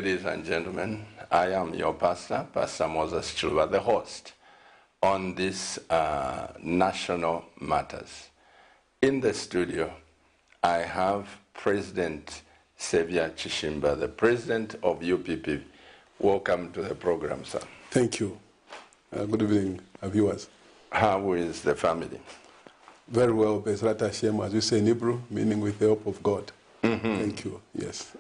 Ladies and gentlemen, I am your pastor, Pastor Moses Chiluba, the host on this National Matters. In the studio, I have President Xavier Chishimba, the president of UPP. Welcome to the program, sir. Thank you. Good evening, viewers. How is the family? Very well, Bezrat Hashem, as we say in Hebrew, meaning with the help of God. Thank you, yes.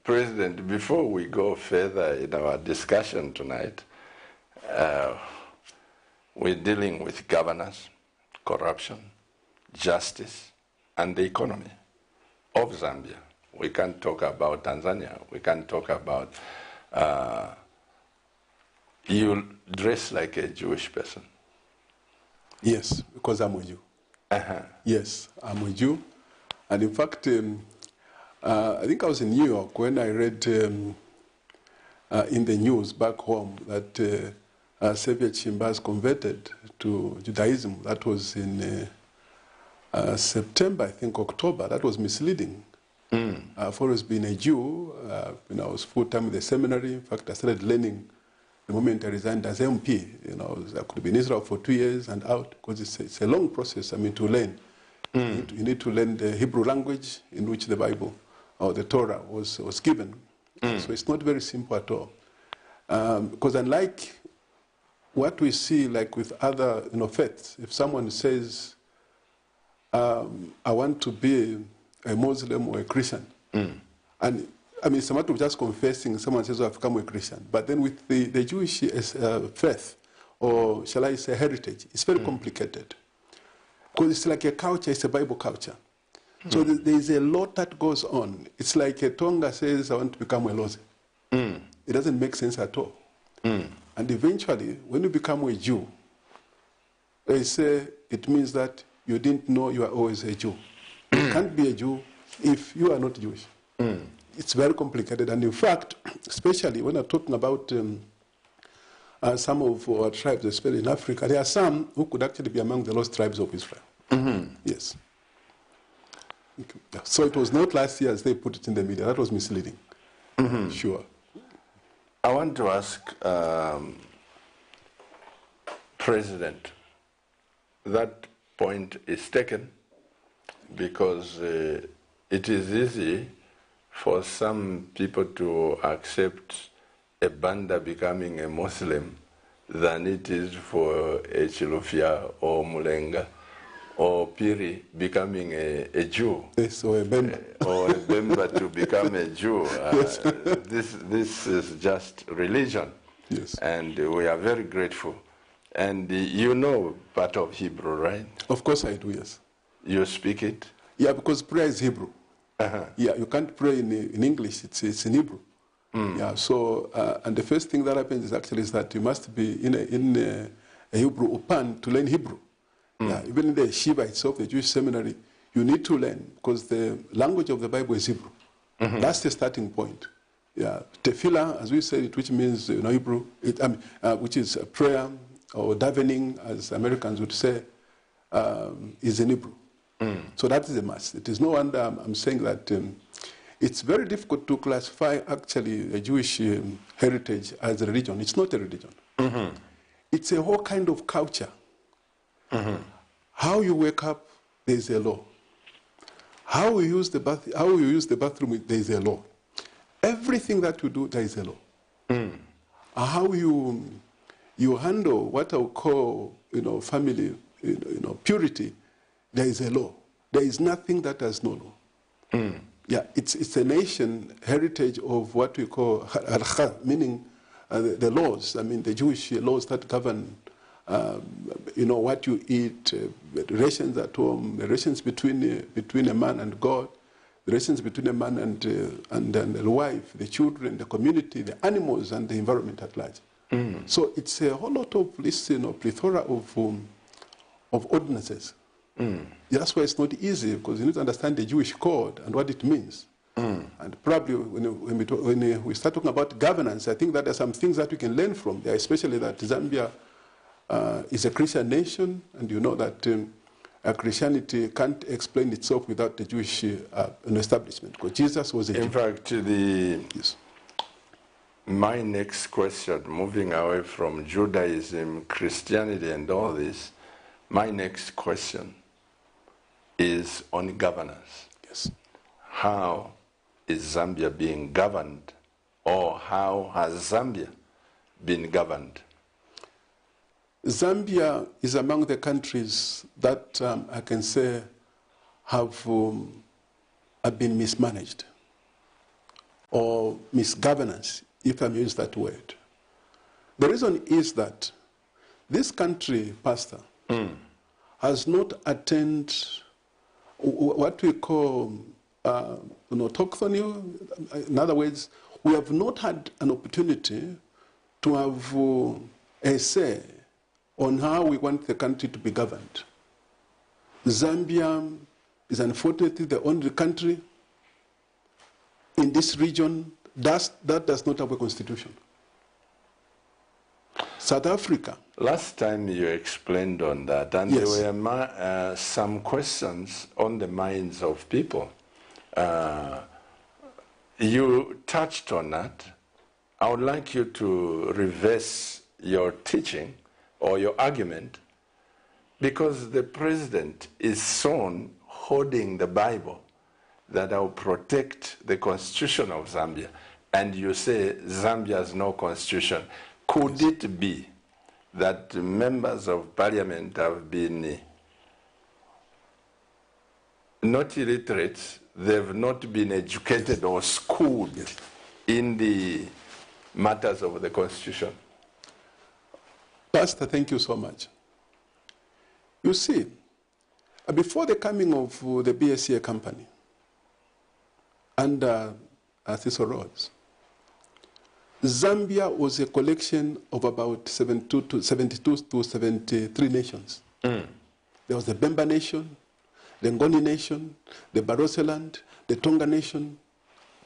President, before we go further in our discussion tonight, we're dealing with governance, corruption, justice, and the economy of Zambia. We can't talk about Tanzania. We can't talk about... you dress like a Jewish person. Yes, because I'm a Jew. Yes, I'm a Jew. And in fact, I think I was in New York when I read in the news back home that Xavier Chishimba has converted to Judaism. That was in September, I think, October. That was misleading. I've always been a Jew. When I was full-time in the seminary, in fact, I started learning the moment I resigned as MP. You know, I could be in Israel for 2 years and out, because it's a long process, I mean, to learn. You need to learn the Hebrew language in which the Bible or the Torah was given. So it's not very simple at all. Because unlike what we see like with other faiths, if someone says, I want to be a Muslim or a Christian, and I mean, it's a matter of just confessing, someone says, oh, I've become a Christian. But then with the Jewish faith, or shall I say heritage, it's very complicated. Because it's like a culture, it's a Bible culture. So there's a lot that goes on. It's like a Tonga says, I want to become a Lozi. It doesn't make sense at all. And eventually, when you become a Jew, they say it means that you didn't know you are always a Jew. You can't be a Jew if you are not Jewish. It's very complicated. And in fact, especially when I'm talking about some of our tribes, especially in Africa, there are some who could actually be among the lost tribes of Israel. Yes. So it was not last year as they put it in the media. That was misleading. Sure. I want to ask President, that point is taken because it is easy for some people to accept a Banda becoming a Muslim than it is for a Chilufya or Mulenga or Piri becoming a Jew. Yes, or a Bemba. Or a Bemba to become a Jew. Yes. This is just religion. Yes. And we are very grateful. And you know part of Hebrew, right? Of course I do, yes. You speak it? Yeah, because prayer is Hebrew. Yeah, you can't pray in English, it's in Hebrew. Yeah, so, and the first thing that happens is that you must be in a Hebrew Upan to learn Hebrew. Yeah, even in the Shiva itself, the Jewish seminary, you need to learn, because the language of the Bible is Hebrew. That's the starting point. Yeah, tefillah, as we said it, which means Hebrew, which is prayer or davening, as Americans would say, is in Hebrew. So that is a must. It is no wonder I'm saying that it's very difficult to classify actually a Jewish heritage as a religion. It's not a religion. It's a whole kind of culture. How you wake up, there is a law. How you use the bathroom, there is a law. Everything that you do, there is a law. How you handle what I would call family purity, there is a law. There is nothing that has no law. Yeah, it's a nation heritage of what we call meaning the laws. I mean, the Jewish laws that govern, what you eat, the relations at home, the relations between a man and God, the relations between a man and the wife, the children, the community, the animals, and the environment at large. So it's a whole lot of plethora of ordinances. That's why it's not easy, because you need to understand the Jewish code and what it means. And probably when we start talking about governance, I think that there are some things that we can learn from there, especially that Zambia is a Christian nation, and you know that Christianity can't explain itself without the Jewish establishment, because Jesus was a Jew. In fact, Yes. My next question, moving away from Judaism, Christianity, and all this, my next question is on governance. Yes. How is Zambia being governed, or how has Zambia been governed? Zambia is among the countries that I can say have been mismanaged or misgovernance, if I may use that word. The reason is that this country, Pastor, has not attained what we call autochthony. In other words, we have not had an opportunity to have a say on how we want the country to be governed. Zambia is unfortunately the only country in this region that does not have a constitution. South Africa. Last time you explained on that, and yes. there were some questions on the minds of people. You touched on that. I would like you to reverse your teaching or your argument, because the president is shown holding the Bible that I will protect the constitution of Zambia, and you say Zambia has no constitution. Could it be that members of parliament have been not illiterate, they've not been educated or schooled in the matters of the constitution? Pastor, thank you so much. You see, before the coming of the BSA company under Cecil Rhodes, Zambia was a collection of about 72 to 73 nations. There was the Bemba Nation, the Ngoni Nation, the Barotse Land, the Tonga Nation,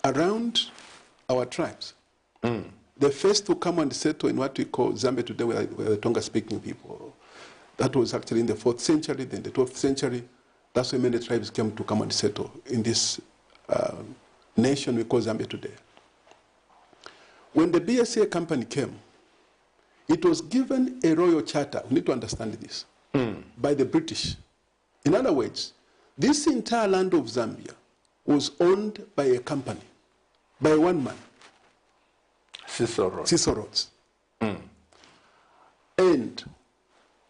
around our tribes. The first to come and settle in what we call Zambia today were the Tonga-speaking people. That was actually in the 4th century, then the 12th century. That's when many tribes came to come and settle in this nation we call Zambia today. When the BSA company came, it was given a royal charter. We need to understand this. By the British. In other words, this entire land of Zambia was owned by a company, by one man. Cecil Rhodes. Cecil Rhodes. And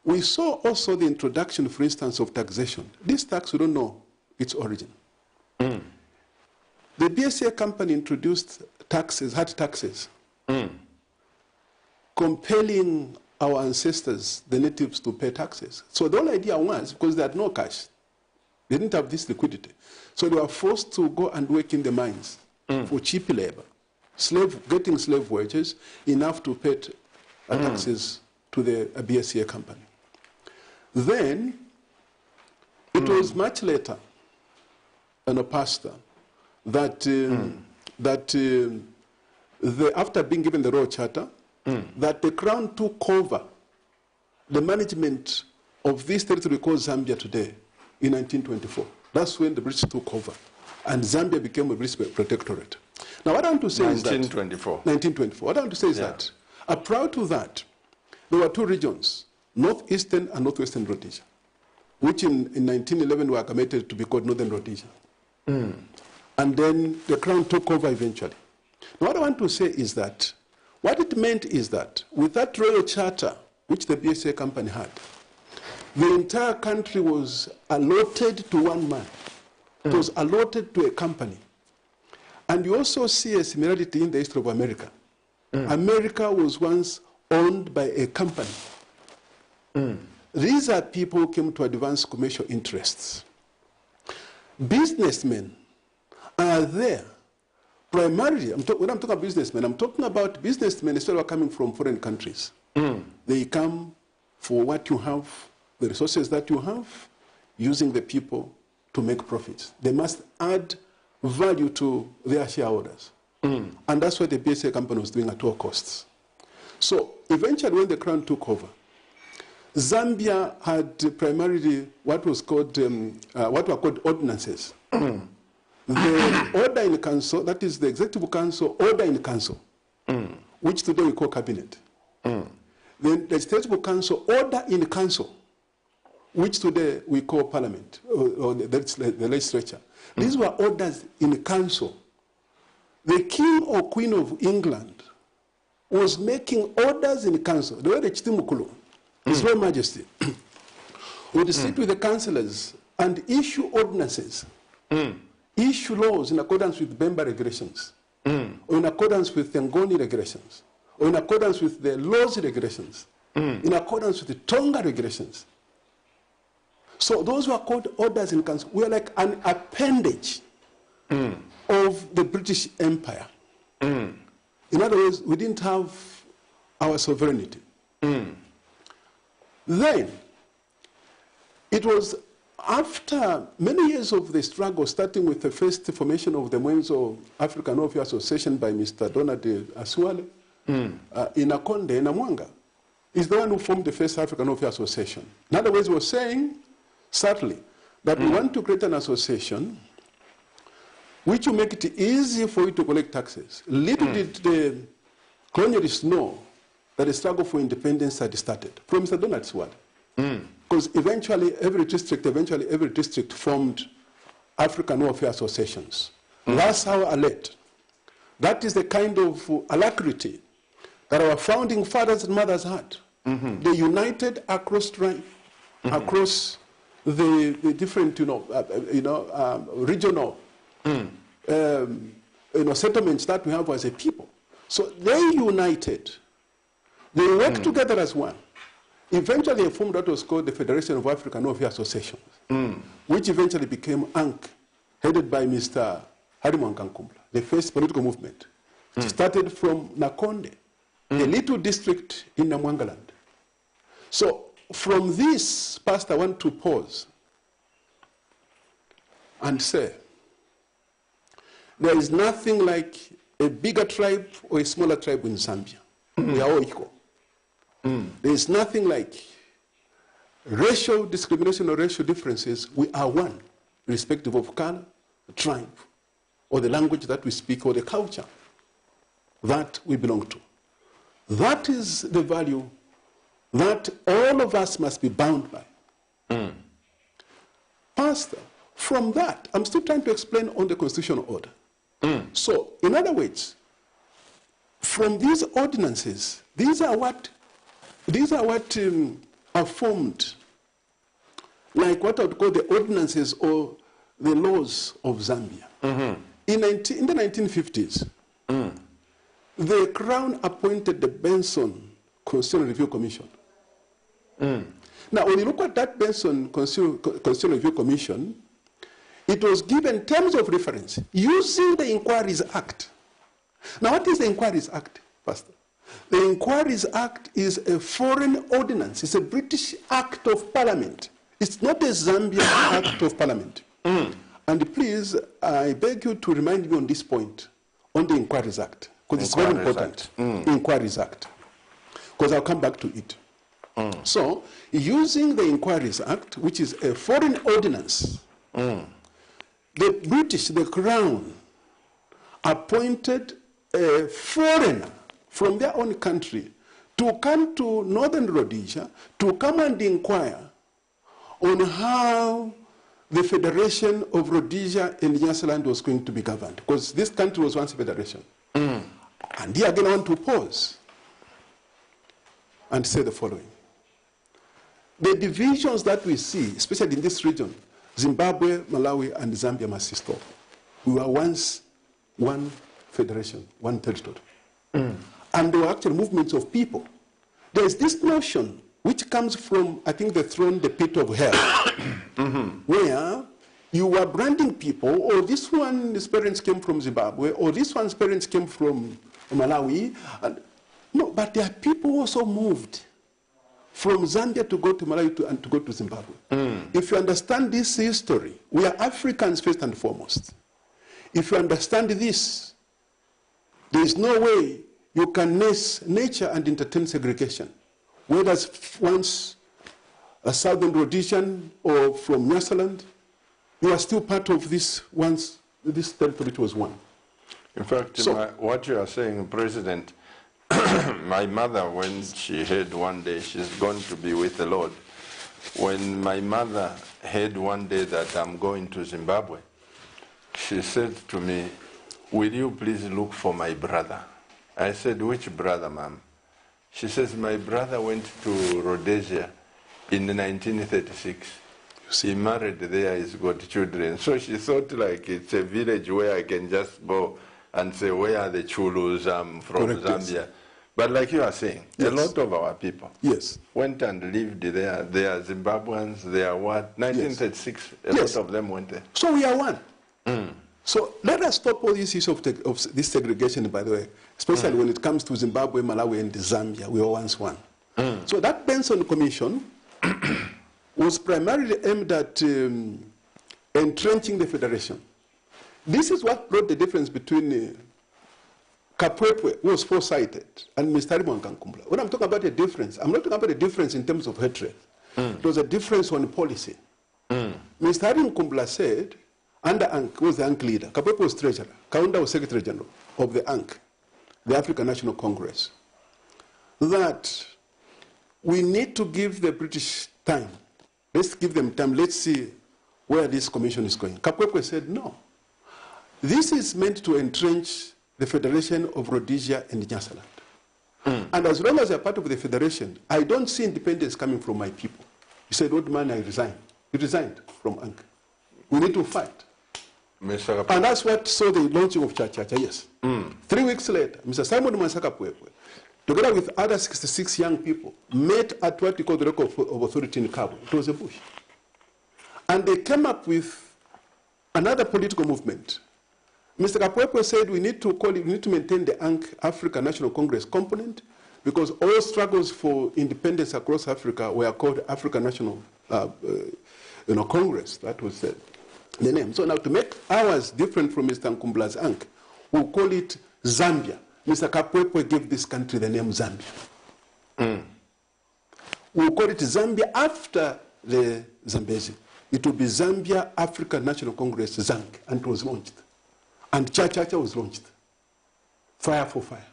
we saw also the introduction, for instance, of taxation. This tax, we don't know its origin. The BSA company introduced taxes, hard taxes, compelling our ancestors, the natives, to pay taxes. So the whole idea was, because they had no cash, they didn't have this liquidity. So they were forced to go and work in the mines for cheap labor, getting slave wages, enough to pay taxes to the BSA company. Then, it was much later, Pastor, that, after being given the royal charter, that the Crown took over the management of this territory called Zambia today in 1924. That's when the British took over, and Zambia became a British protectorate. Now, what I want to say is that 1924. What I want to say is that prior to that, there were two regions, northeastern and northwestern Rhodesia, which in 1911 were committed to be called Northern Rhodesia. And then the Crown took over eventually. Now, what I want to say is that what it meant is that with that royal charter, which the BSA company had, the entire country was allotted to one man. It was allotted to a company. And you also see a similarity in the history of America. America was once owned by a company. These are people who came to advance commercial interests. Businessmen are there. Primarily, when I'm talking about businessmen, I'm talking about businessmen especially coming from foreign countries. They come for what you have, the resources that you have, using the people to make profits. They must add value to their shareholders. And that's what the BSA company was doing at all costs. So eventually when the Crown took over, Zambia had primarily what was called, what were called ordinances. The order in council, that is the executive council, order in council, which today we call cabinet. The legislative council, order in council, which today we call parliament, or the legislature. These were orders in council. The king or queen of England was making orders in council. The way the Chitimukulu, His Royal Majesty, would sit with the councillors and issue ordinances, issue laws in accordance with Bemba regulations, or in accordance with the Ngoni regulations, or in accordance with the laws regulations, in accordance with the Tonga regulations. So those were called orders in council. We are like an appendage of the British Empire. In other words, we didn't have our sovereignty. Then, it was after many years of the struggle, starting with the first formation of the Mwenzo African Warfare Association by Mr. Donald Asuale, in Akonde, in Amwanga, is the one who formed the first African Warfare Association. In other words, he was saying, certainly, that we want to create an association which will make it easy for you to collect taxes. Little did the colonialists know that the struggle for independence had started from Mr. Donald Swad. Because eventually every district formed African Warfare Associations. That's how alert. That is the kind of alacrity that our founding fathers and mothers had. They united across tribe, across the different, regional settlements that we have as a people. So they united. They worked together as one. Eventually they formed what was called the Federation of African Warfare Associations, which eventually became ANC, headed by Mr. Harry Mwankankumbula, the first political movement. It started from Nakonde, a little district in Namwangaland. So from this, Pastor, I want to pause and say, there is nothing like a bigger tribe or a smaller tribe in Zambia. We are all equal. There is nothing like racial discrimination or racial differences. We are one, irrespective of color, tribe, or the language that we speak, or the culture that we belong to. That is the value that all of us must be bound by. Pastor, from that, I'm still trying to explain on the constitutional order. So, in other words, from these ordinances, these are what are formed, like what I would call the ordinances or the laws of Zambia. In the 1950s, the Crown appointed the Benson Constitutional Review Commission. Now, when you look at that Benson Constitutional Review Commission, it was given terms of reference using the Inquiries Act. Now, what is the Inquiries Act, Pastor? The Inquiries Act is a foreign ordinance. It's a British Act of Parliament. It's not a Zambian Act of Parliament. And please, I beg you to remind me on this point, on the Inquiries Act, because it's very important. Inquiries Act, because I'll come back to it. So, using the Inquiries Act, which is a foreign ordinance, the British, the Crown, appointed a foreigner from their own country to come to Northern Rhodesia to come and inquire on how the Federation of Rhodesia and Nyasaland was going to be governed, because this country was once a federation. And here again I want to pause and say the following. The divisions that we see, especially in this region, Zimbabwe, Malawi, and Zambia must stop. We were once one federation, one territory. And there were actual movements of people. There is this notion which comes from, I think, the throne, the pit of hell, where you were branding people, or this one's parents came from Zimbabwe, or this one's parents came from Malawi. And, no, but there are people who also moved from Zambia to go to Malawi and to go to Zimbabwe. If you understand this history, we are Africans first and foremost. If you understand this, there is no way you can nurse nature and entertain segregation. Whereas once a Southern Rhodesian or from Nyasaland, you are still part of this territory which was one. In fact, what you are saying, President, my mother, when she heard one day she's going to be with the Lord, when my mother heard one day that I'm going to Zimbabwe, she said to me, will you please look for my brother? I said, which brother, ma'am? She says, my brother went to Rhodesia in 1936. He married there, he's got children. So she thought like it's a village where I can just go and say, where are the Chulus? I'm from Correct, Zambia. yes. But like you are saying, yes. a lot of our people went and lived there. They are Zimbabweans, they are what? 1936, a lot of them went there. So we are one. So let us stop all these issues of this segregation, by the way, especially when it comes to Zimbabwe, Malawi, and Zambia. We are once one. So that Benson Commission was primarily aimed at entrenching the federation. This is what brought the difference between Kapwepwe, who was foresighted, and Mr. Nkumbula. When I'm talking about a difference, I'm not talking about a difference in terms of hatred. It was a difference on policy. Mr. Nkumbula said, under ANC, who was the ANC leader, Kapwepwe was treasurer, Kaunda was secretary general of the ANC, the African National Congress, that we need to give the British time. Let's give them time. Let's see where this commission is going. Kapwepwe said, no. This is meant to entrench the Federation of Rhodesia and Nyasaland. And as long as you're part of the Federation, I don't see independence coming from my people. He said, old man, I resign. He resigned from ANC. We need to fight. And that's what saw the launching of Chachacha, yes. 3 weeks later, Mr. Simon Mwansaka Pwepwe, together with other 66 young people, met at what we call the Rock of Authority in Cabo. It was a bush. And they came up with another political movement. Mr. Kapwepwe said we need to maintain the ANC African National Congress component because all struggles for independence across Africa were called African National Congress. That was the name. So now to make ours different from Mr. Nkumbula's ANC, we'll call it Zambia. Mr. Kapwepwe gave this country the name Zambia. We'll call it Zambia after the Zambezi. It will be Zambia African National Congress, ZANC, and it was launched. And Chachacha was launched. Fire for fire.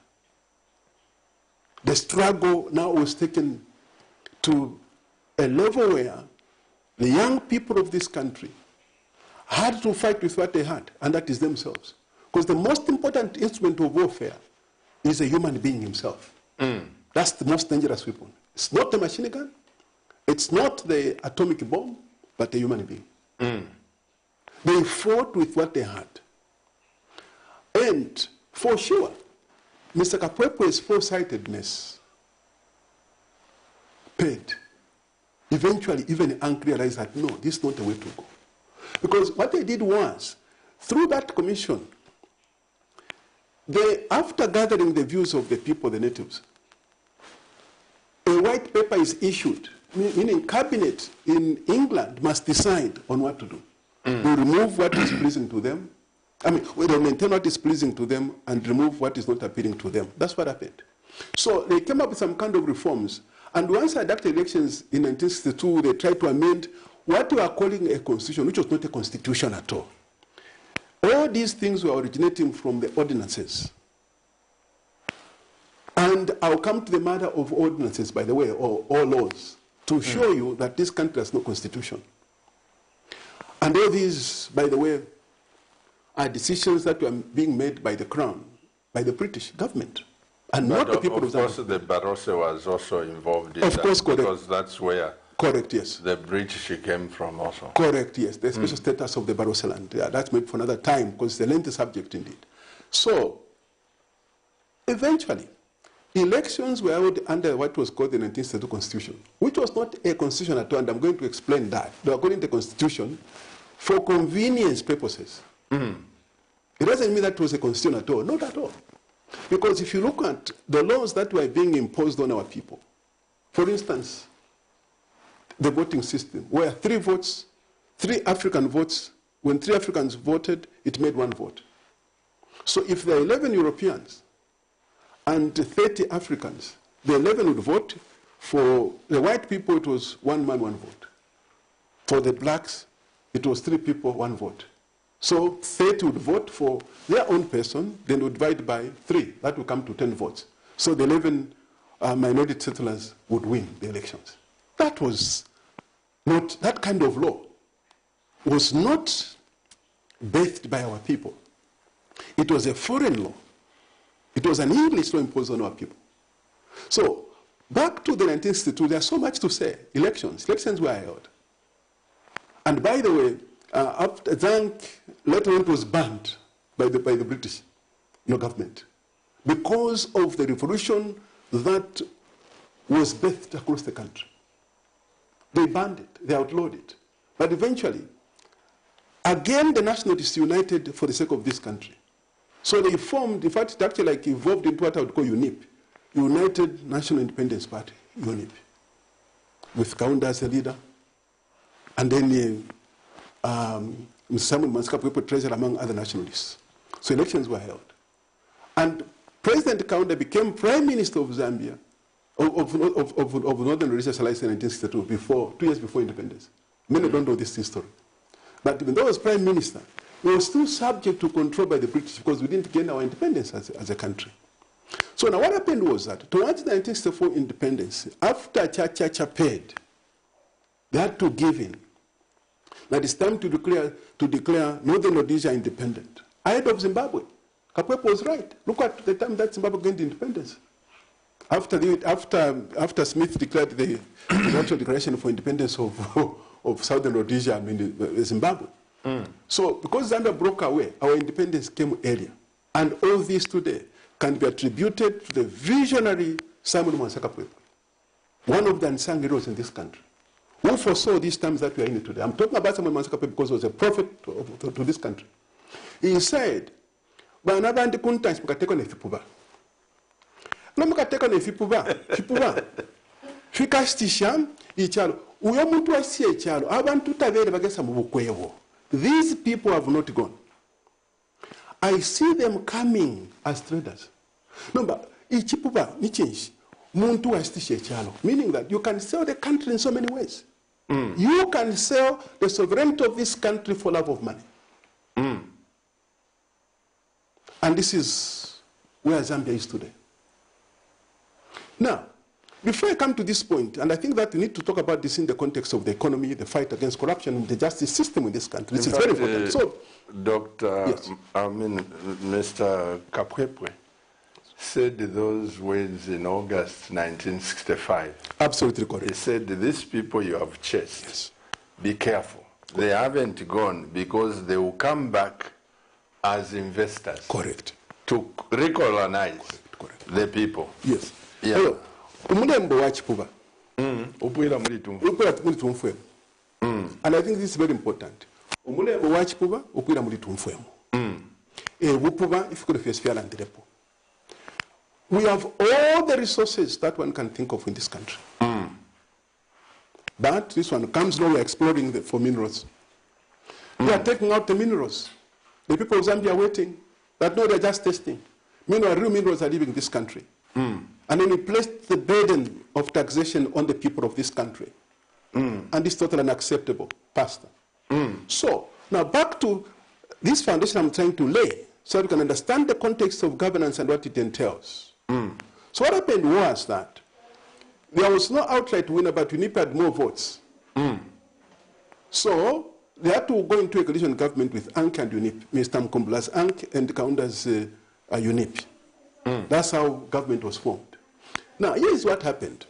The struggle now was taken to a level where the young people of this country had to fight with what they had, and that is themselves. Because the most important instrument of warfare is a human being himself. That's the most dangerous weapon. It's not the machine gun, it's not the atomic bomb, but the human being. They fought with what they had. And for sure, Mr. Kapwepwe's foresightedness paid. Eventually, even ANC realized that, no, this is not the way to go. Because what they did was, through that commission, after gathering the views of the people, the natives, a white paper is issued, meaning cabinet in England must decide on what to do. They remove what is pleasing to them. They maintain what is pleasing to them and remove what is not appealing to them. That's what happened. So they came up with some kind of reforms. And once after elections in 1962, they tried to amend what we are calling a constitution, which was not a constitution at all. All these things were originating from the ordinances. And I'll come to the matter of ordinances, by the way, or laws, to show you that this country has no constitution. And all these, by the way, are decisions that were being made by the Crown, by the British government, and not the people of Zambia. Of course, the Barroso was also involved in that. Of course, correct. Because that's where yes. The British came from also. Correct, yes. The special status of the Barroso land. Yeah, that's made for another time, because it's a lengthy subject indeed. So, eventually, elections were held under what was called the 1962 Constitution, which was not a constitution at all, and I'm going to explain that. They were calling the Constitution for convenience purposes. It doesn't mean that it was a constitution at all. Not at all. Because if you look at the laws that were being imposed on our people, for instance, the voting system, where 3 votes, 3 African votes, when 3 Africans voted, it made 1 vote. So if there are 11 Europeans and 30 Africans, the 11 would vote For the white people, it was 1 man, 1 vote. For the blacks, it was 3 people, 1 vote. So 30 would vote for their own person, then would divide by 3. That would come to 10 votes. So the 11 minority settlers would win the elections. That was not, that kind of law was not bathed by our people. It was a foreign law. It was an English law imposed on our people. So, back to the 1962, there's so much to say. Elections were held. And by the way, after Zank, later on it was banned by the British government because of the revolution that was birthed across the country. They banned it, they outlawed it. But eventually, again, the nationalists united for the sake of this country. So they formed, in fact, it actually like evolved into what I would call UNIP, United National Independence Party, UNIP, with Kaunda as a leader, and then Samuel Mansi treasurer among other nationalists. So elections were held. And President Kaunda became Prime Minister of Zambia, of Northern Rhodesia in 1962, 2 years before independence. Many don't know this history. But even though he was Prime Minister, we were still subject to control by the British because we didn't gain our independence as a country. So now what happened was that towards the 1964 independence, after Chacha paid, they had to give in. That it's time to declare Northern Rhodesia independent. Ahead of Zimbabwe. Kapwepo was right. Look at the time that Zimbabwe gained independence. After Smith declared the actual declaration for independence of Southern Rhodesia, Zimbabwe. So because Zambia broke away, our independence came earlier. And all this today can be attributed to the visionary Simon Mwansa, one of the unsung heroes in this country, who foresaw these times that we are in today. I'm talking about Simon Mwansa because he was a prophet to this country. He said, "Banabandi kuntansi mukateko nefipuba. No mukateko nefipuba, fipuba. Fikastisha ichalo. Uyo muntu wasiye ichalo. Abantu tabere bagesa mu bukwewo. These people have not gone. I see them coming as traders. No, but ichipuba ni change. Muntu wastishe ichalo. Meaning that you can sell the country in so many ways. You can sell the sovereignty of this country for love of money. And this is where Zambia is today. Now, before I come to this point, and I think that we need to talk about this in the context of the economy, the fight against corruption, and the justice system in this country. This is very important. So, Mr. Kapwepo said those words in August 1965. Absolutely correct. He said, these people you have chased, be careful. They haven't gone because they will come back as investors. Correct. To recolonize the people. Yes. Yeah. Umulembo wa Chipuba. Upwila mulitumfu. Upwila mulitumfu. And I think this is very important. Umulembo wa Chipuba, upwila mulitumfu. Upuba, if you could face fear and repo. We have all the resources that one can think of in this country. But this one comes now, we're exploring for minerals. We are taking out the minerals. The people of Zambia are waiting. But no, they're just testing. Meanwhile, real minerals are leaving this country. And then we placed the burden of taxation on the people of this country. And it's totally unacceptable, Pastor. So, now back to this foundation I'm trying to lay, so you can understand the context of governance and what it entails. So what happened was that there was no outright winner, but UNIP had more votes. So they had to go into a coalition government with ANC and UNIP, Mr. Mkombola's ANC and Kaunda's UNIP. That's how government was formed. Now, here's what happened.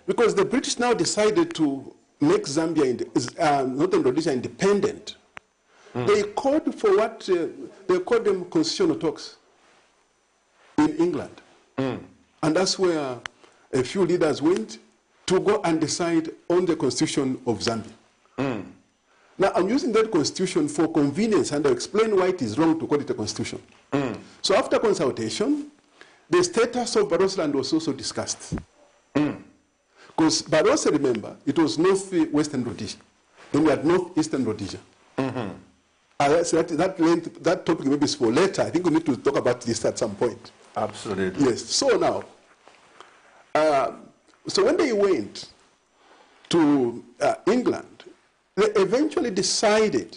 Because the British now decided to make Zambia, Northern Rhodesia, independent. They called for what they called them constitutional talks in England. And that's where a few leaders went to go and decide on the constitution of Zambia. Now, I'm using that constitution for convenience, and I'll explain why it is wrong to call it a constitution. So after consultation, the status of Barotse Land was also discussed. Because Barotse, remember, it was northwestern Rhodesia. Then we had northeastern Rhodesia. So that topic maybe is for later. I think we need to talk about this at some point. Absolutely. Yes. So now, So when they went to England, they eventually decided,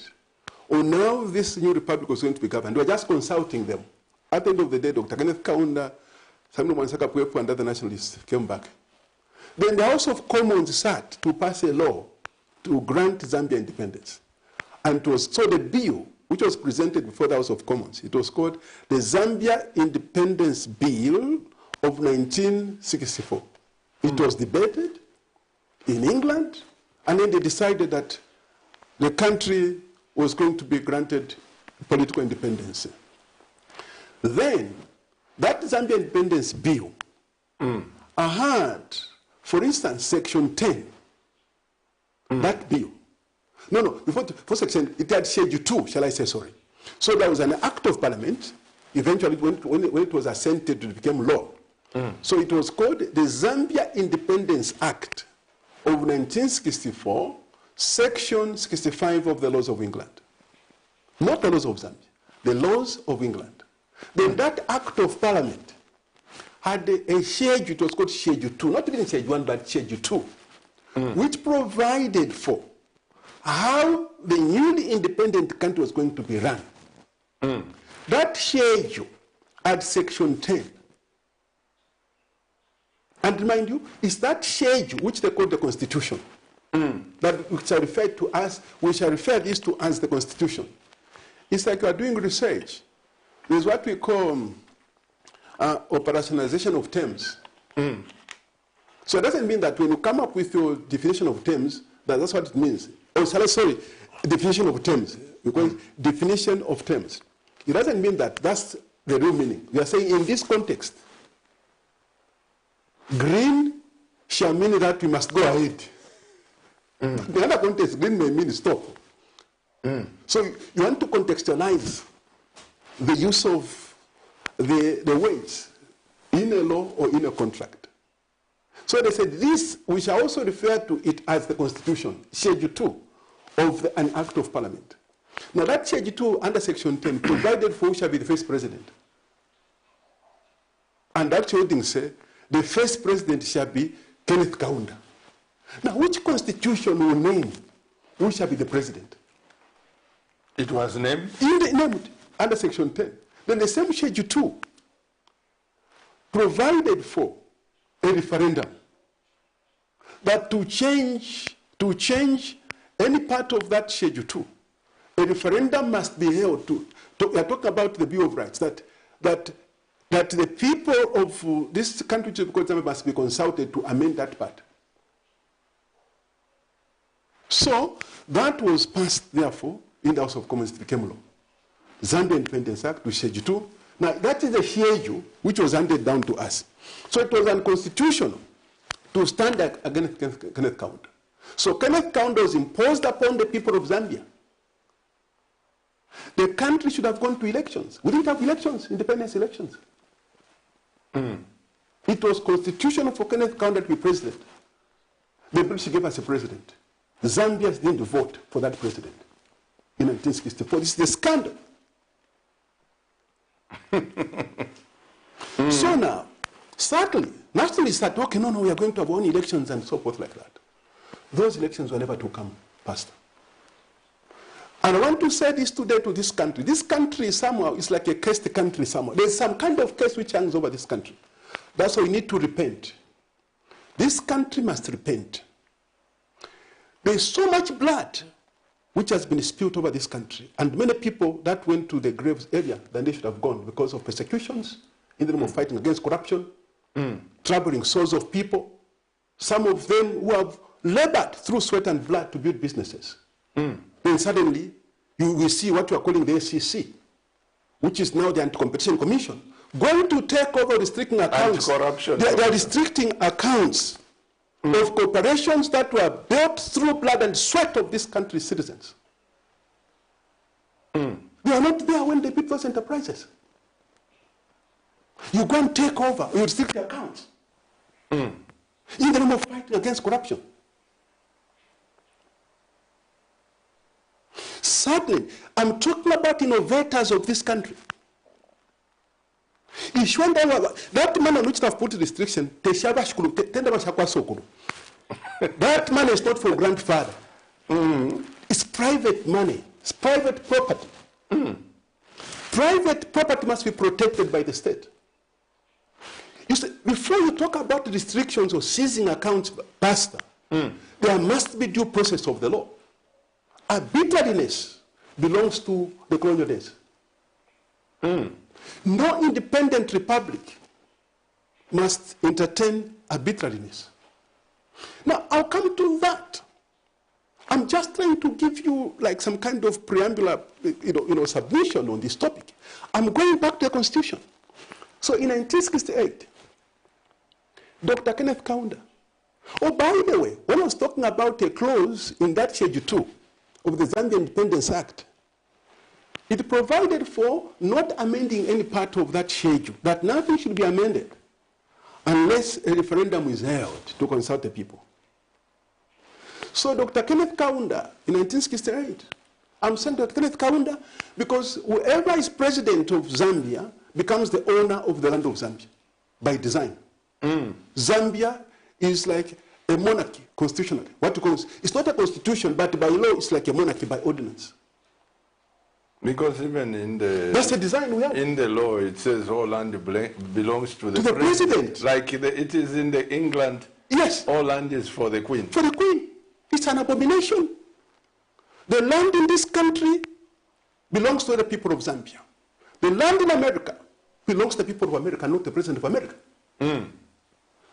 oh, now this new republic was going to be governed. They were just consulting them. At the end of the day, Dr. Kenneth Kaunda, Samuel Mwansaka Pwepu, and other nationalists came back. Then the House of Commons sat to pass a law to grant Zambia independence. And so the bill, which was presented before the House of Commons, it was called the Zambia Independence Bill of 1964. It was debated in England, and then they decided that the country was going to be granted political independence. Then, that Zambia Independence Bill had, for instance, Section 10, that bill. No, before Section, it had Schedule 2, shall I say, sorry. So there was an act of parliament, eventually when it was assented to, it became law. So it was called the Zambia Independence Act of 1964, Section 65 of the laws of England. Not the laws of Zambia, the laws of England. Then that act of parliament had a schedule, it was called Schedule 2, not even Schedule 1, but Schedule 2, which provided for how the newly independent country was going to be run. That schedule had Section 10. And remind you, it's that schedule which they call the Constitution, that we shall refer this to as the Constitution. It's like you are doing research. There's what we call operationalization of terms. So it doesn't mean that when you come up with your definition of terms, that's what it means. Oh, sorry, definition of terms. Because definition of terms. It doesn't mean that that's the real meaning. You are saying in this context, green shall mean that we must go ahead. The other context, green may mean stop. So you want to contextualize the use of the words in a law or in a contract. So they said this, we shall also refer to it as the Constitution, Schedule 2 of an Act of Parliament. Now that Schedule 2 under Section 10 provided for who shall be the first president. And that wording said, the first president shall be Kenneth Kaunda. Now which constitution will name who shall be the president? It was named? Named under Section 10. Then the same Schedule 2 provided for a referendum that to change any part of that Schedule 2, a referendum must be held we are talking about the Bill of Rights, that the people of this country must be consulted to amend that part. So that was passed, therefore, in the House of Commons, it became law. Zambia Independence Act with Schedule 2. Now, that is the schedule which was handed down to us. So it was unconstitutional to stand against Kenneth Kaunda. So Kenneth Kaunda was imposed upon the people of Zambia. The country should have gone to elections. We didn't have elections, independence elections. It was constitutional for Kenneth Kaunda to be president. The British gave us a president. The Zambians didn't vote for that president in 1964. This is the scandal. So now, certainly, nationalists start talking, no, we are going to have our own elections and so forth like that. Those elections were never to come, Pastor. And I want to say this today to this country. This country somehow is like a cursed country somehow. There's some kind of curse which hangs over this country. That's why we need to repent. This country must repent. There's so much blood which has been spilled over this country. And many people that went to the graves earlier than they should have gone because of persecutions, in the name of fighting against corruption, troubling souls of people. Some of them who have labored through sweat and blood to build businesses. Then suddenly, you will see what we are calling the SEC, which is now the Anti-Competition Commission, going to take over restricting accounts. Anti-corruption. They are restricting accounts of corporations that were built through blood and sweat of this country's citizens. They are not there when they build those enterprises. You go and take over, you restrict the accounts. In the name of fighting against corruption. Sadly, I'm talking about innovators of this country. That man on which have put restriction, that money is not for grandfather. It's private money. It's private property. Private property must be protected by the state. You see, before you talk about restrictions or seizing accounts, Pastor, there must be due process of the law. Arbitrariness belongs to the colonial days. No independent republic must entertain arbitrariness. Now, I'll come to that. I'm just trying to give you like some kind of preambular, submission on this topic. I'm going back to the Constitution. So in 1968, Dr. Kenneth Kaunda. Oh, by the way, when I was talking about a clause in that Schedule 2 of the Zambia Independence Act, it provided for not amending any part of that schedule, that nothing should be amended unless a referendum is held to consult the people. So Dr. Kenneth Kaunda in 1968, I'm saying Dr. Kenneth Kaunda because whoever is president of Zambia becomes the owner of the land of Zambia by design. Zambia is like a monarchy constitutionally. It's not a constitution, but by law it's like a monarchy by ordinance. Because even in the that's the design we have. In the law, it says all land belongs to the president. Like it is in the England. Yes. All land is for the Queen. For the Queen. It's an abomination. The land in this country belongs to the people of Zambia. The land in America belongs to the people of America, not the President of America.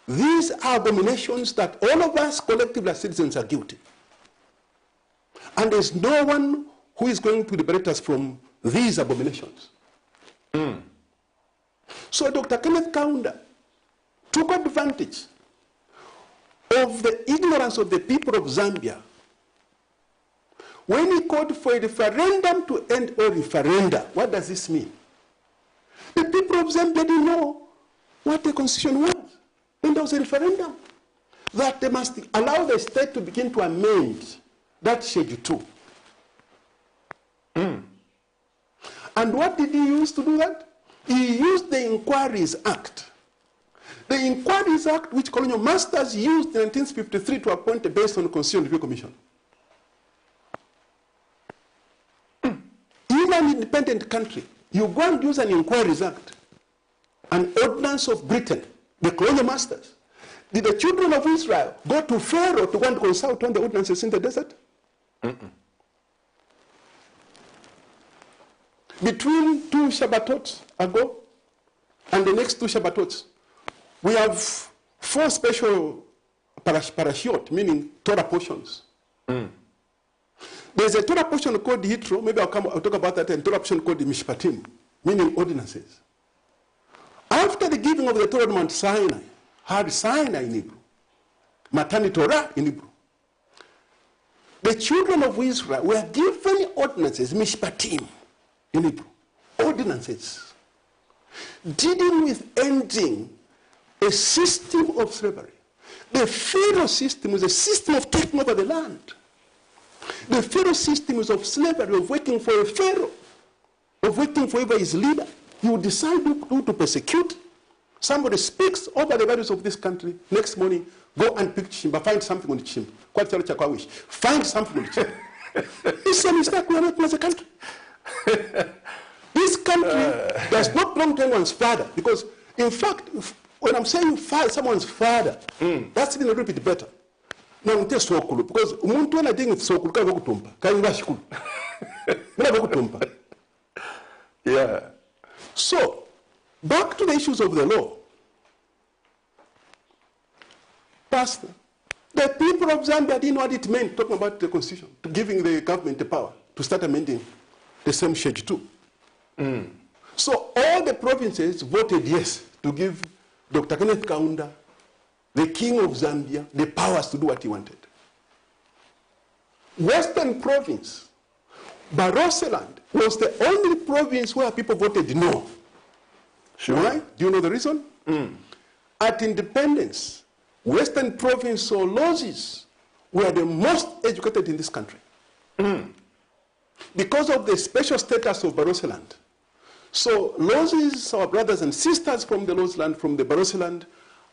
These are abominations that all of us collectively as citizens are guilty. And there's no one who is going to liberate us from these abominations. So Dr. Kenneth Kaunda took advantage of the ignorance of the people of Zambia when he called for a referendum to end all referenda. What does this mean? The people of Zambia didn't know what the constitution was. When there was a referendum, that they must allow the state to begin to amend that Schedule 2. And what did he use to do that? He used the Inquiries Act. The Inquiries Act, which colonial masters used in 1953 to appoint a based on the Constitutional Review Commission. In an independent country, you go and use an Inquiries Act, an ordinance of Britain, the colonial masters. Did the children of Israel go to Pharaoh to go and consult on the ordinances in the desert? Between 2 Shabbatots ago and the next 2 Shabbatots, we have 4 special parashiyot, meaning Torah portions. There's a Torah portion called the Yitro, maybe I'll talk about that, and a Torah portion called the Mishpatim, meaning ordinances. After the giving of the Torah on Mount Sinai, Har Sinai in Hebrew, Matani Torah in Hebrew, the children of Israel were given ordinances, Mishpatim in Hebrew, ordinances, dealing with ending a system of slavery. The Pharaoh system was a system of taking over the land. The Pharaoh system is of slavery, of waiting for a Pharaoh, of waiting for whoever is leader. You decide who to persecute. Somebody speaks over the values of this country. Next morning, go and pick Chimba, find something on the Chimba. Find something on the Chimba. It's a mistake we are not as a country. This country does not belong to anyone's father, because in fact, when I'm saying someone's father, that's even a little bit better. Now, because umuntu when I think it's sokulu kava kutumpa, kaya bashikulu. Muna kutumpa. Yeah. So, back to the issues of the law. Pastor, the people of Zambia didn't know what it meant, talking about the constitution, to giving the government the power to start amending the same Schedule 2. So all the provinces voted yes to give Dr. Kenneth Kaunda, the king of Zambia, the powers to do what he wanted. Western province, Baroseland, was the only province where people voted no. Sure. Why? Do you know the reason? At independence, Western province or lodges were the most educated in this country. Because of the special status of Baroseland, So Losses, our brothers and sisters from the Lows land, from the Barotse land,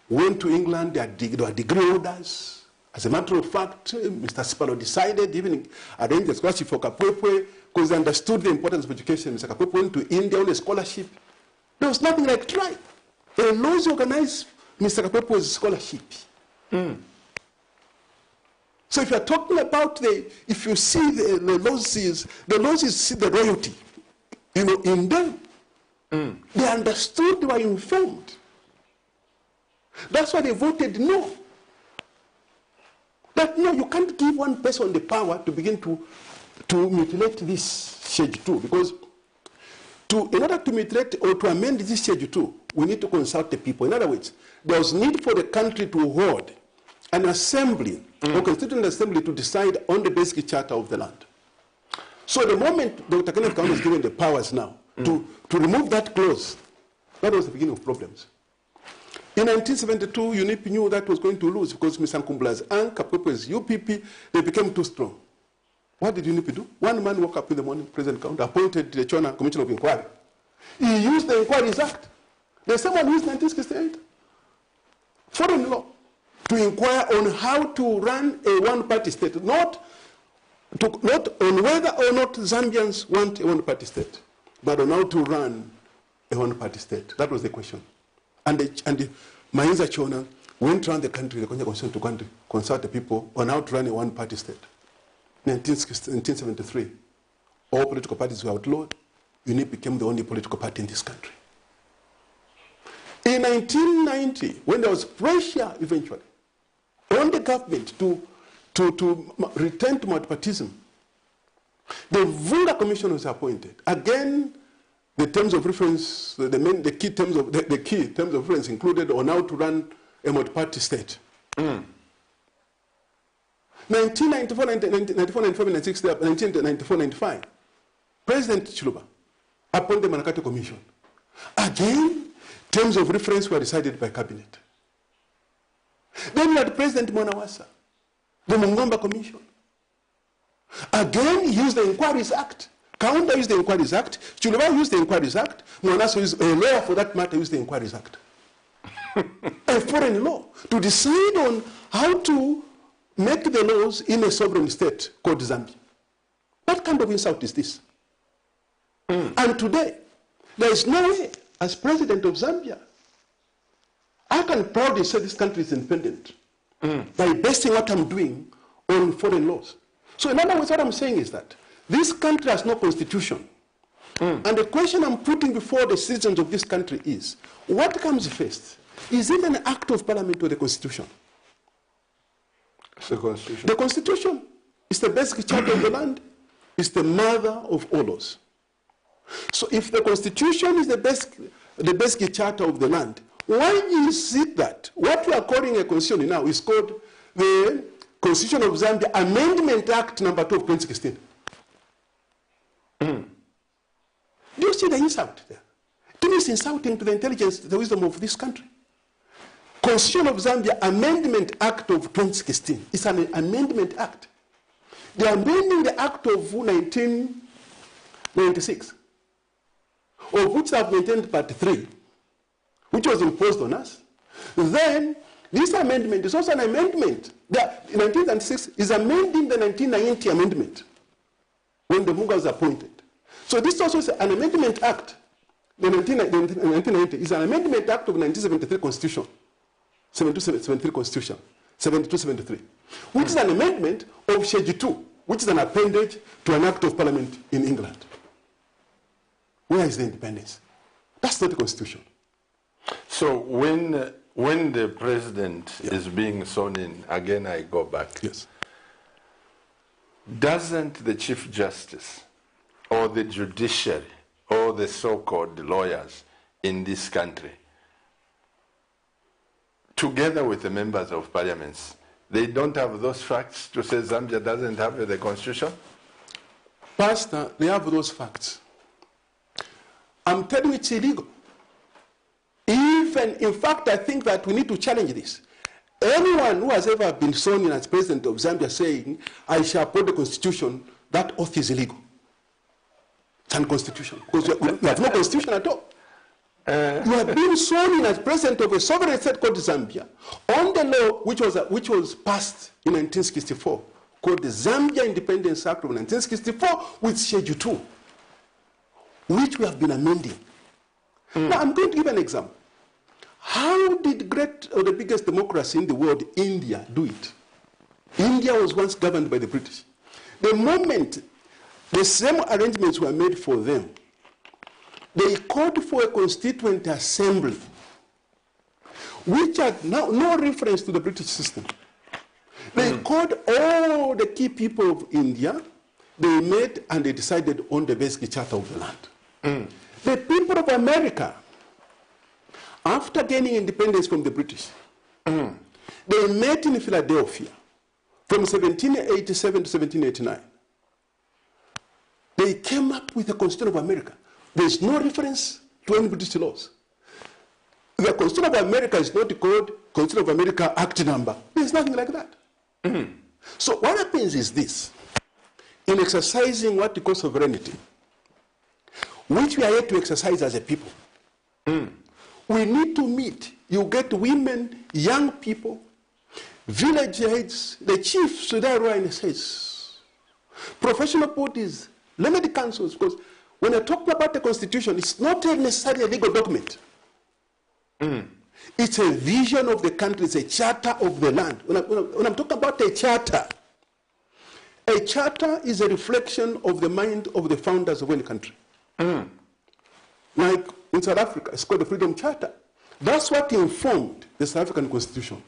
went to England. They were degree holders. As a matter of fact, Mr. Sipalo decided, even arranged a scholarship for Kapwepwe, because they understood the importance of education. Mr. Kapwepwe went to India on a scholarship. There was nothing like try. The Lows organized Mr. Kapwepwe's scholarship. So if you're talking about if you see the Losses see the royalty, in them. They understood, they were informed. That's why they voted no. That no, you can't give one person the power to begin to mutilate this Schedule 2, because in order to mutilate or to amend this Schedule 2, we need to consult the people. In other words, there was need for the country to hold an assembly, or constituent assembly, to decide on the basic charter of the land. So the moment Dr. Kenneth Kaunda was given the powers now to remove that clause, that was the beginning of problems. In 1972, UNIP knew that was going to lose because Mr. Nkumbula's and Kapwepwe's UPP, they became too strong. What did UNIP do? One man woke up in the morning, President Kaunda appointed the Chona Commission of Inquiry. He used the Inquiries Act, the same one used 1968, foreign law, to inquire on how to run a one-party state, not on whether or not Zambians want a one-party state, but on how to run a one-party state. That was the question. And Mainza Chona went around the country, the Constitution to consult the people on how to run a one-party state. In 1973, all political parties were outlawed. UNIP became the only political party in this country. In 1990, when there was pressure eventually on the government to return to multipartism, the Vunga Commission was appointed. Again, the terms of reference, the key terms of reference included on how to run a multi-party state. 1994, 1995, President Chiluba appointed the Manakato Commission. Again, terms of reference were decided by cabinet. Then we had President Mwanawasa, the Mungomba Commission. Again, he used the Inquiries Act. Kaunda used the Inquiries Act. Chiluba used the Inquiries Act. Mwanawasa used, a lawyer for that matter, used the Inquiries Act. A foreign law to decide on how to make the laws in a sovereign state called Zambia. What kind of insult is this? And today, there is no way, as president of Zambia, I can proudly say this country is independent by basing what I'm doing on foreign laws. So in other words, what I'm saying is that this country has no constitution. And the question I'm putting before the citizens of this country is, what comes first? Is it an act of parliament or the constitution? It's the constitution. The constitution is the basic charter of the land. It's the mother of all laws. So if the constitution is the basic charter of the land, why is it that what we are calling a constitution now is called the Constitution of Zambia Amendment Act number 2 of 2016? Do you see the insult there? To me, it's insulting to the intelligence, the wisdom of this country. Constitution of Zambia Amendment Act of 2016. It's an amendment act. They are amending the act of 1996, of which I've maintained part 3, which was imposed on us. Then, this amendment is also an amendment. The 1996 is amending the 1990 amendment, when the Muga was appointed. So this also is an amendment act. The 1990 is an amendment act of 1973 Constitution, 72-73 Constitution, 72-73, which is an amendment of Schedule 2, which is an appendage to an act of parliament in England. Where is the independence? That's not the Constitution. So when the president is being sworn in, again I go back. Yes. Doesn't the Chief Justice or the judiciary or the so-called lawyers in this country, together with the members of parliaments, they don't have those facts to say Zambia doesn't have the constitution? Pastor, they have those facts. I'm telling you it's illegal. Even, in fact, I think that we need to challenge this. Anyone who has ever been sworn in as president of Zambia saying, I shall uphold the constitution, that oath is illegal. It's unconstitutional. Because we have no constitution at all. You have been sworn in as president of a sovereign state called Zambia on the law which was passed in 1964, called the Zambia Independence Act of 1964 with Schedule 2, which we have been amending. Now, I'm going to give an example. How did the biggest democracy in the world, India, do it? India was once governed by the British. The moment the same arrangements were made for them, they called for a constituent assembly, which had no reference to the British system. They called all the key people of India, they met and they decided on the basic charter of the land. The people of America, after gaining independence from the British, they met in Philadelphia from 1787 to 1789. They came up with the Constitution of America. There is no reference to any British laws. The Constitution of America is not called Constitution of America Act number. There is nothing like that. So what happens is this. In exercising what we call sovereignty, which we are yet to exercise as a people, we need to meet. You get women, young people, village heads, the chiefs, so there are in the states, professional bodies, limited councils, because when I talk about the Constitution, it's not necessarily a legal document. It's a vision of the country, it's a charter of the land. When I'm talking about a charter is a reflection of the mind of the founders of any country. Like in South Africa, it's called the Freedom Charter. That's what informed the South African Constitution.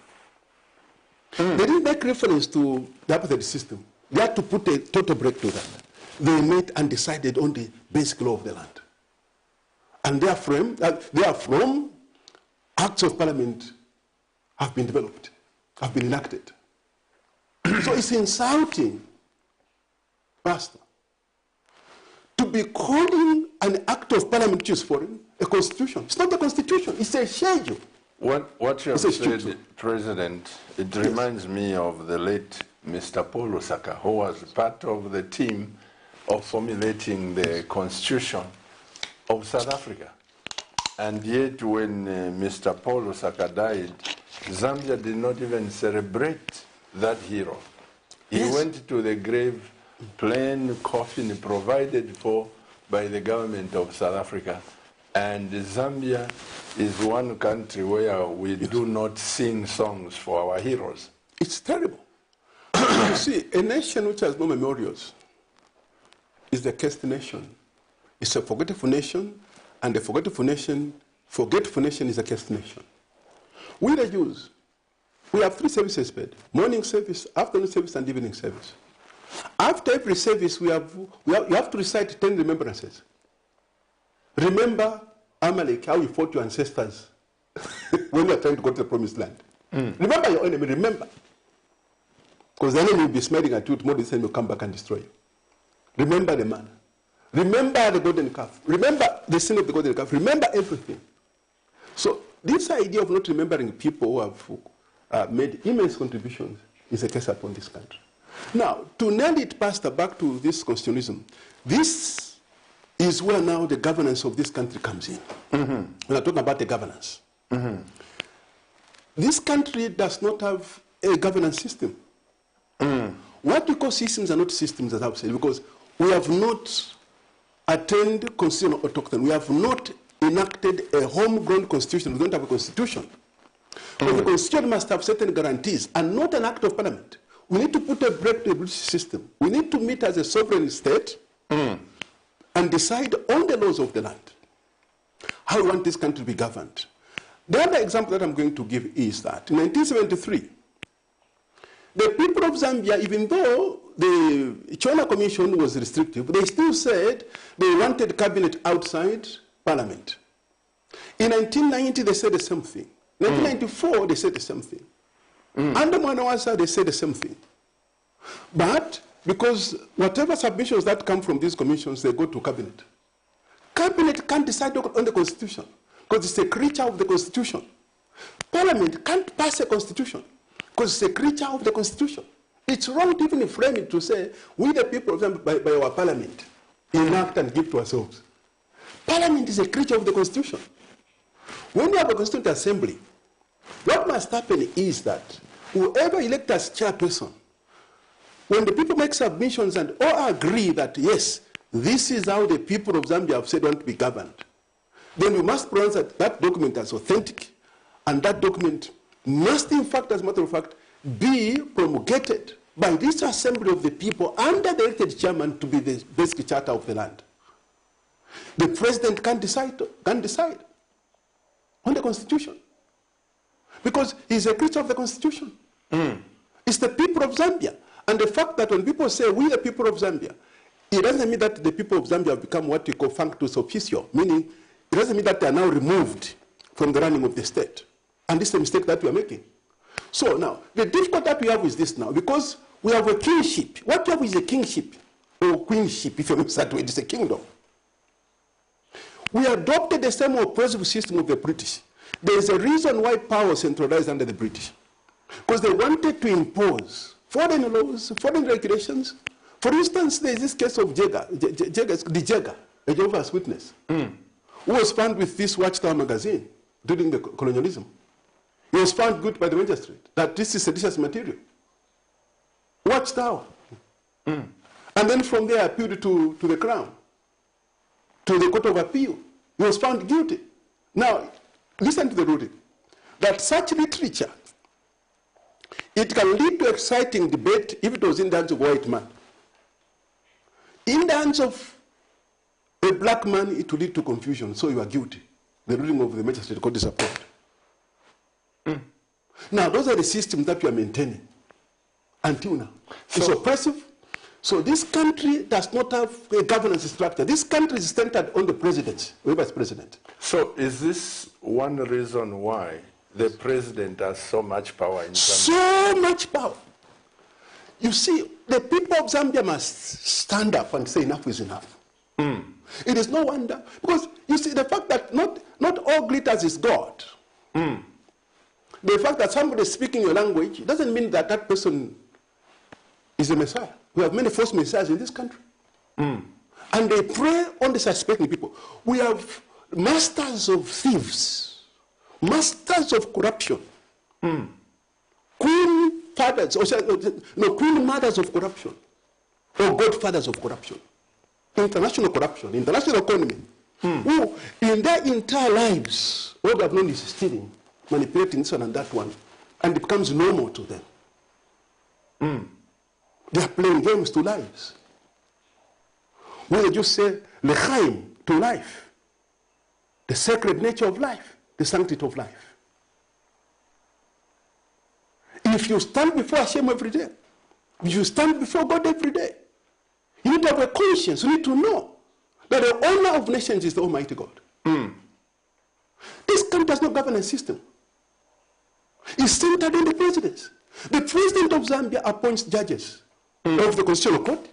They didn't make reference to the apartheid system. They had to put a total break to that. They met and decided on the basic law of the land. And therefrom, acts of parliament have been developed, have been enacted. So it's insulting, Pastor, to be calling an act of parliament which is foreign a constitution. It's not a constitution, it's a schedule. What you have said, President, it reminds me of the late Mr. Paul Lusaka, who was part of the team of formulating the constitution of South Africa. And yet when Mr. Paul Lusaka died, Zambia did not even celebrate that hero. He went to the grave, plain coffin provided for by the government of South Africa. And Zambia is one country where we do not sing songs for our heroes. It's terrible. You see, a nation which has no memorials is the cursed nation. It's a forgetful nation, and the forgetful nation is a cursed nation. We the Jews, we have 3 services paid: morning service, afternoon service, and evening service. After every service, you have to recite 10 remembrances. Remember Amalek, how you fought your ancestors when you are trying to go to the promised land. Remember your enemy, remember. Because the enemy will be smiling at you tomorrow, this enemy will come back and destroy you. Remember the man. Remember the golden calf. Remember the sin of the golden calf. Remember everything. So this idea of not remembering people who have made immense contributions is a curse upon this country. Now, to nail it, Pastor, back to this constitutionalism, this is where now the governance of this country comes in. When I'm talking about the governance. This country does not have a governance system. What we call systems are not systems, as I've said, because we have not attained constitutional autonomy. We have not enacted a homegrown constitution. We don't have a constitution. But the constitution must have certain guarantees and not an act of parliament. We need to put a break to the British system. We need to meet as a sovereign state and decide on the laws of the land. How we want this country to be governed. The other example that I'm going to give is that in 1973, the people of Zambia, even though the Chona Commission was restrictive, they still said they wanted cabinet outside parliament. In 1990, they said the same thing. In 1994, they said the same thing. Under Mwanawasa, they said the same thing. But because whatever submissions that come from these commissions, they go to cabinet. Cabinet can't decide on the constitution because it's a creature of the constitution. Parliament can't pass a constitution because it's a creature of the constitution. It's wrong to even frame it to say, we the people of Zambia by our parliament. enact and give to ourselves. Parliament is a creature of the Constitution. When you have a Constituent Assembly, what must happen is that whoever elects as chairperson, when the people make submissions and all agree that, yes, this is how the people of Zambia have said want to be governed, then we must pronounce that document as authentic, and that document must, in fact, as a matter of fact, be promulgated by this assembly of the people under the elected chairman to be the basic charter of the land. The president can decide on the Constitution because he's a creature of the Constitution. It's the people of Zambia. And the fact that when people say we the people of Zambia, it doesn't mean that the people of Zambia have become what you call functus officio, meaning it doesn't mean that they are now removed from the running of the state. And this is the mistake that we are making. So now, the difficulty that we have is this now, because we have a kingship. What we have is a kingship, or queenship, if you use that way, it's a kingdom. We adopted the same oppressive system of the British. There is a reason why power was centralized under the British. Because they wanted to impose foreign laws, foreign regulations. For instance, there is this case of Jega, a Jehovah's Witness, who was found with this Watchtower magazine during the colonialism. He was found good by the magistrate that this is seditious material. Watchtower. And then from there appealed to the Crown, to the Court of Appeal. He was found guilty. Now, listen to the ruling. That such literature, it can lead to exciting debate if it was in the hands of a white man. In the hands of a black man, it will lead to confusion, so you are guilty. The ruling of the magistrate court is approved. Now, those are the systems that we are maintaining until now. It's oppressive. So this country does not have a governance structure. This country is centered on the president, the vice president. So is this one reason why the president has so much power in Zambia? So much power. You see, the people of Zambia must stand up and say enough is enough. It is no wonder, because you see, the fact that not all glitters is God. The fact that somebody is speaking your language doesn't mean that that person is a Messiah. We have many false messiahs in this country. And they prey on the suspecting people. We have masters of thieves, masters of corruption, queen fathers, queen mothers of corruption, or godfathers of corruption, international corruption, international economy, who in their entire lives, all they have known is stealing, manipulating this one and that one, and it becomes normal to them. They are playing games to lives. When they just say, L'chaim, to life, the sacred nature of life, the sanctity of life. If you stand before Hashem every day, if you stand before God every day, you need to have a conscience. You need to know that the owner of nations is the Almighty God. This country has no governance system. It's centered in the presidents. The president of Zambia appoints judges of the Constitutional Court.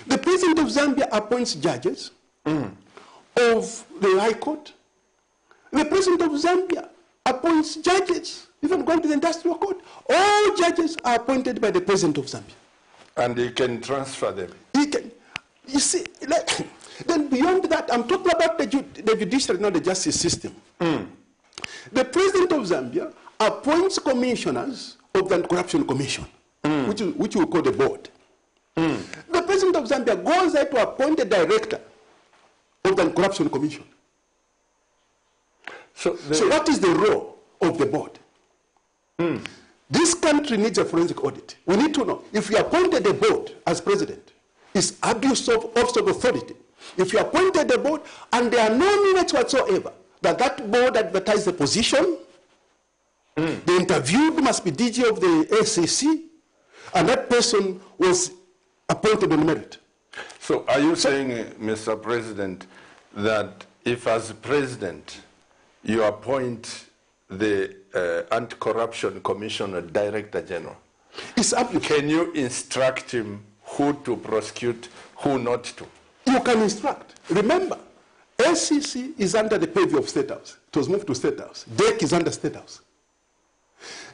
The president of Zambia appoints judges of the High Court. The president of Zambia appoints judges, even going to the Industrial Court. All judges are appointed by the president of Zambia. And he can transfer them. He can. You see, then beyond that, I'm talking about the judiciary, not the justice system. The president of Zambia appoints commissioners of the Anti-Corruption Commission, which we call the board. The president of Zambia goes there to appoint a director of the Anti-Corruption Commission. So what is the role of the board? This country needs a forensic audit. We need to know, if you appointed a board as president, it's abuse of office of authority. If you appointed a board and there are no minutes whatsoever that board advertised the position, the interviewed must be DG of the ACC, and that person was appointed on merit. So are you saying, Mr. President, that if as president you appoint the Anti-Corruption Commissioner Director General, can you instruct him who to prosecute, who not to? You can instruct. Remember, ACC is under the purview of State House. It was moved to State House. DEC is under State House.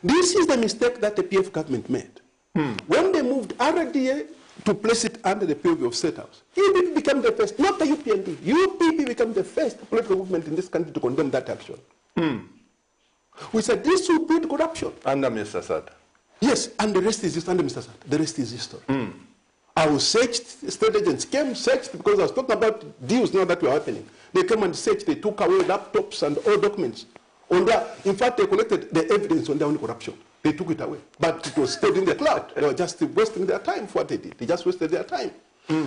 This is the mistake that the PF government made. When they moved RDA to place it under the purview of State House. UPP became the first, not the UPND. UPP became the first political movement in this country to condemn that action. We said this will breed corruption. Under Mr. Sata. Yes, and the rest is just under Mr. Sata. The rest is history. I was searched, state agents came, searched, because I was talking about deals now that were happening. They came and searched, they took away laptops and all documents. On that, in fact, they collected the evidence on their own corruption. They took it away. But it was stayed in the cloud. They were just wasting their time for what they did. They just wasted their time.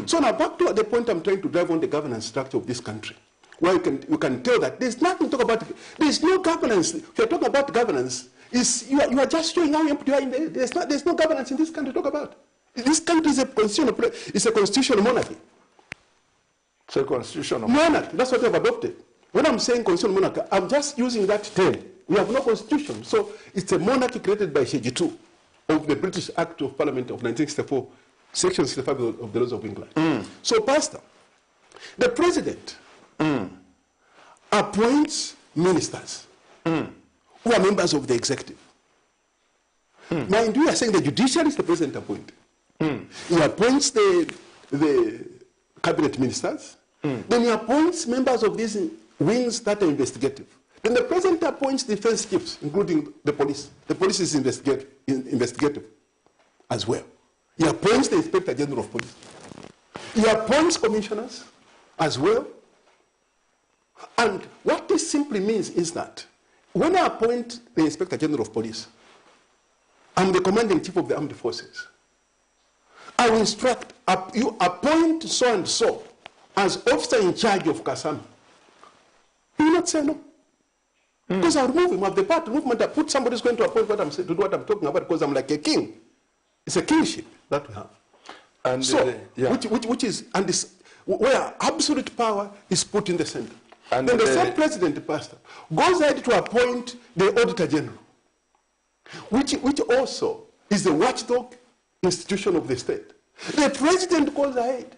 So now back to the point I'm trying to drive on the governance structure of this country, where you can tell that there's nothing to talk about. There's no governance. If you're talking about governance, you are just showing how empty you are. There's no governance in this country to talk about. This country is a constitutional monarchy. It's a constitutional monarchy. That's what they've adopted. When I'm saying constitutional monarchy, I'm just using that term. We have no constitution. So it's a monarchy created by Schedule 2 of the British Act of Parliament of 1964, Section 65 of the Laws of England. So, Pastor, the president appoints ministers who are members of the executive. Mind you, are saying the judiciary is the president appointed. He appoints the cabinet ministers. Then he appoints members of these wings that are investigative. Then the president appoints defense chiefs, including the police. The police is investigative as well. He appoints the inspector general of police. He appoints commissioners as well. And what this simply means is that when I appoint the inspector general of police, I'm the commanding chief of the armed forces. I will instruct, you appoint so and so as officer in charge of Kasam. He will not say no. Because I'll remove him of the party movement. I put somebody who's going to appoint what I'm saying, to do what I'm talking about, because I'm like a king. It's a kingship that we have. And so, which is, and this, where absolute power is put in the center. And then the same president, Pastor, goes ahead to appoint the auditor general, which also is the watchdog institution of the state. The president goes ahead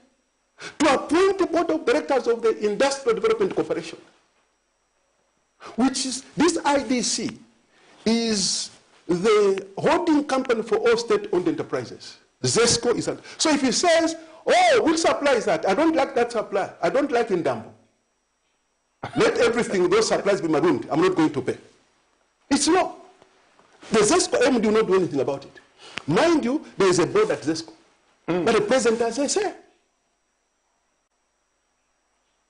to appoint the board of directors of the Industrial Development Corporation, which is, this IDC is the holding company for all state-owned enterprises. ZESCO is that. So if he says, oh, which supply is that? I don't like that supply. I don't like Indambo. Let everything, those supplies be marooned. I'm not going to pay. It's law. The ZESCO MD will not do anything about it. Mind you, there is a board at ZESCO. But the president has a say.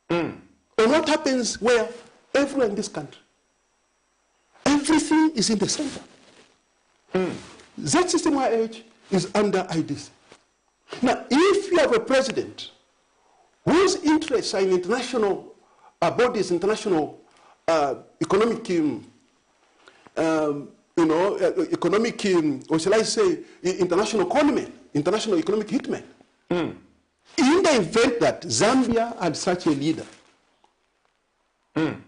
And what happens where everywhere in this country, everything is in the center. That system YH is under IDC. Now, if you have a president whose interests are in international bodies, international economic, economic, or shall I say, international economy, international economic hitmen. In the event that Zambia had such a leader, I'm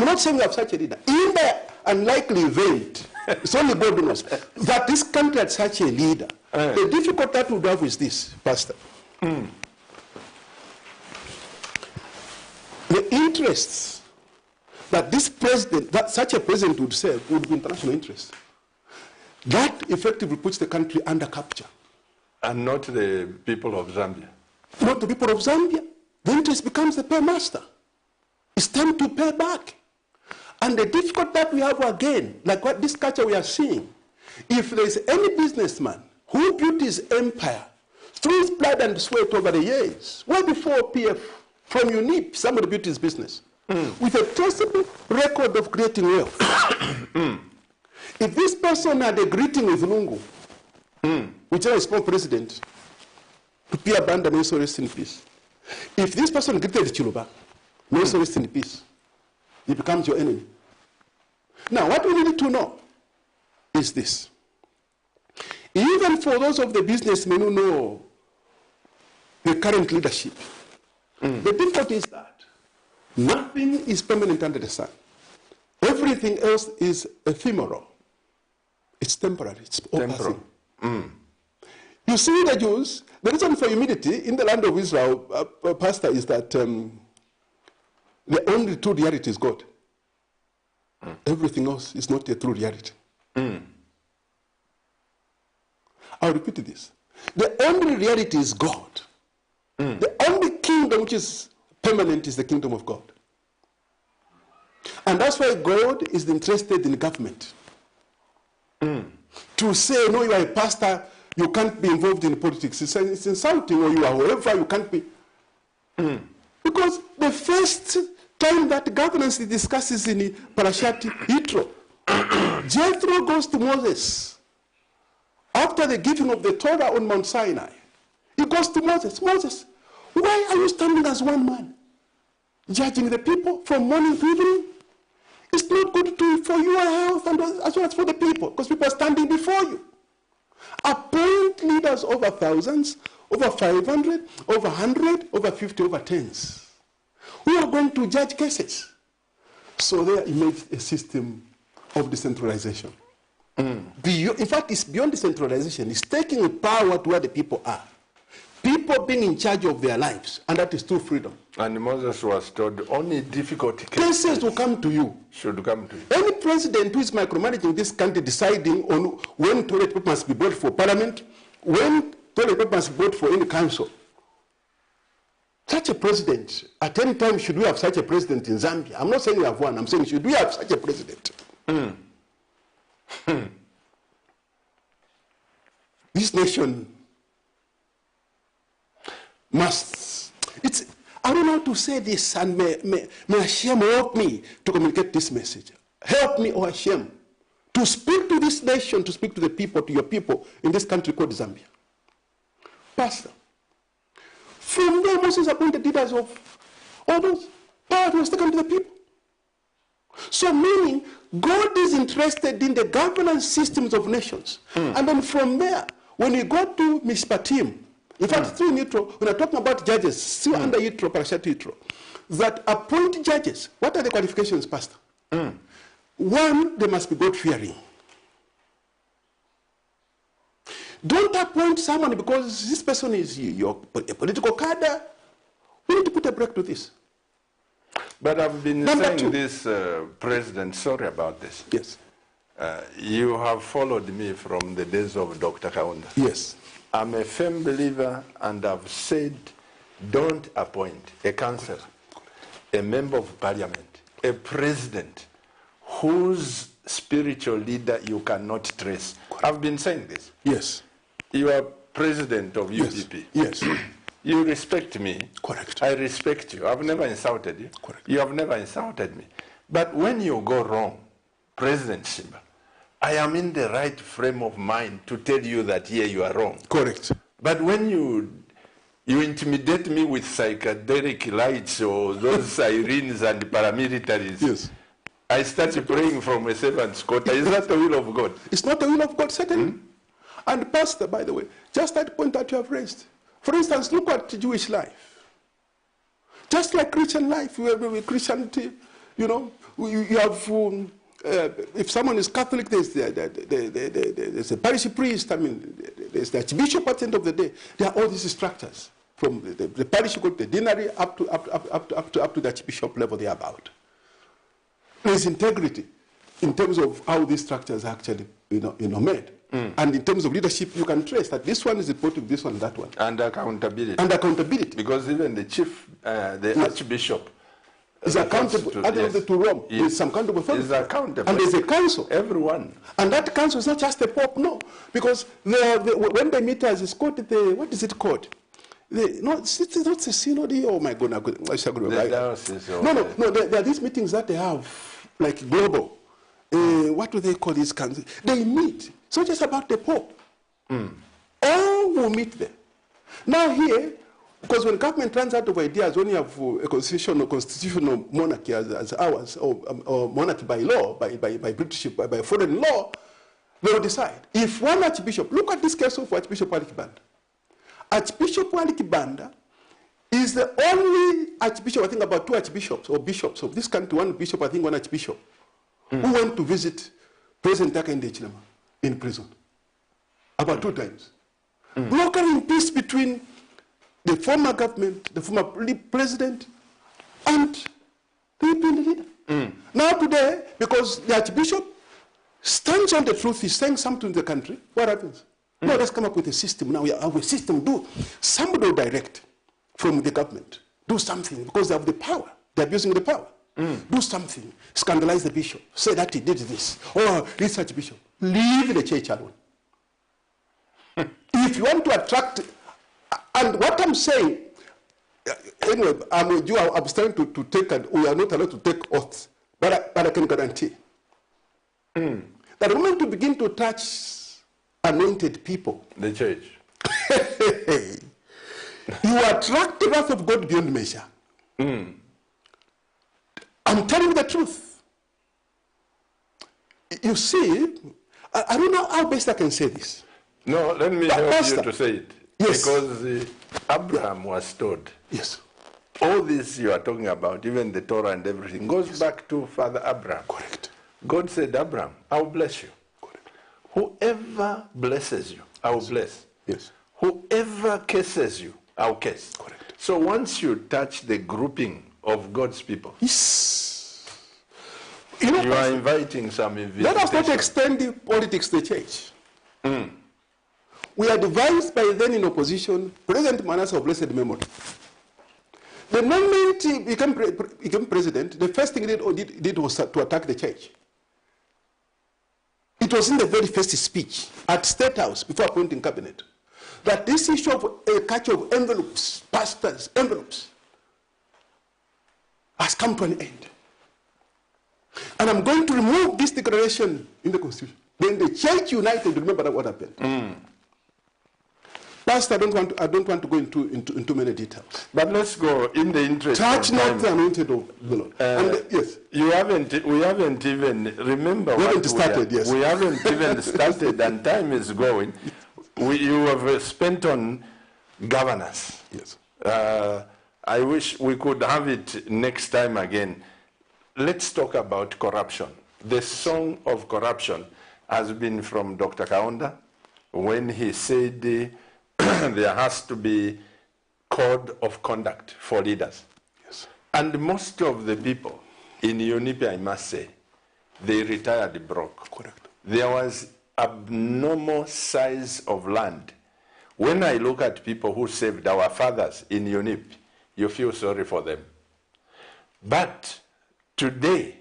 not saying we have such a leader. In the unlikely event, it's only God who knows, that this country had such a leader, the difficulty that we would have is this, Pastor. The interests that this president, that such a president would serve, would be international interests. That effectively puts the country under capture. And not the people of Zambia. Not the people of Zambia. The interest becomes the paymaster. It's time to pay back. And the difficulty that we have again, like what this culture we are seeing, if there is any businessman who built his empire through his blood and sweat over the years, well before PF, from UNIP, somebody built his business, with a traceable record of creating wealth. If this person had a greeting with Lungu, which is a president, to Pierre Banda, may so rest in peace. If this person greeted Chiluba, may so rest in peace, he becomes your enemy. Now, what we need to know is this. Even for those of the businessmen who know the current leadership, the difficulty is that nothing is permanent under the sun. Everything else is ephemeral. It's temporary. It's temporal. You see the Jews, the reason for humility in the land of Israel, Pastor, is that the only true reality is God. Everything else is not a true reality. I'll repeat this. The the only reality is God. The only kingdom which is permanent is the kingdom of God. And that's why God is interested in government. To say, no, you are a pastor, you can't be involved in politics. It's insulting, or you are whoever, you can't be. Because the first time that governance is discussed is in Parashat Yitro. Jethro goes to Moses after the giving of the Torah on Mount Sinai. He goes to Moses. Moses, why are you standing as one man, judging the people from morning to evening? It's not good for your health and as well as for the people, because people are standing before you. Appoint leaders over thousands, over 500, over 100, over 50, over tens. We are going to judge cases. So there he made a system of decentralization. In fact, it's beyond decentralization. It's taking power to where the people are. People being in charge of their lives, and that is true freedom. And Moses was told only difficult cases will come to you. Should come to you. Any president who is micromanaging this country, deciding on when toilet paper must be brought for parliament, when toilet paper must be brought for any council. Such a president, at any time should we have such a president in Zambia? I'm not saying we have one, I'm saying should we have such a president? This nation must, I don't know how to say this, and may Hashem help me to communicate this message. Help me, oh Hashem, to speak to this nation, to speak to the people, to your people in this country called Zambia. Pastor, from there Moses appointed leaders of all those power was taken to the people. So meaning, God is interested in the governance systems of nations. And then from there, when we go to Mishpatim, in fact, through Yitro, when I'm talking about judges, still under Yitro, Parashat Yitro, that appoint judges, what are the qualifications, Pastor? One, they must be God-fearing. Don't appoint someone because this person is a political cadre. We need to put a break to this. But I've been saying this, President, sorry about this. Yes. You have followed me from the days of Dr. Kaunda. Yes. I'm a firm believer, and I've said, don't appoint a councillor, a member of parliament, a president, whose spiritual leader you cannot trace. Correct. I've been saying this. Yes. You are president of UPP. Yes. You respect me. Correct. I respect you. I've never insulted you. Correct. You have never insulted me. But when you go wrong, President Simba, I am in the right frame of mind to tell you that here you are wrong. Correct. But when you intimidate me with psychedelic lights or those sirens and paramilitaries, yes, I start praying from a servant's quarter. Is that the will of God? It's not the will of God, certainly. And Pastor, by the way, just that point that you have raised. For instance, look at Jewish life. Just like Christian life, with Christianity, you know, you have... if someone is Catholic, there's a parish priest, I mean, there's the archbishop at the end of the day. There are all these structures, from the parish to the deanery up to the archbishop level they are about. There's integrity in terms of how these structures are actually made. And in terms of leadership, you can trace that this one is reporting this one, that one. And accountability. And accountability. Because even the chief, the archbishop, is accountable to Rome. Yes. There's some kind of authority. Is accountable. And there's a council. Everyone. And that council is not just the Pope, no. Because when they meet us, it's called what is it called? It's not the synod. Oh my God. The diocese. No. There are these meetings that they have, like global. What do they call these councils? They meet. It's not just about the Pope. All will meet there. Now here, because when government runs out of ideas, when you have a constitutional monarchy as ours, or monarchy by law, by British, by foreign law, they will decide. If one archbishop, look at this case of Archbishop Walikibanda. Archbishop Walikibanda is the only archbishop, I think about two archbishops or bishops of this country, one bishop, I think one archbishop, who went to visit President Hakainde Hichilema in prison. About 2 times. Brokering peace between the former government, the former president, and the European leader. Now today, because the archbishop stands on the truth, he's saying something to the country, what happens? No, let's come up with a system. Now we have a system. Somebody will direct from the government. Do something because they have the power. They're abusing the power. Do something. Scandalize the bishop. Say that he did this. Or research bishop. Leave the church alone. If you want to attract, and what I'm saying, anyway, I'm with you. I'm starting to take, we are not allowed to take oaths, but I can guarantee that the moment to begin to touch anointed people, the church, you attract the wrath of God beyond measure. I'm telling you the truth. You see, I don't know how best I can say this. No, let me help Pastor, you to say it. Yes. Because Abraham was told. Yes. All this you are talking about, even the Torah and everything, goes back to Father Abraham. Correct. God said, Abraham, I will bless you. Correct. Whoever blesses you, I will bless. Yes. Whoever curses you, I will curse. Correct. So once you touch the grouping of God's people, Yes. You are inviting some invitation. Let us not extend the politics to the church. We are advised by then in opposition, President Manasseh of blessed memory. The moment he became president, the first thing he did was to attack the church. It was in the very first speech at State House before appointing cabinet that this issue of a catch of envelopes, pastors' envelopes, has come to an end. And I'm going to remove this declaration in the Constitution. Then the church united, remember what happened. Pastor, I don't want to go into too many details. But let's go in the interest Touch of time. not the anointed of the Lord. Yes. We haven't even, remember We what haven't started, yes. We haven't even started and time is going. You have spent on governance. Yes. I wish we could have it next time again. Let's talk about corruption. The song of corruption has been from Dr. Kaunda when he said there has to be code of conduct for leaders. Yes. And most of the people in UNIP, I must say, they retired broke. Correct. There was abnormal size of land. When I look at people who saved our fathers in UNIP, you feel sorry for them. But today,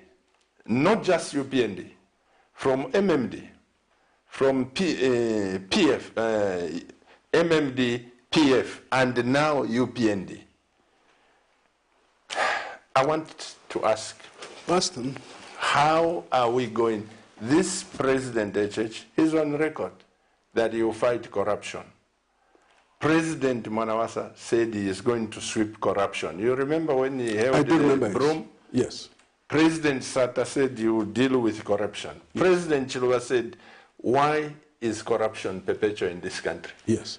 not just UPND, from MMD, from PF, MMD, PF, and now UPND. I want to ask, Pastor, how are we going? This President HH is on record that he will fight corruption. President Mwanawasa said he is going to sweep corruption. You remember when he held the broom? Yes. President Sata said he will deal with corruption. Yes. President Chiluba said, why is corruption perpetual in this country? Yes.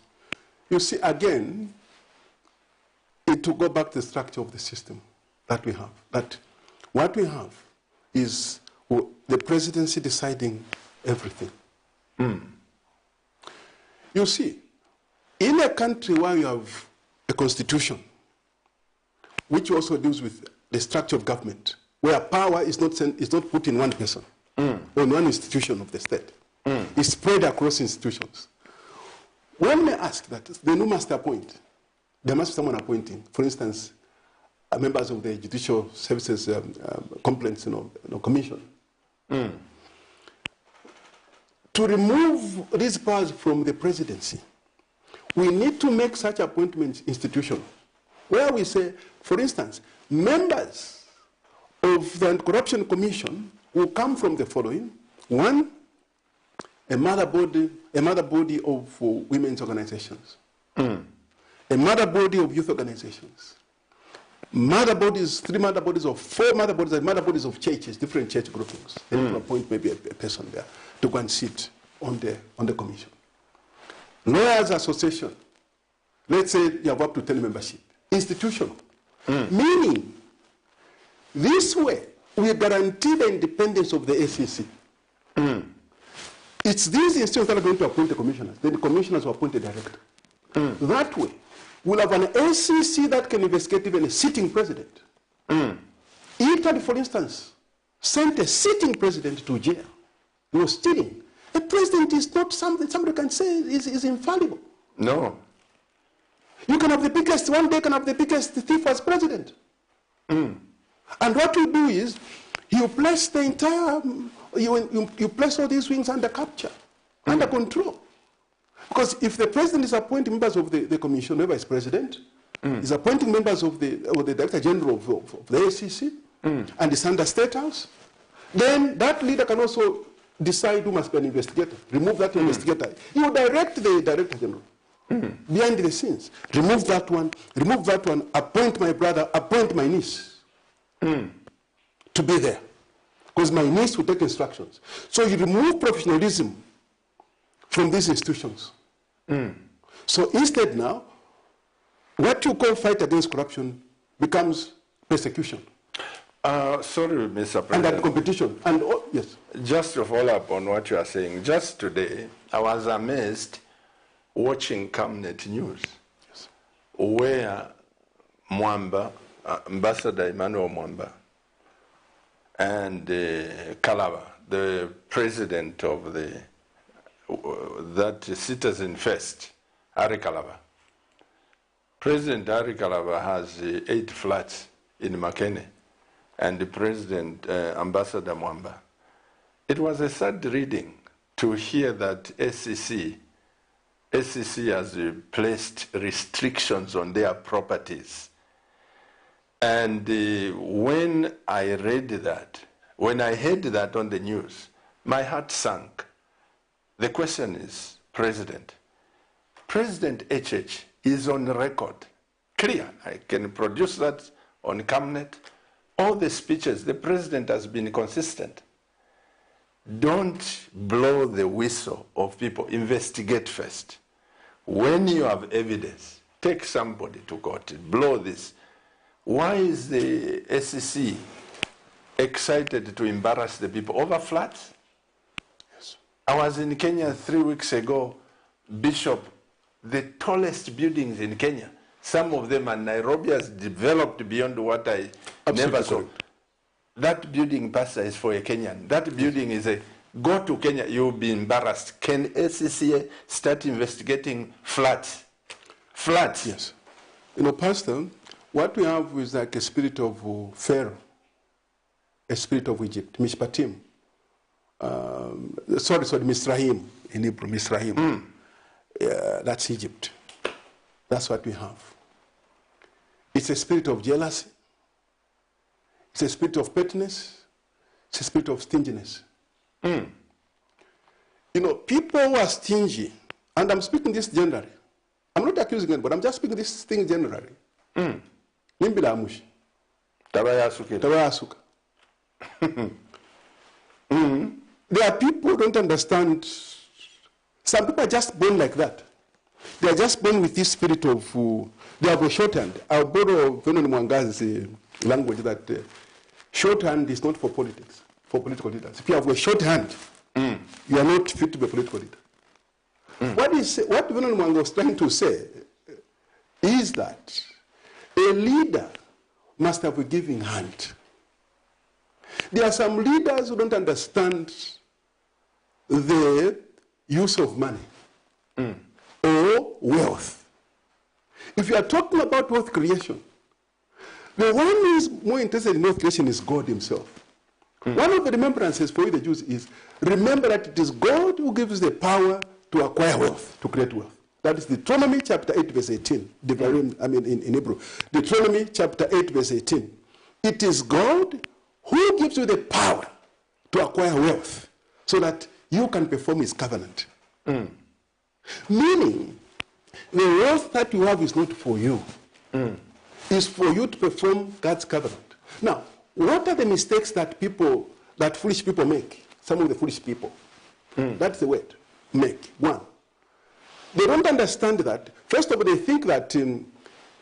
You see, again, it will go back to the structure of the system that we have. That what we have is the presidency deciding everything. You see, in a country where you have a constitution, which also deals with the structure of government, where power is not put in one person or in one institution of the state, it's spread across institutions. One may ask that the new master appoint, there must be someone appointing, for instance, members of the Judicial Services Complaints Commission. To remove these powers from the presidency, we need to make such appointments institutional, where we say, for instance, members of the Anti-Corruption Commission will come from the following. One, a mother body of women's organizations, a mother body of youth organizations, mother bodies, 3 mother bodies or 4 mother bodies, and mother bodies of churches, different church groupings. Then you appoint maybe a person there to go and sit on the commission. Lawyers Association, let's say you have up to 10 membership. Institutional. Meaning, this way, we guarantee the independence of the ACC. It's these institutions that are going to appoint the commissioners. Then the commissioners will appoint the director. That way, we'll have an ACC that can investigate even a sitting president. Italy, for instance, sent a sitting president to jail. He was stealing. A president is not something somebody can say is infallible. No. You can have the biggest, one day can have the biggest thief as president. And what you do is, you place the entire, you place all these wings under capture, under control. Because if the president is appointing members of the commission, the vice president, is appointing members of the director general of the ACC, and is under State House, then that leader can also decide who must be an investigator, remove that investigator. You direct the director general behind the scenes. Remove that one, appoint my brother, appoint my niece to be there. Because my niece will take instructions. So you remove professionalism from these institutions. So instead now, what you call fight against corruption becomes persecution. Sorry, Mr. President. And that competition. And yes. Just to follow up on what you are saying, just today, I was amazed watching Camnet News, where Mwamba, Ambassador Emmanuel Mwamba, and Kalaba, the president of that Citizen Fest, Ari Kalaba. President Ari Kalaba has 8 flats in Makene, and the president, Ambassador Mwamba. It was a sad reading to hear that SCC has placed restrictions on their properties. And when I read that, when I heard that on the news, my heart sank. The question is, President HH is on record, clear. I can produce that on Camnet. All the speeches, the president has been consistent. Don't blow the whistle of people. Investigate first. When you have evidence, take somebody to court, blow this. Why is the SEC excited to embarrass the people over flats? Yes. I was in Kenya 3 weeks ago, Bishop, the tallest buildings in Kenya. Some of them, and Nairobi has developed beyond what I never saw. That building, Pastor, is for a Kenyan. That building is go to Kenya, you'll be embarrassed. Can SCCA start investigating flats? Flats? Yes. You know, Pastor, what we have is like a spirit of Pharaoh, a spirit of Egypt, Mishpatim. Sorry, Misraim, in Hebrew, Misraim. That's Egypt. That's what we have. It's a spirit of jealousy. It's a spirit of pettiness. It's a spirit of stinginess. You know, people who are stingy, and I'm speaking this generally. I'm not accusing them, but I'm just speaking this thing generally. Nimbila amushi. Tabayasuka. There are people who don't understand. Some people are just born like that. They are just born with this spirit of, they have a shorthand. I'll borrow Venon Mwanga's language that shorthand is not for politics, for political leaders. If you have a shorthand, you are not fit to be a political leader. What Venon Mwanga was trying to say is that a leader must have a giving hand. There are some leaders who don't understand the use of money or wealth. If you are talking about wealth creation, the one who is more interested in wealth creation is God himself. One of the remembrances for you, the Jews, is remember that it is God who gives the power to acquire wealth, to create wealth. That is Deuteronomy chapter 8, verse 18. In Hebrew. Deuteronomy chapter 8, verse 18. It is God who gives you the power to acquire wealth so that you can perform his covenant. Meaning, the wealth that you have is not for you. It's for you to perform God's covenant. Now, what are the mistakes that foolish people make? Some of the foolish people. That's the word, make. One, they don't understand that. First of all, they think that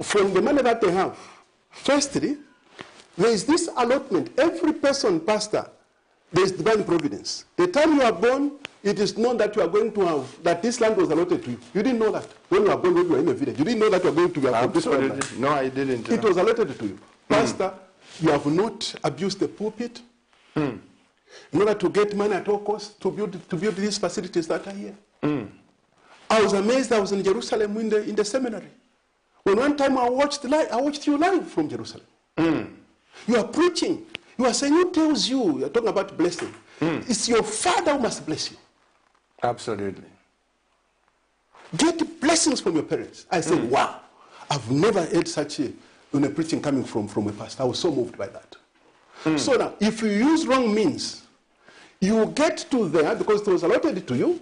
from the money that they have, firstly, there is this allotment. Every person, pastor, there is divine providence. The time you are born, it is known that you are going to have, that this land was allotted to you. You didn't know that. When you were born, when you were in a village, you didn't know that you were going to have this land. No, I didn't. It was allotted to you. Pastor, you have not abused the pulpit. in order to get money at all costs to build these facilities that are here. I was amazed. I was in Jerusalem in the seminary. When one time I watched you live from Jerusalem. You are preaching. You are saying, who tells you? You are talking about blessing. It's your Father who must bless you. Absolutely. Get blessings from your parents. I said, wow, I've never heard such a preaching coming from a pastor. I was so moved by that. So now, if you use wrong means, you get to there because it was allotted to you.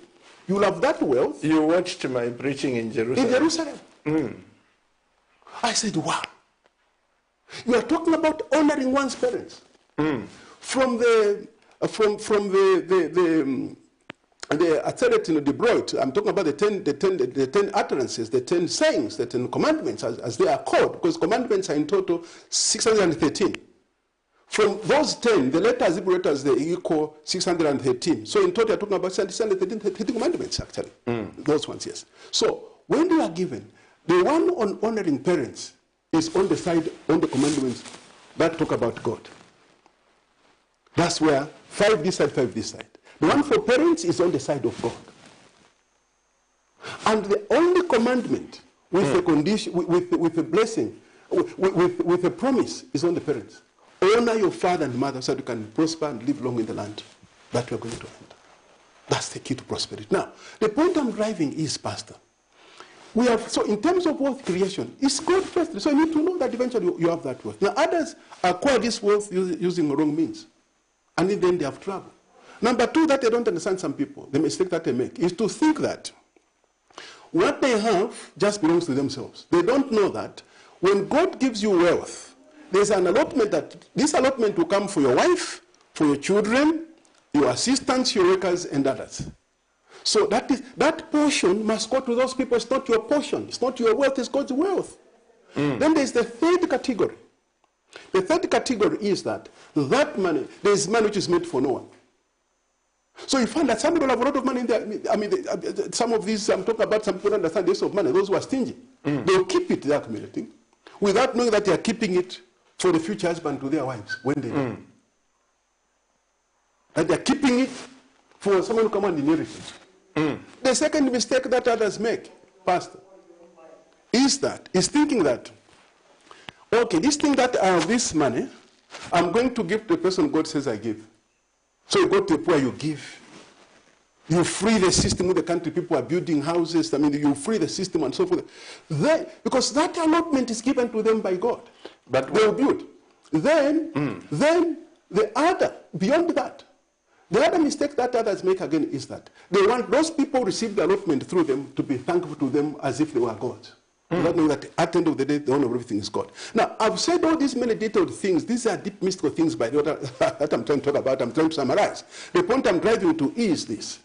You'll have that wealth. You watched my preaching in Jerusalem. In Jerusalem. I said, wow. You are talking about honoring one's parents. From the authority, the Broid, I'm talking about the 10 utterances, the 10 sayings, the 10 commandments, as they are called, because commandments are in total 613. From those 10, the letters, Hebrew letters, they equal 613. So in total, you're talking about 613 commandments, actually. Those ones, yes. So when they are given, the one on honoring parents is on the side, on the commandments that talk about God. That's where 5 this side, 5 this side. The one for parents is on the side of God. And the only commandment with a condition, with a blessing, with a promise is on the parents. Honor your father and mother so that you can prosper and live long in the land that we are going to enter. That's the key to prosperity. Now, the point I'm driving is, Pastor, so in terms of wealth creation, it's God first. So you need to know that eventually you have that wealth. Now, others acquire this wealth using wrong means. And then they have trouble. Number 2, that I don't understand some people, the mistake that they make, is to think that what they have just belongs to themselves. They don't know that when God gives you wealth, there's an allotment that this allotment will come for your wife, for your children, your assistants, your workers, and others. So that portion must go to those people. It's not your portion. It's not your wealth. It's God's wealth. Then there's the third category. The third category is that money, there's money which is meant for no one. So you find that some people have a lot of money in there. Some of these, I'm talking about, some people understand the use of money. Those who are stingy, they'll keep it, they're accumulating, without knowing that they are keeping it for the future husband to their wives when they die. That they're keeping it for someone to come and inherit it. The second mistake that others make, Pastor, is thinking that, okay, this thing that I have this money, I'm going to give to the person God says I give. So you go to the poor, you give. You free the system with the country. People are building houses. You free the system and so forth. Because that allotment is given to them by God. But they'll build. Then the other, beyond that, the other mistake that others make again is that they want those people receive the allotment through them to be thankful to them as if they were gods. Without knowing that at the end of the day, the owner of everything is God. Now, I've said all these many detailed things. These are deep mystical things by the order that I'm trying to talk about. I'm trying to summarize. The point I'm driving to is this.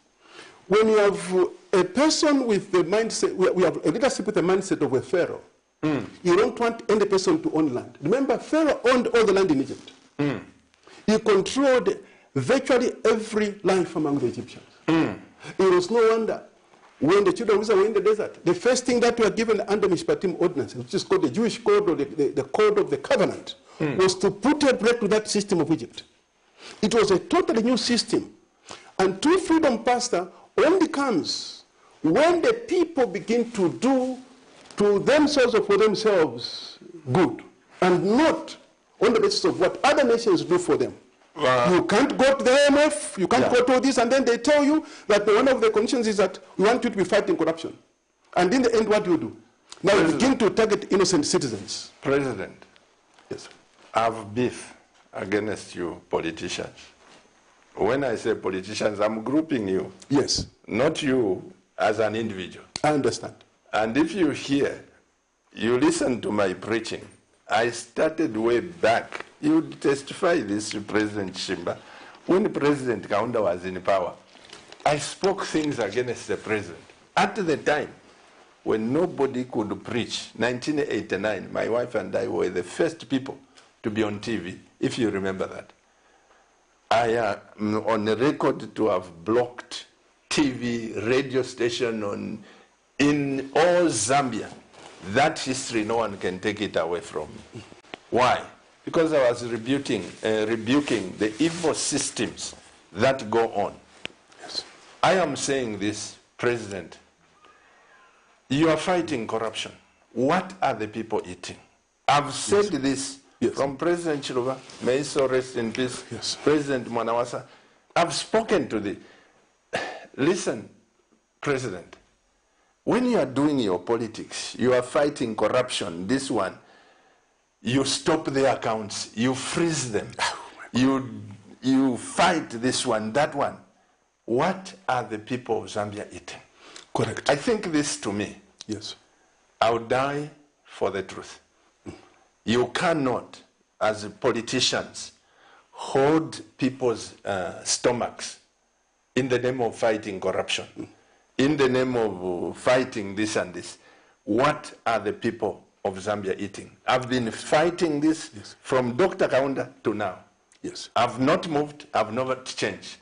When you have a person with the mindset, we have a leadership with the mindset of a Pharaoh, you don't want any person to own land. Remember, Pharaoh owned all the land in Egypt. He controlled virtually every life among the Egyptians. It was no wonder when the children of Israel were in the desert, the first thing that were given under Mishpatim ordinance, which is called the Jewish code or the code of the covenant, was to put a break to that system of Egypt. It was a totally new system. And true freedom, Pastor, only comes when the people begin to do to themselves or for themselves good, and not on the basis of what other nations do for them. You can't go to the IMF, you can't go to this, and then they tell you that one of the conditions is that we want you to be fighting corruption. And in the end, what do you do? Now you begin to target innocent citizens. President, yes, I have beef against you politicians. When I say politicians, I'm grouping you. Yes. Not you as an individual. I understand. And if you hear, you listen to my preaching, I started way back. You would testify this to President Shimba. When President Kaunda was in power, I spoke things against the president. At the time, when nobody could preach, 1989, my wife and I were the first people to be on TV, if you remember that. I am on the record to have blocked TV, radio station in all Zambia. That history, no one can take it away from me. Why? Because I was rebuking the evil systems that go on. Yes. I am saying this, President, you are fighting corruption. What are the people eating? I've said this from President Chiluba, may he so rest in peace, President Mwanawasa. I've spoken to the... Listen, President, when you are doing your politics, you are fighting corruption, this one, you stop their accounts, you freeze them, you fight this one, that one. What are the people of Zambia eating? Correct. I think this to me. Yes. I'll die for the truth. You cannot, as politicians, hold people's stomachs in the name of fighting corruption, in the name of fighting this and this. What are the people of Zambia eating? I've been fighting this from Dr. Kaunda to now. Yes. I've not moved, I've never changed.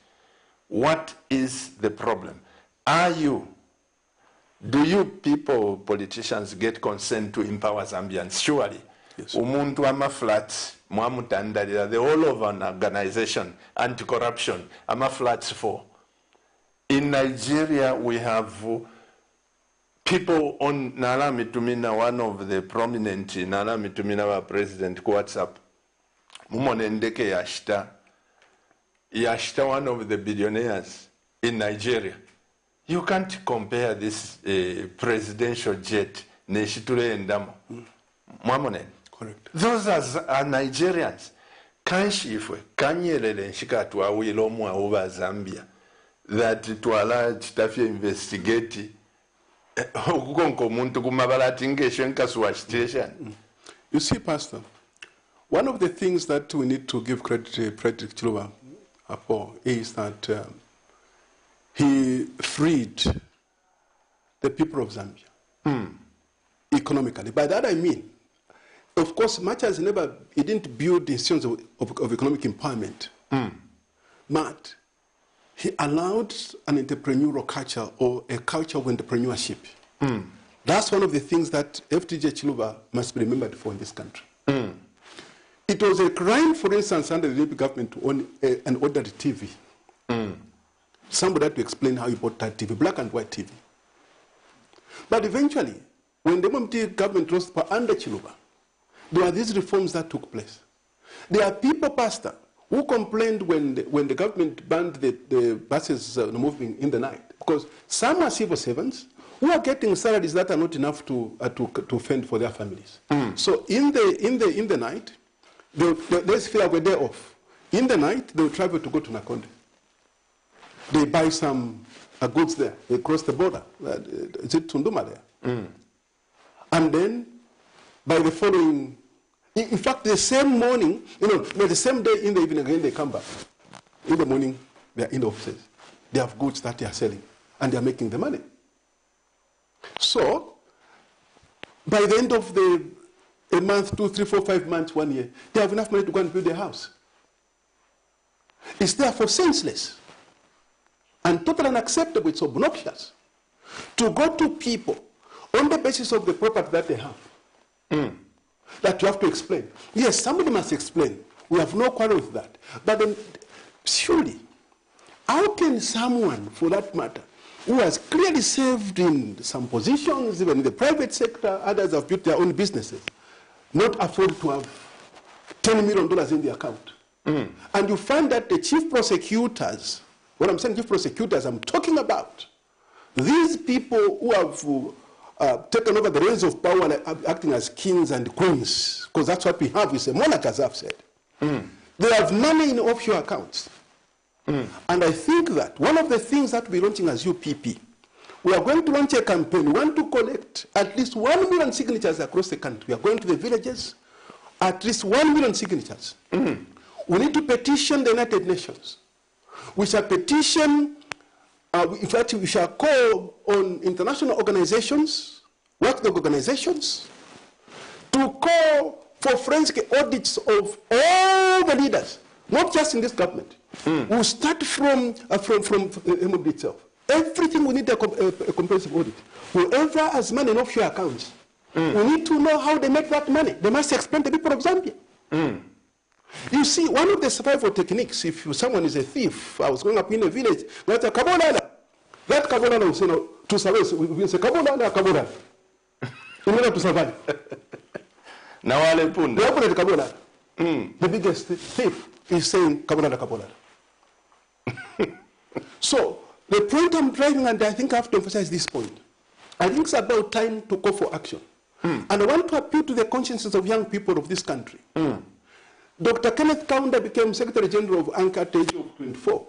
What is the problem? Do you people, politicians, get consent to empower Zambians? Surely. Yes. Umuntu ama flats, the whole of an organization, anti-corruption, ama flats for. In Nigeria, we have people on Nala Mitumina, one of the prominent Nala Mitumina president, WhatsApp. Mumonendeke Yashta. Yashta, one of the billionaires in Nigeria. You can't compare this presidential jet, Neshiture Ndamo. Mwamonen. Correct. Those are Nigerians. Kanshifwe, Kanyelele Nshika tuawilomwa over Zambia. That to allow Chitafia investigate You see, Pastor, one of the things that we need to give credit to Frederick Chiluba for is that he freed the people of Zambia economically. By that I mean, of course, much as he didn't build the institutions of economic empowerment, but he allowed an entrepreneurial culture or a culture of entrepreneurship. That's one of the things that FDJ Chiluba must be remembered for in this country. It was a crime, for instance, under the Labour government to own an ordinary TV. Somebody had to explain how he bought that TV, black and white TV. But eventually, when the MMT government lost power under Chiluba, there were these reforms that took place. There are people, Pastor, who complained when the government banned the buses moving in the night, because some are civil servants who are getting salaries that are not enough to fend for their families. So in the night, let's feel like a day off. In the night, they will travel to go to Nakonde. They buy some goods there. They cross the border. Is it Tunduma there? And then, by the following, in fact, the same morning, the same day in the evening again, they come back. In the morning, they are in the offices. They have goods that they are selling, and they are making the money. So, by the end of a month, 2, 3, 4, 5 months, 1 year, they have enough money to go and build their house. It's therefore senseless and totally unacceptable. It's obnoxious to go to people on the basis of the property that they have. That you have to explain. Yes, somebody must explain. We have no quarrel with that. But then, surely, how can someone, for that matter, who has clearly served in some positions, even in the private sector, others have built their own businesses, not afford to have $10 million in the account? And you find that the chief prosecutors, when I'm saying chief prosecutors, I'm talking about these people who have taken over the reins of power and acting as kings and queens, because that's what we have with a monarch, as I've said. They have money in offshore accounts. And I think that one of the things that we're launching as UPP, we are going to launch a campaign. We want to collect at least 1 million signatures across the country. We are going to the villages, at least 1 million signatures. We need to petition the United Nations. We shall petition, in fact, we shall call on international organizations, watchdog organizations, to call for forensic audits of all the leaders, not just in this government. We'll start from MOD itself. Everything we need a comprehensive audit. Whoever has money in offshore accounts, we need to know how they make that money. They must explain to the people of Zambia. You see, one of the survival techniques, if someone is a thief, I was growing up in a village, that's a kabolala. That kabolala will say, no, to survive, we say kabolala, kabolala. In order to survive. Now, the biggest thief is saying kabolala, kabolala. So, the point I'm driving, and I think I have to emphasize this point, I think it's about time to call for action. And I want to appeal to the consciences of young people of this country. Dr. Kenneth Kaunda became Secretary General of ANCA at the age of 24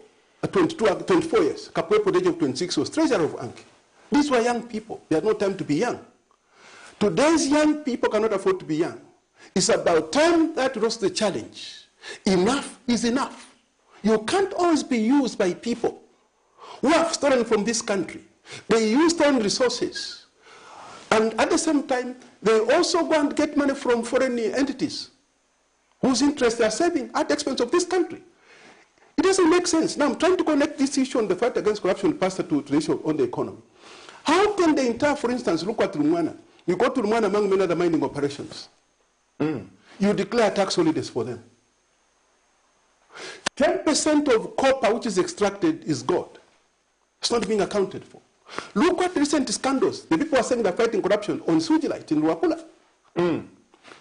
years. Kapoepo at the age of 26 was Treasurer of ANCA. These were young people. They had no time to be young. Today's young people cannot afford to be young. It's about time that rose the challenge. Enough is enough. You can't always be used by people who have stolen from this country. They use their own resources. And at the same time, they also go and get money from foreign entities whose interests they are serving at the expense of this country. It doesn't make sense. Now I'm trying to connect this issue on the fight against corruption pastor to the issue on the economy. How can the entire, for instance, look at Lumwana? You go to Lumwana among many other mining operations. You declare tax holidays for them. 10% of copper which is extracted is gold. It's not being accounted for. Look at recent scandals. The people are saying they're fighting corruption on Sujilite in Luapula.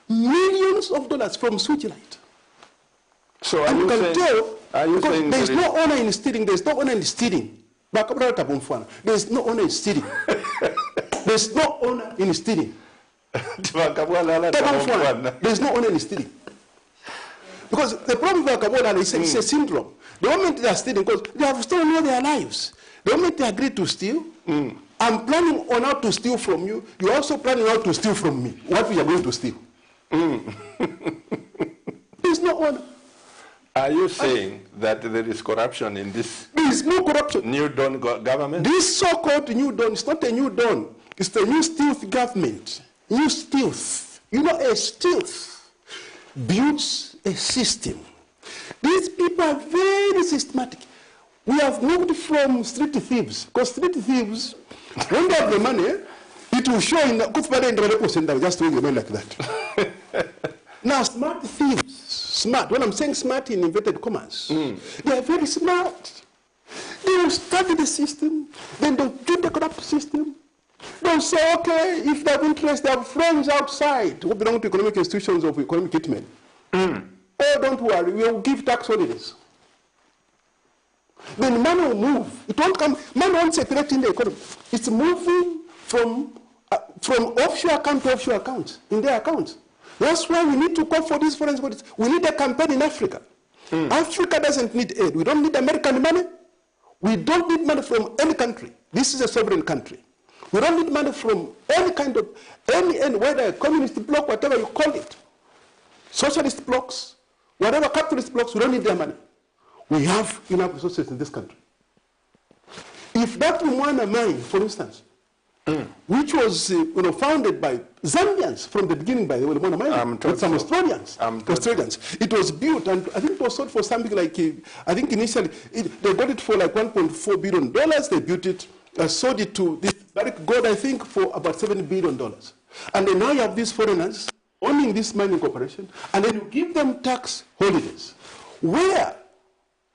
Millions of dollars from Sujilite. So and you can tell, saying there is no honor in stealing, there is no honor in stealing. There is no honor in stealing. There is no honor in stealing. There is no honor in stealing. Because the problem with Kabola is it's a syndrome. The moment they are stealing, because they have stolen all their lives. The moment they agree to steal, I'm planning on how to steal from you. You're also planning how to steal from me. What we are going to steal. There's no honor. Are you saying that there is corruption in this? There is no corruption. New Dawn government? This so-called New Dawn, it's not a New Dawn. It's the New Stealth government. New Stealth. You know, a stealth builds a system. These people are very systematic. We have moved from street thieves, because street thieves, when they have the money, it will show in the just doing the money like that. Now, smart thieves, smart, when I'm saying smart in inverted commas, they are very smart. They will study the system, then they'll do the corrupt system. They'll say, okay, if they have interest, they have friends outside who belong to economic institutions of economic hitmen. Oh, don't worry, we'll give tax holidays. Then money will move. It won't come, money won't circulate in the economy. It's moving from offshore account to offshore accounts, in their accounts. That's why we need to call for these foreign bodies. We need a campaign in Africa. Africa doesn't need aid. We don't need American money. We don't need money from any country. This is a sovereign country. We don't need money from any kind of, whether a communist bloc, whatever you call it, socialist blocs, whatever capitalist blocs, we don't need their money. We have enough resources in this country. If that Lumwana mine, for instance, which was founded by Zambians from the beginning, by the way, Lumwana mine, with some Australians. It was built, and I think it was sold for something like, I think initially, they got it for like $1.4 billion. They built it, sold it to this Barrick Gold, I think, for about $7 billion. And then now you have these foreigners owning this mining corporation, and then you give them tax holidays. Where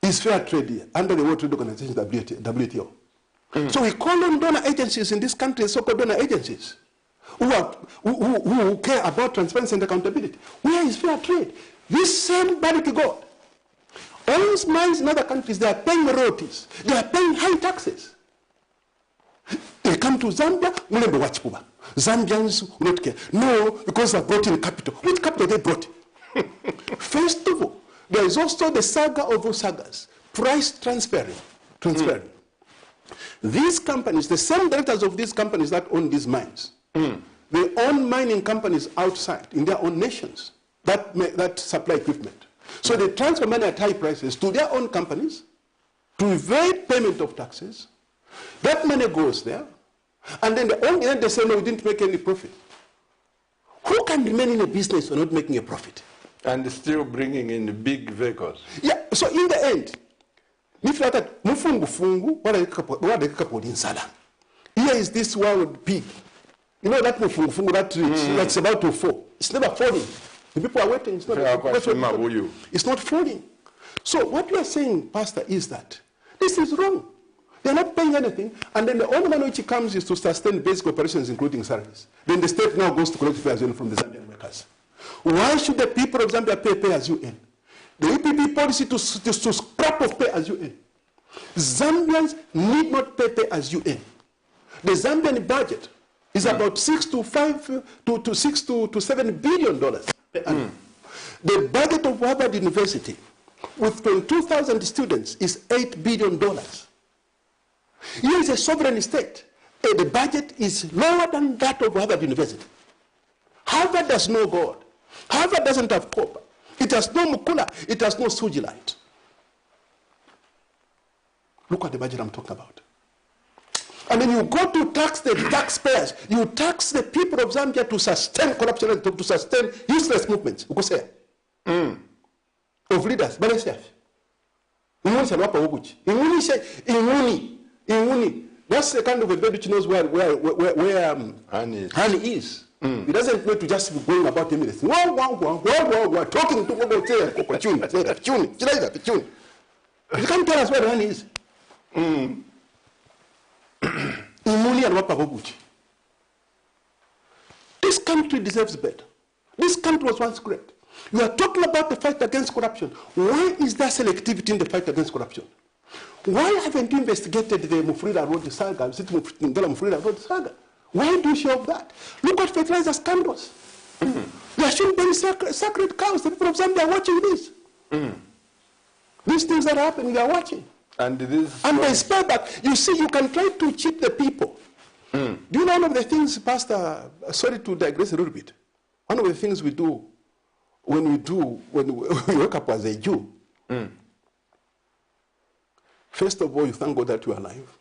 is fair trade here under the World Trade Organization, WTO? So we call on donor agencies in this country, so-called donor agencies, who care about transparency and accountability. Where is fair trade? This same Barrick Gold owns mines in other countries. They are paying royalties. They are paying high taxes. They come to Zambia, Zambians will not care. No, because they brought in capital. Which capital they brought? First of all, there is also the saga of all sagas, price transferring. These companies, the same directors of these companies that own these mines, they own mining companies outside in their own nations that supply equipment. So they transfer money at high prices to their own companies to evade payment of taxes. That money goes there, and then they say, no, we didn't make any profit. Who can remain in a business or not making a profit? And still bringing in big vehicles. Yeah, so in the end, here is this wild pig. You know that mufungu, that tree that's about to fall. It's never falling. The people are waiting. It's not falling. So what we are saying, Pastor, is that this is wrong. They are not paying anything, and then the only money which comes is to sustain basic operations, including salaries. Then the state now goes to collect pay as you earn from the Zambian workers. Why should the people of Zambia pay as you earn? The EPP policy to scrap off pay as you earn. Zambians need not pay as you earn. The Zambian budget is about $6 to $7 billion per annum. The budget of Harvard University, with 22,000 students, is $8 billion. Here is a sovereign state. The budget is lower than that of Harvard University. Harvard does no gold. Harvard doesn't have copper. It has no mukula. It has no sugilite. Look at the budget I'm talking about. And then you go to tax the taxpayers. You tax the people of Zambia to sustain corruption and to sustain useless movements. Of leaders. That's the kind of a bird which knows where honey is. He doesn't need to just be going about him. Talking to you can't tell us where the honey is. This country deserves better. This country was once great. We are talking about the fight against corruption. Why is there selectivity in the fight against corruption? Why haven't you investigated the Mufulira Road saga? Why do you show up that? Look at fertilizer scandals. There shouldn't be any sacred cows. The people of Zambia are watching this. These things that are happening, they are watching. And there is payback. You see, you can try to cheat the people. Do you know one of the things, Pastor, sorry to digress a little bit. One of the things we do when we wake up as a Jew, first of all, you thank God that you are alive,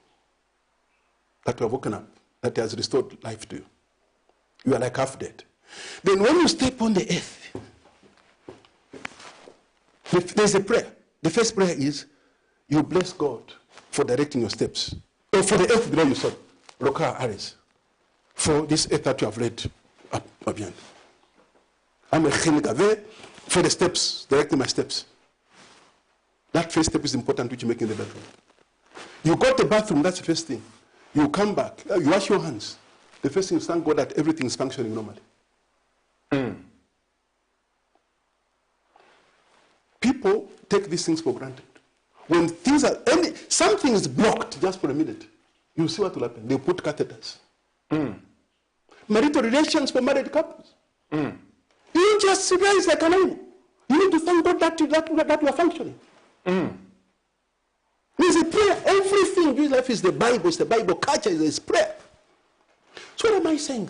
that you have woken up, that He has restored life to you. You are like half dead. Then when you step on the earth, there's a prayer. The first prayer is, you bless God for directing your steps. Or for the earth below you, sorry. Roka Ares. For this earth that you have laid up beyond. I'm a Chinigave for the steps, directing my steps. That first step is important, which you make in the bedroom. You go to the bathroom, that's the first thing. You come back, you wash your hands. The first thing is thank God that everything is functioning normally. People take these things for granted. When things are, something is blocked just for a minute, you see what will happen. They put catheters. Marital relations for married couples. You just rise like an animal. You need to thank God that you are functioning. There's a prayer. Everything in your life is the Bible. It's the Bible. Culture is prayer. So what am I saying?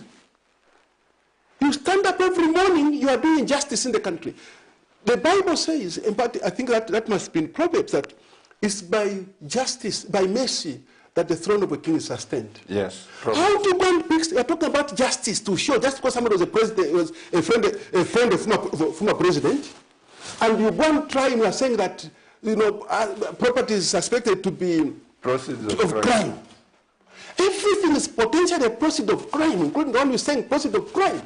You stand up every morning, you are doing justice in the country. The Bible says, in fact, I think that must be in Proverbs, that it's by justice, by mercy, that the throne of a king is sustained. Yes. How do you go and mix? You're talking about justice to show, just because somebody was a president, was a friend of former president, and you go and try and you are saying that, property is suspected to be proceeds of crime. Everything is potentially a proceed of crime, including the one you're saying proceed of crime.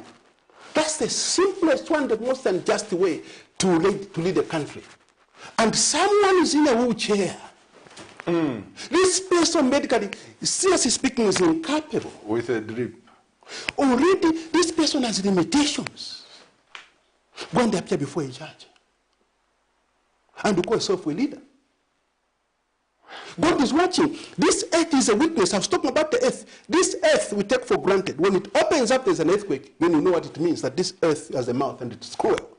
That's the simplest one, the most unjust way to lead a country. And someone is in a wheelchair. This person medically, seriously speaking, is incapable. With a drip. Already, this person has limitations. Go and appear before a judge. And you call yourself a leader. God is watching. This earth is a witness. I was talking about the earth. This earth we take for granted. When it opens up, there's an earthquake. Then you know what it means, that this earth has a mouth and it's cruel.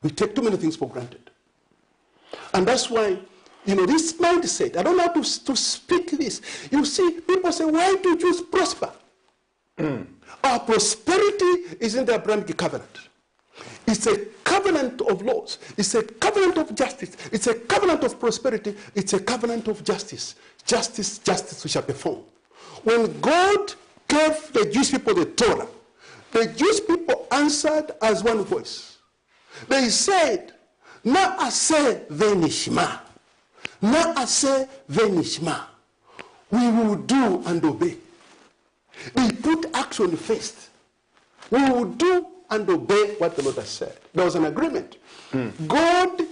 We take too many things for granted. And that's why, this mindset, I don't know how to speak this. You see, people say, why do Jews prosper? Our prosperity is in the Abrahamic covenant. It's a covenant of laws. It's a covenant of justice. It's a covenant of prosperity. It's a covenant of justice. Justice we shall perform. When God gave the Jewish people the Torah, the Jewish people answered as one voice. They said, Na'aseh v'nishma. Na'aseh v'nishma. We will do and obey. They put action first. We will do and obey what the Lord has said. There was an agreement. God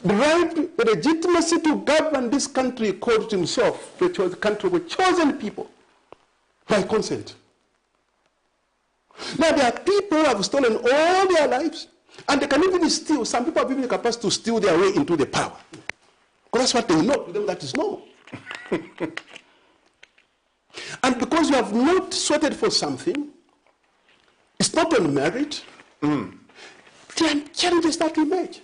derived the legitimacy to govern this country called himself, the country with chosen people, by consent. Now there are people who have stolen all their lives, and they can even steal. Some people have even the capacity to steal their way into the power. Because that's what they know. To them, that is normal. And because you have not sweated for something, it's not on merit. There are challenges that we make.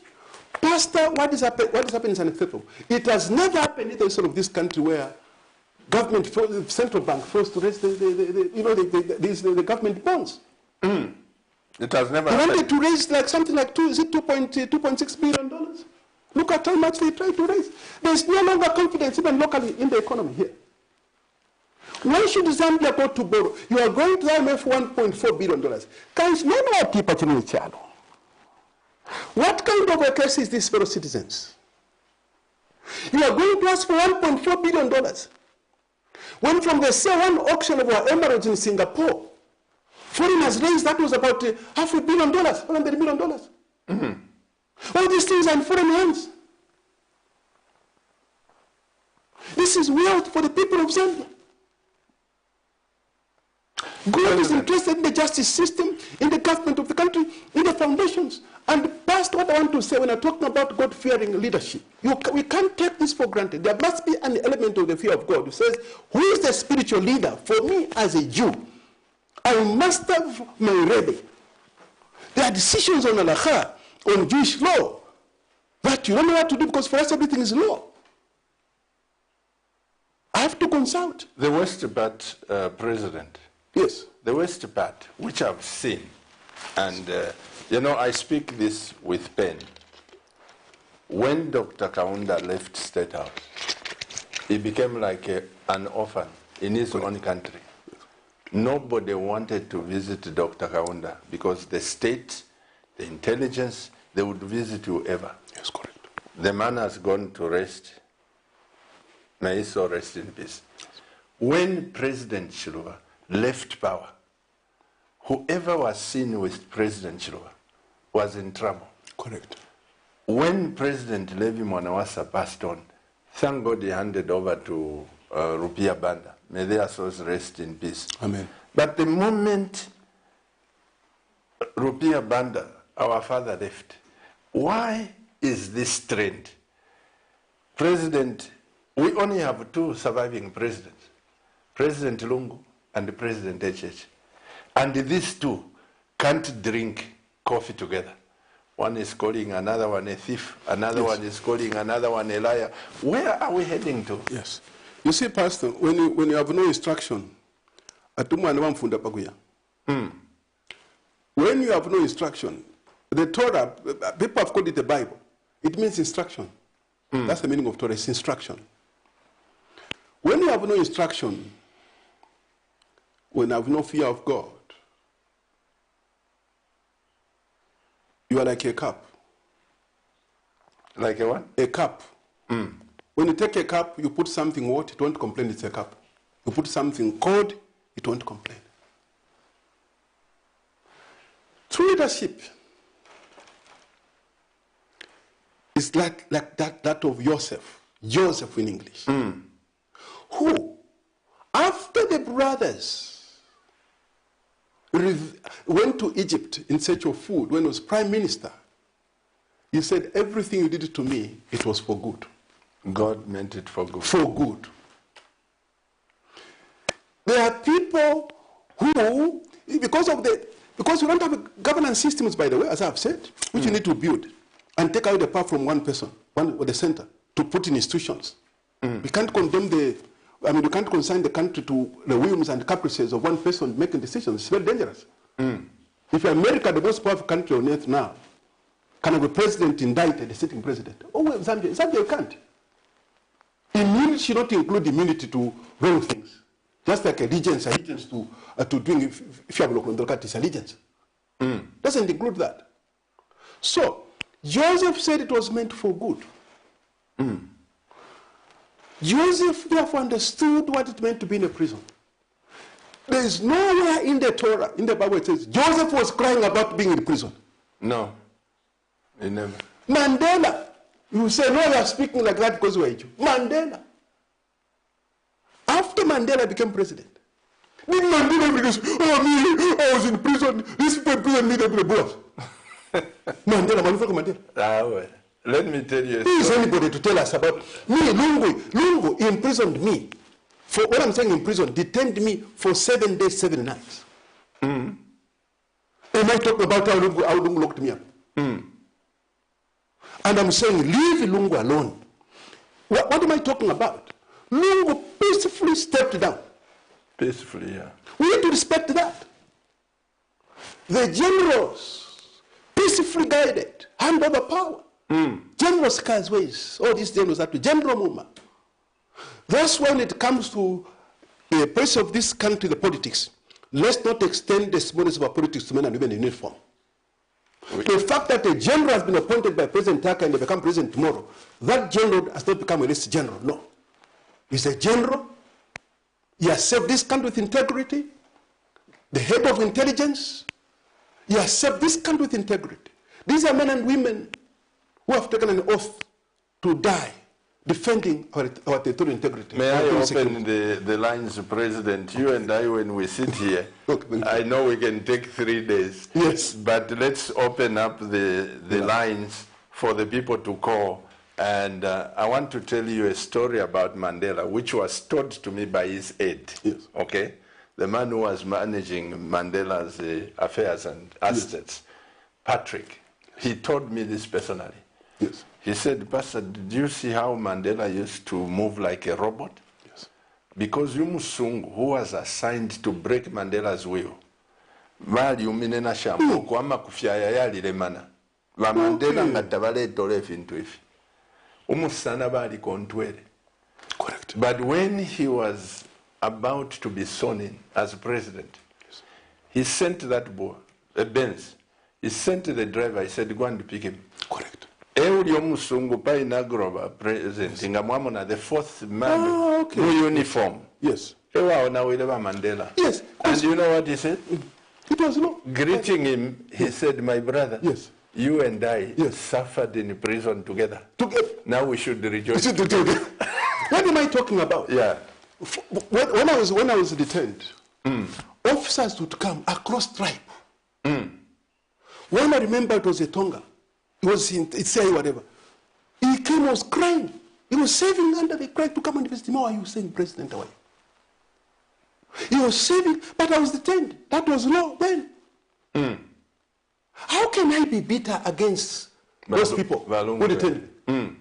Pastor, what is happening is unacceptable. It has never happened in the history of this country where government, central bank forced to raise the government bonds. It has never They happened. wanted to raise like something like $2.6 billion. Look at how much they tried to raise. There is no longer confidence even locally in the economy here. Why should Zambia go to borrow? You are going to IMF $1.4 billion. What kind of a case is this, fellow citizens? You are going to ask for $1.4 billion. When from the one auction of our emeralds in Singapore, foreigners raised that was about $500 million, $100 million. All these things are in foreign hands. This is wealth for the people of Zambia. God is interested in the justice system, in the government of the country, in the foundations. And past what I want to say when I'm talking about God-fearing leadership, we can't take this for granted. There must be an element of the fear of God who says, who is the spiritual leader? For me as a Jew, I must have my Rebbe. There are decisions on halakha, on Jewish law, that you don't know what to do because for us everything is law. I have to consult. The worst part, President. Yes. The worst part, which I've seen, and I speak this with pain. When Dr. Kaunda left State House, he became like an orphan in his own country. Nobody wanted to visit Dr. Kaunda because the state, the intelligence, they would visit whoever. Yes, correct. The man has gone to rest. May he so rest in peace. When President Chiluba left power, whoever was seen with President Chiluba was in trouble. Correct. When President Levi Mwanawasa passed on, thank God he handed over to Rupia Banda. May their souls rest in peace. Amen. But the moment Rupia Banda, our father, left, why is this trend? We only have two surviving presidents, President Lungu and President HH. And these two can't drink coffee together. One is calling another one a thief, another one is calling another one a liar. Where are we heading to? Yes. You see, Pastor, when you have no instruction, when you have no instruction, the Torah, people have called it the Bible. It means instruction. That's the meaning of Torah, it's instruction. When you have no instruction, when you have no fear of God, you are like a cup. Like a what? A cup. When you take a cup, you put something hot, it won't complain it's a cup. You put something cold, it won't complain. True leadership is like that of Joseph in English, who, after the brothers went to Egypt in search of food, when he was prime minister, he said, everything you did to me, it was for good. God meant it for good. For good. There are people who, because we don't have governance systems, by the way, as I've said, which you need to build and take out the power from one person, the center, to put in institutions. We can't condemn we can't consign the country to the whims and caprices of one person making decisions. It's very dangerous. If America, the most powerful country on earth now, can have a president indicted, a sitting president? Oh, well, Zambia you can't. Immunity should not include immunity to wrong things. Just like allegiance to doing, if you have local it's allegiance. Doesn't include that. So, Joseph said it was meant for good. Joseph therefore understood what it meant to be in a prison. There is nowhere in the Torah, in the Bible, it says Joseph was crying about being in prison. No, he never. Mandela, you say, no, you are speaking like that because you are a Jew. Mandela. After Mandela became president, did Mandela because, oh, me, I was in prison, these people in prison needed the boss. Mandela, Mandela. Well, let me tell you. Who is anybody to tell us about me? Lungu imprisoned me. For what I'm saying, in prison, detained me for 7 days, 7 nights. Am I talking about how Lungu locked me up? And I'm saying, leave Lungu alone. What am I talking about? Lungu peacefully stepped down. Peacefully, yeah. We need to respect that. The generals peacefully guided, hand over power. General Skazways, all these generals up to General Muma. That's when it comes to the place of this country, the politics. Let's not extend the smallness of our politics to men and women in uniform. The fact that a general has been appointed by President Taka and they become president tomorrow, that general has not become a list general, no. He's a general. He has served this country with integrity. The head of intelligence. He has served this country with integrity. These are men and women who have taken an oath to die defending our territorial integrity. May I open the lines, President? You and I, when we sit here, I know we can take 3 days. Yes. But let's open up the lines for the people to call. And I want to tell you a story about Mandela, which was told to me by his aide. Yes. Okay? The man who was managing Mandela's affairs and assets, Patrick. He told me this personally. Yes. He said, Pastor, did you see how Mandela used to move like a robot? Yes. Because Yumusungu, who was assigned to break Mandela's will, mali uminena shampo kwama kufyaya yali lemana. Wa Mandela ngatabale tole fintu ifi. Umusana bali kontwele. Correct. But when he was about to be sworn in as president, yes, he sent that boy, a Benz. He sent the driver, he said, go and pick him. Correct. Musungu pa inaugural president nga mwamona the fourth man who uniform. Yes. Ewa ona wileba Mandela. Yes. And you know what he said? It was no. Greeting him, he said, my brother, yes, you and I yes, suffered in prison together. Now we should rejoice. What am I talking about? Yeah. When I was detained, officers would come across tribe. When I remember it was a Tonga. It was in Itsai, whatever. He came, was crying. He was saving under the cry to come and visit him. How are you saying, President, away? He was saving, but I was detained. That was law then. How can I be bitter against those people who detained me?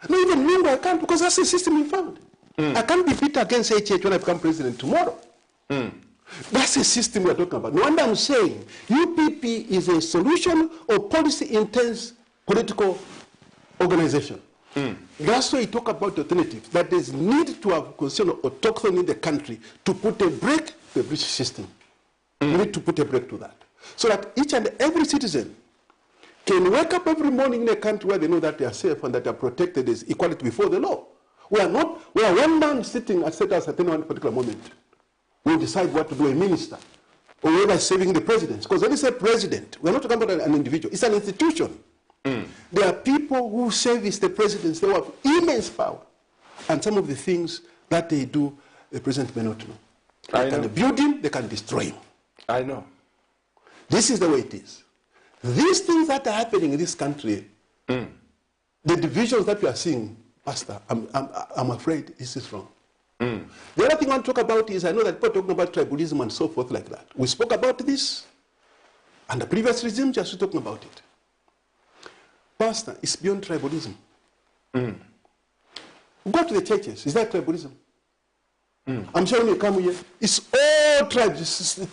No, even Lungu I can't, because that's the system we found. I can't be bitter against HH when I become president tomorrow. That's the system we're talking about. No wonder I'm saying UPP is a solution or policy-intense political organization. That's why you talk about alternatives, that there's need to have constitutional autochthony in the country to put a break to the British system. We need to put a break to that. So that each and every citizen can wake up every morning in a country where they know that they are safe and that they are protected as equality before the law. We are one man sitting at one particular moment. We decide what to do, a minister, or whether saving the president. Because when you say president, we're not talking about an individual, it's an institution. There are people who service the presidents, they have immense power. And some of the things that they do, the president may not know. They can build him, they can destroy him. I know. This is the way it is. These things that are happening in this country, the divisions that we are seeing, Pastor, I'm afraid this is wrong. The other thing I want to talk about is, I know that people are talking about tribalism and so forth like that. We spoke about this, and the previous regime just talking about it. Pastor, it's beyond tribalism. Go to the churches, is that tribalism? I'm sure when you come here, it's all tribes,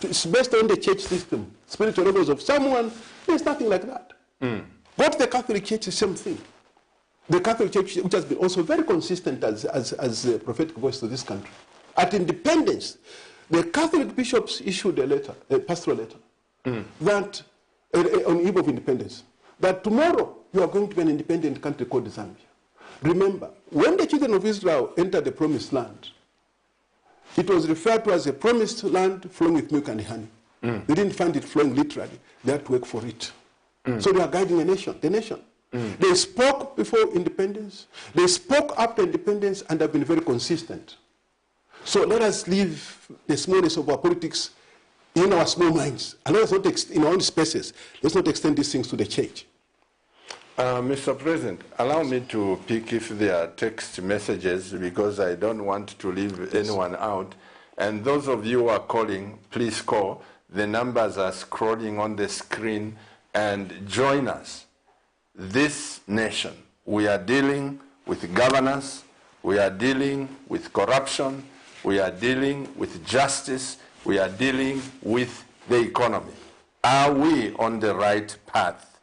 it's based on the church system, spiritual levels of someone, there's nothing like that. Go to the Catholic Church, the same thing. The Catholic Church, which has been also very consistent as a prophetic voice to this country. At independence, the Catholic bishops issued a letter, a pastoral letter, that on eve of independence, that tomorrow you are going to be an independent country called Zambia. Remember, when the children of Israel entered the promised land, It was referred to as a promised land flowing with milk and honey. They didn't find it flowing literally. They had to work for it. So they are guiding a nation, the nation. They spoke before independence. They spoke after independence and have been very consistent. So let us leave the smallness of our politics in our small minds. And let us not, in our own spaces, let's not extend these things to the church. Mr. President, allow me to pick if there are text messages because I don't want to leave anyone out. And those of you who are calling, please call. The numbers are scrolling on the screen and join us. This nation, we are dealing with governance, we are dealing with corruption, we are dealing with justice, we are dealing with the economy. Are we on the right path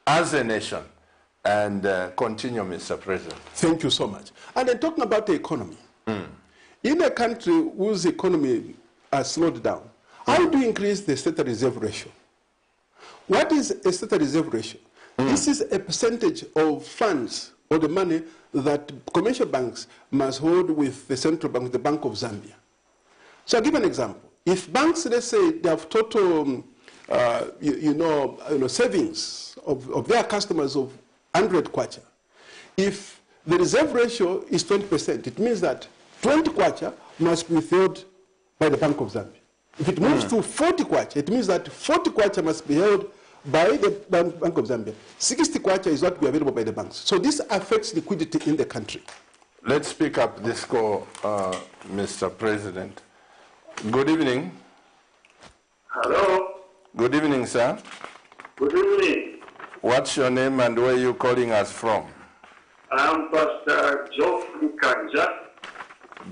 as a nation? And continue, Mr. President. Thank you so much. And then talking about the economy, in a country whose economy has slowed down, how do you increase the state reserve ratio? What is a state reserve ratio? This is a percentage of funds or the money that commercial banks must hold with the central bank, the Bank of Zambia. So I'll give an example. If banks, let's say, they have total, savings of their customers of 100 kwacha, if the reserve ratio is 20%, it means that 20 kwacha must be withheld by the Bank of Zambia. If it moves to 40 kwacha, it means that 40 kwacha must be held by the Bank of Zambia. 60 kwacha is what will be available by the banks. So this affects liquidity in the country. Let's pick up this call, Mr. President. Good evening. Hello. Good evening, sir. Good evening. What's your name and where are you calling us from? I'm Pastor Geoffrey Kanja.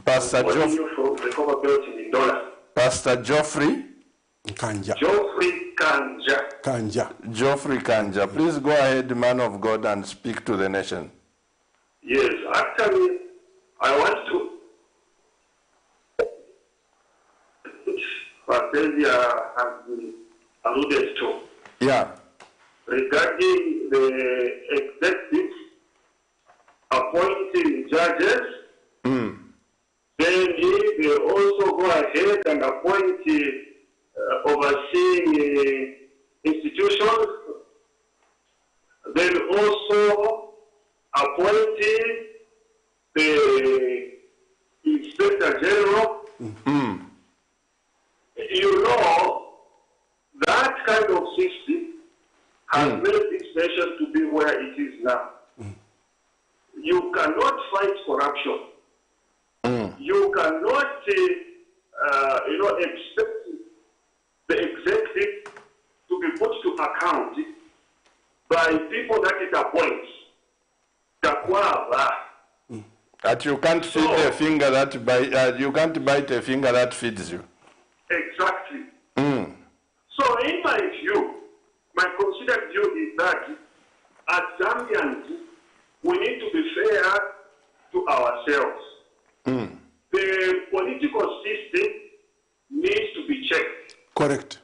Pastor Geoffrey. From the Commonwealth in Dola. Pastor Geoffrey Kanja. Geoffrey Kanja. Kanja. Geoffrey Kanja. Please go ahead, man of God, and speak to the nation. Yes, actually, I want to. Pastelia has been alluded to. Yeah. Regarding the executive appointing judges, then they also go ahead and appoint overseeing institutions, then also appointing the Inspector General. You know, that kind of system has made this nation to be where it is now. You cannot fight corruption. You cannot, expect the executive to be put to account by people that it appoints. That you can't feed a finger that you can't bite a finger that feeds you. Exactly. So, in my view, my considered view is that as Zambians, we need to be fair to ourselves. The political system needs to be checked. Correct.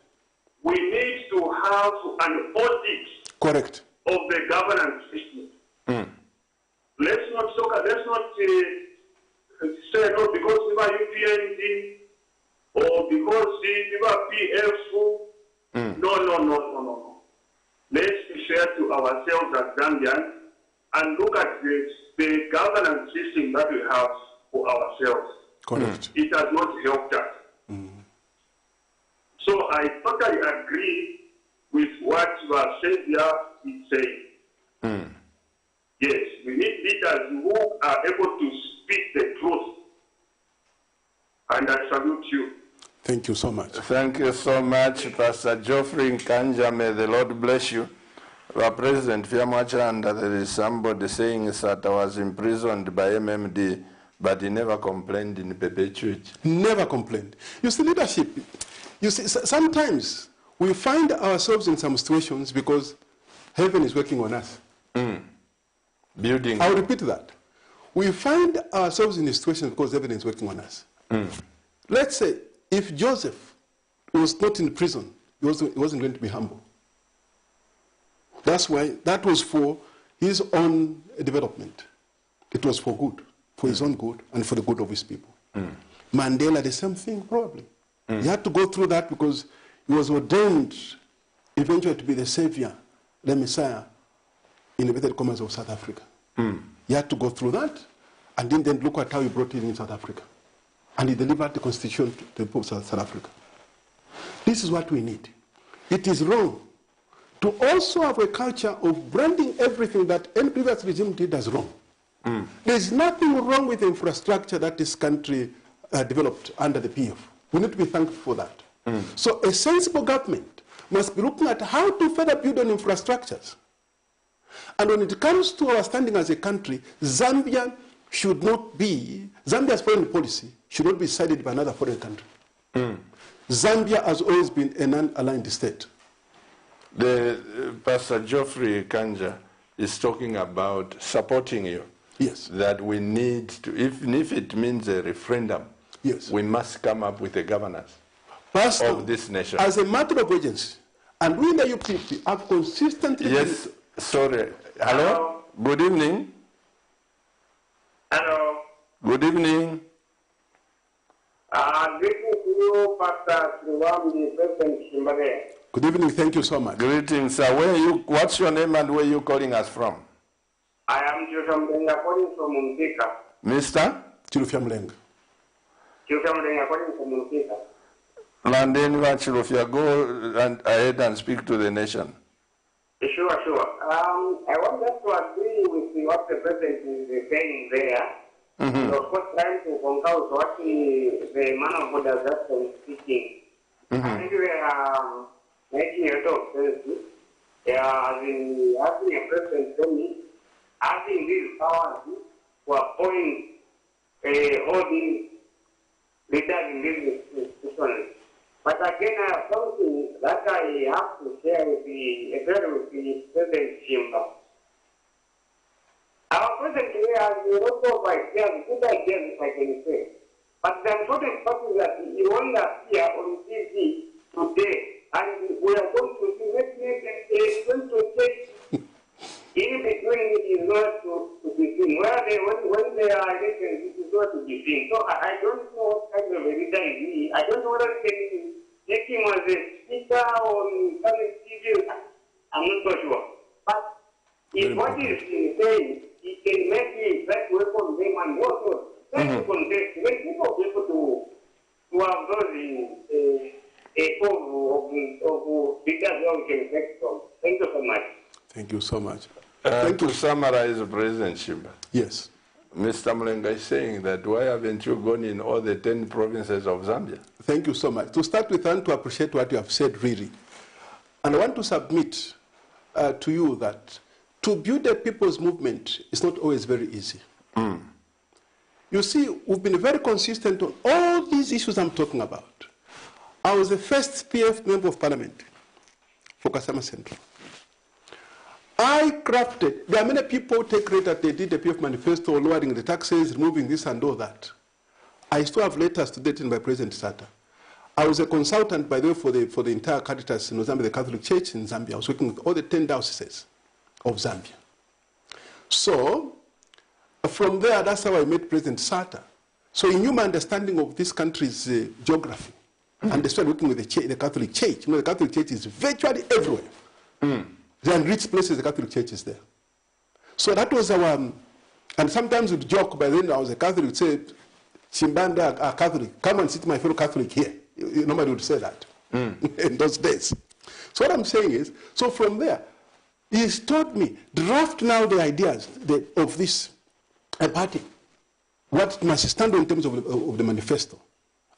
We need to have an audit. Correct. Of the governance system. Let's not say no because we are UPND or because we are PF. No. Let's be fair to ourselves as Zambians and look at the governance system that we have for ourselves. Correct. It has not helped us. So I totally agree with what you have said here. It's saying. Yes, we need leaders who are able to speak the truth. And I salute you. Thank you so much. Thank you so much, Pastor Geoffrey Kanja. May the Lord bless you. Our President Fiamwachanda, there is somebody saying that I was imprisoned by MMD, but he never complained in Pepe Church. Never complained. You see, leadership, you see, sometimes we find ourselves in some situations because heaven is working on us. Building. I'll repeat that. We find ourselves in a situation because heaven is working on us. Let's say if Joseph was not in prison, he wasn't going to be humble. That's why that was for his own development. It was for good, for his own good and for the good of his people. Mandela, the same thing, probably. He had to go through that because he was ordained eventually to be the savior, the Messiah, in inverted commas, of South Africa. He had to go through that, and then look at how he brought it in South Africa. And he delivered the constitution to the people of South Africa. This is what we need. It is wrong to also have a culture of branding everything that any previous regime did as wrong. There is nothing wrong with the infrastructure that this country developed under the PF. We need to be thankful for that. So a sensible government must be looking at how to further build on infrastructures. And when it comes to our standing as a country, Zambia's foreign policy should not be sided by another foreign country. Zambia has always been a non-aligned state. Pastor Geoffrey Kanja is talking about supporting you. Yes. That we need to, even if it means a referendum, yes, we must come up with a governance of this nation. As a matter of urgency, and we in the UPP have consistently... Yes, sorry. Hello? Good evening. Hello. Good evening. Greetings to you, Pastor Sriwamdi, President Shimbage. Good evening, thank you so much. Greetings, sir. What's your name and where are you calling us from? I am Chilufya calling from Mumtika. Mr.? Chilufya Mlenga. Chilufya calling from Mumtika. And then Chilufya, go ahead and speak to the nation. Sure. I want just to agree with what the President is saying there. And of course, trying to concur with what the man of God has just been speaking. I think we are making a lot of sense. Having a President Tony, having these powers to appoint all these leaders in these institutions. But again, I have something that I have to share with the President Chimba. Our President here has a lot of ideas, good ideas, if I can say. But the important part is that he won't appear on TV today, and we are going to see next going to take in between it is not to be seen. When they are elected, it is not to be seen. So I don't know what kind of a leader is he. I don't know whether we can take him as a speaker on some TV. I'm not so sure. But if what he is saying, he can make me try to welcome them and also try to contest, make people be able to have those of leaders where we can take from. Thank you so much. Thank you so much. To summarize, President Chimba. Yes. Mr. Mlenga is saying that why haven't you gone in all the 10 provinces of Zambia? Thank you so much. To start with, I want to appreciate what you have said, really. And I want to submit to you that to build a people's movement is not always very easy. You see, we've been very consistent on all these issues I'm talking about. I was the first PF member of parliament for Kasama Central. I crafted, there are many people who take credit that they did the PF manifesto, lowering the taxes, removing this and all that. I still have letters to date by President Sata. I was a consultant, by the way, for the entire Caritas in Zambia, the Catholic Church in Zambia. I was working with all the 10 dioceses of Zambia. So, from there, that's how I met President Sata. So he knew my understanding of this country's geography. And they started working with the Catholic Church. You know, the Catholic Church is virtually everywhere. There are rich places the Catholic Church is there. So that was our, and sometimes we'd joke, by then I was a Catholic, would say, Chimbanda are Catholic, come and sit my fellow Catholic here. Nobody would say that in those days. So what I'm saying is, so from there, he's taught me, draft now the ideas of this party, what must stand on in terms of the manifesto.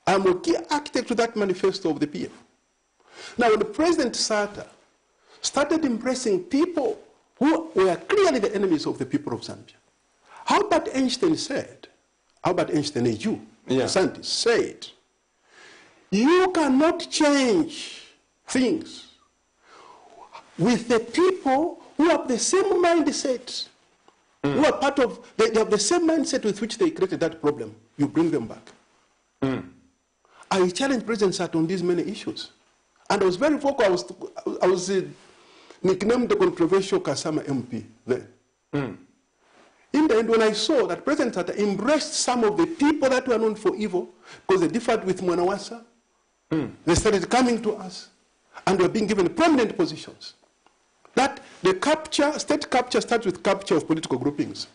I'm a key architect to that manifesto of the PF. Now, when the President Sata started embracing people who were clearly the enemies of the people of Zambia. Albert Einstein said, Albert Einstein, a Jew, a scientist, said, you cannot change things with the people who have the same mindset, who are part of, they have the same mindset with which they created that problem. You bring them back. I challenged President Sata on these many issues. And I was very vocal. I was nicknamed the controversial Kasama MP then. in the end, when I saw that President Tata embraced some of the people that were known for evil, because they differed with Mwanawasa, they started coming to us, and were being given prominent positions. That the capture, state capture starts with capture of political groupings.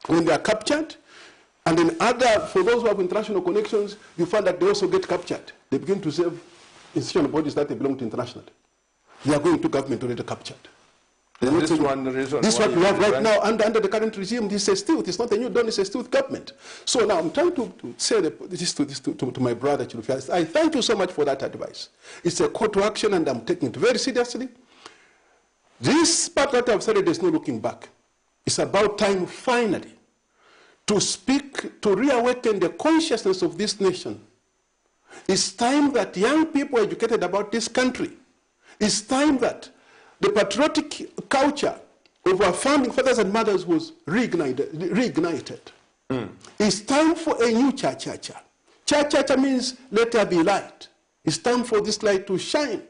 When they are captured, and then for those who have international connections, you find that they also get captured. They begin to serve institutional bodies that they belong to internationally. They are going to government already captured. Is this one reason? This is what we have right now under the current regime. This is a stealth. It's not a new dawn, it's a stealth government. So now I'm trying to say this to my brother, Chilufi. I thank you so much for that advice. It's a call to action, and I'm taking it very seriously. This part that I've said, there's no looking back. It's about time, finally, to speak, to reawaken the consciousness of this nation. It's time that young people are educated about this country. It's time that the patriotic culture of our founding fathers and mothers was reignited. It's time for a new cha-cha-cha. Cha-cha-cha means let there be light. It's time for this light to shine.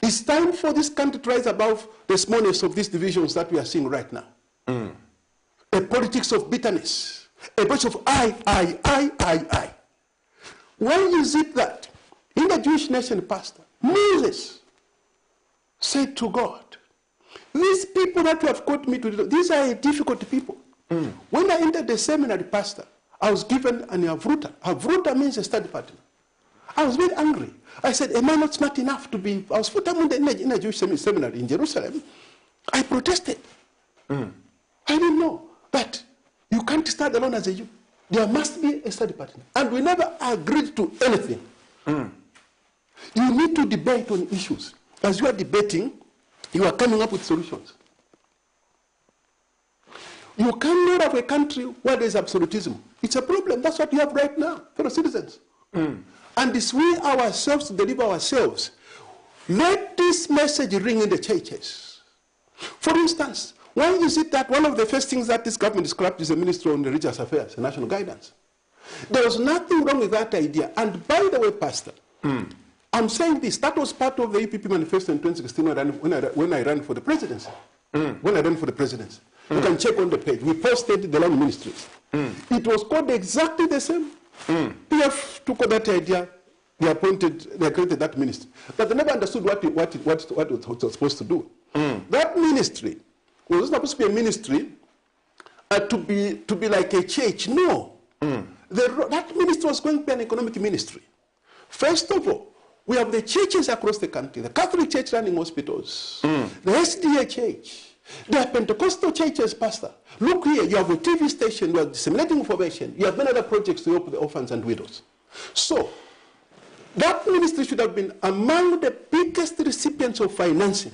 It's time for this country to rise above the smallness of these divisions that we are seeing right now. A politics of bitterness, a bunch of I. Why is it that in the Jewish nation, Pastor, Moses said to God, these people that you have called me to do, these are difficult people. When I entered the seminary, Pastor, I was given an avruta. Avruta means a study partner. I was very angry. I said, am I not smart enough to be, I was put in a Jewish seminary in Jerusalem. I protested. I didn't know that you can't stand alone as a Jew. There must be a study partner. And we never agreed to anything. You need to debate on issues. As you are debating, you are coming up with solutions. You cannot have a country where there is absolutism. It's a problem. That's what you have right now, fellow citizens. And it's we ourselves to deliver ourselves. Let this message ring in the churches. For instance, why is it that one of the first things that this government scrapped is the Ministry on Religious Affairs and National Guidance? There was nothing wrong with that idea. And by the way, Pastor, I'm saying this, that was part of the EPP manifesto in 2016 when I ran for the presidency. When I ran for the presidency. You can check on the page. We posted the land ministries. It was called exactly the same. PF took on that idea, they created that ministry. But they never understood what it was supposed to do. That ministry was not supposed to be a ministry to be like a church. No. That ministry was going to be an economic ministry. First of all, we have the churches across the country, the Catholic Church running hospitals, the SDA Church, the Pentecostal churches, Pastor. Look here, you have a TV station, you are disseminating information, you have many other projects to help the orphans and widows. So, that ministry should have been among the biggest recipients of financing.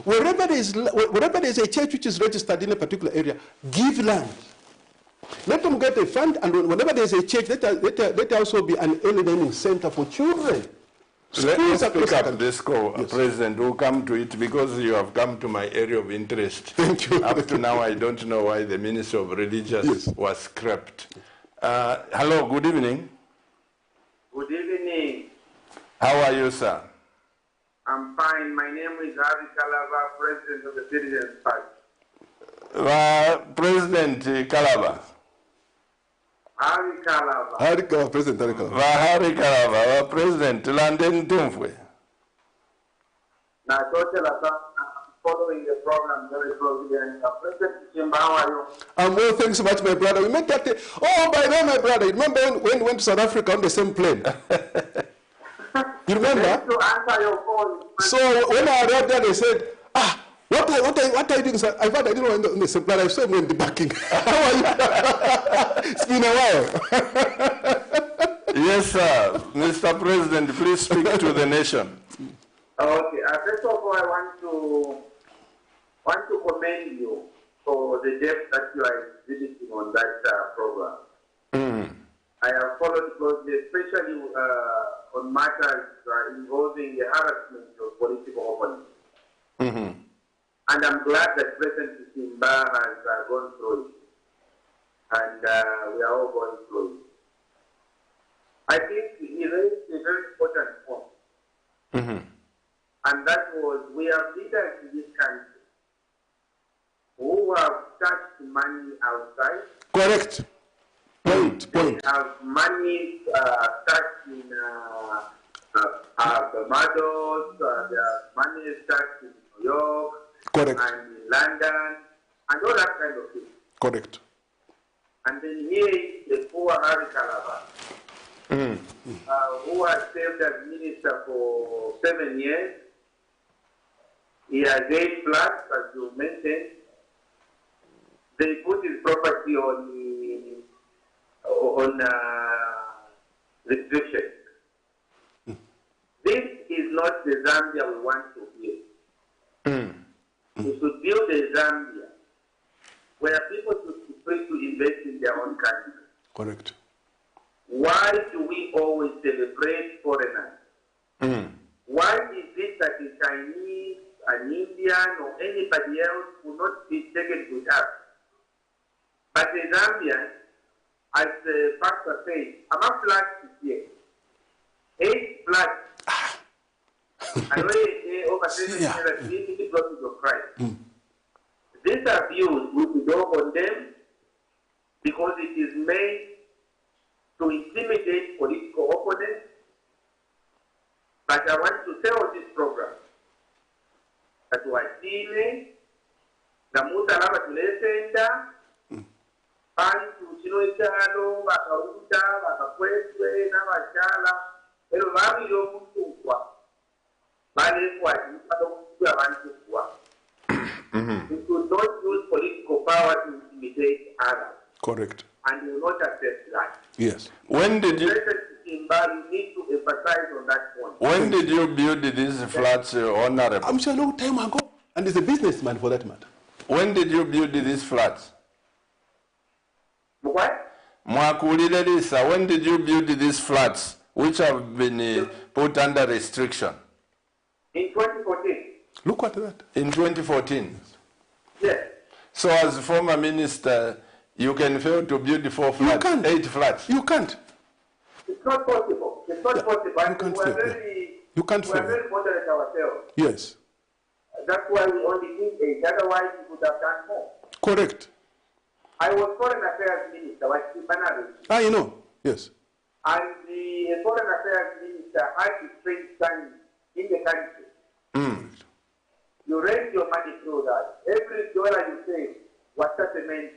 Wherever there is a church which is registered in a particular area, give land. Let them get a fund, and whenever there is a church, let there also be an early learning center for children. Let's pick up this call, yes. President. We'll come to it because you have come to my area of interest. Thank you. Up to now, I don't know why the Minister of Religious was scrapped. Hello, good evening. Good evening. How are you, sir? I'm fine. My name is Harry Kalaba, President of the Citizens Party. President Kalaba. Harry Kalaba. Harry Kalaba, President Harry Kalaba. Harry Kalaba, President Landen Tumfwe. Now, following the program very closely. And President Chimba, how are you? I'm well, thanks so much, my brother. We met that day. Oh, by the way, my brother, remember when we went to South Africa on the same plane? You remember? To answer your phone. So when I arrived there, they said, what are you doing, sir? I thought I didn't know on the same plane. I saw him in the backing. How are you? It's been a while. Yes, sir. Mr. President, please speak to the nation. Okay. First of all, I want to commend you for the depth that you are exhibiting on that program. I have followed closely, especially on matters involving the harassment of political opponents. And I'm glad that President Simba has gone through it. And we are all going through it. I think he raised a very important point. And that was, we have leaders in this country who have stashed money outside. Correct. Point. They have money stashed in Barbados. They have money stashed in New York. Correct. And in London, and all that kind of thing. Correct. And then here is the poor Harry Calabar, who has served as minister for 7 years. He has 8 flats, as you mentioned. They put his property on restriction. This is not the Zambia we want to build. We should build a Zambia where people should be free to invest in their own country. Correct. Why do we always celebrate foreigners? Why is it that the Chinese, an Indian, or anybody else will not be taken with us? But the Zambians, as the pastor said, about flats here. 8 flats. I already over 7 years process of Christ. This abuse will be done on them because it is made to intimidate political opponents. But I want to say on this program that Wajine, the Mutalaba Tulesenda, Bantu, Chinoitano, Bakauta, Bakakweswe, Navachala, Elvami Yomutukwa, Bale Kwadi, Padamutua. We could not use political power to intimidate others. Correct. And we will not accept that. Yes. When did you? You need to emphasize on that point. When did you build these flats, Honorable? I'm sure a long time ago. And he's a businessman for that matter. When did you build these flats? What? Mwakulile Lisa, when did you build these flats which have been put under restriction? In 2014. Look at that. In 2014? Yes. So as former minister, you can fail to build 4 flats, You can't. 8 flats? You can't. It's not possible. It's not possible. You can't fail. You can't we are fail. very moderate ourselves. Yes. That's why we only did 8. Otherwise, we would have done more. Correct. I was Foreign Affairs Minister, You know. Yes. and the Foreign Affairs Minister had to spend time in the country. You raise your money through that. Every dollar you save was settlement.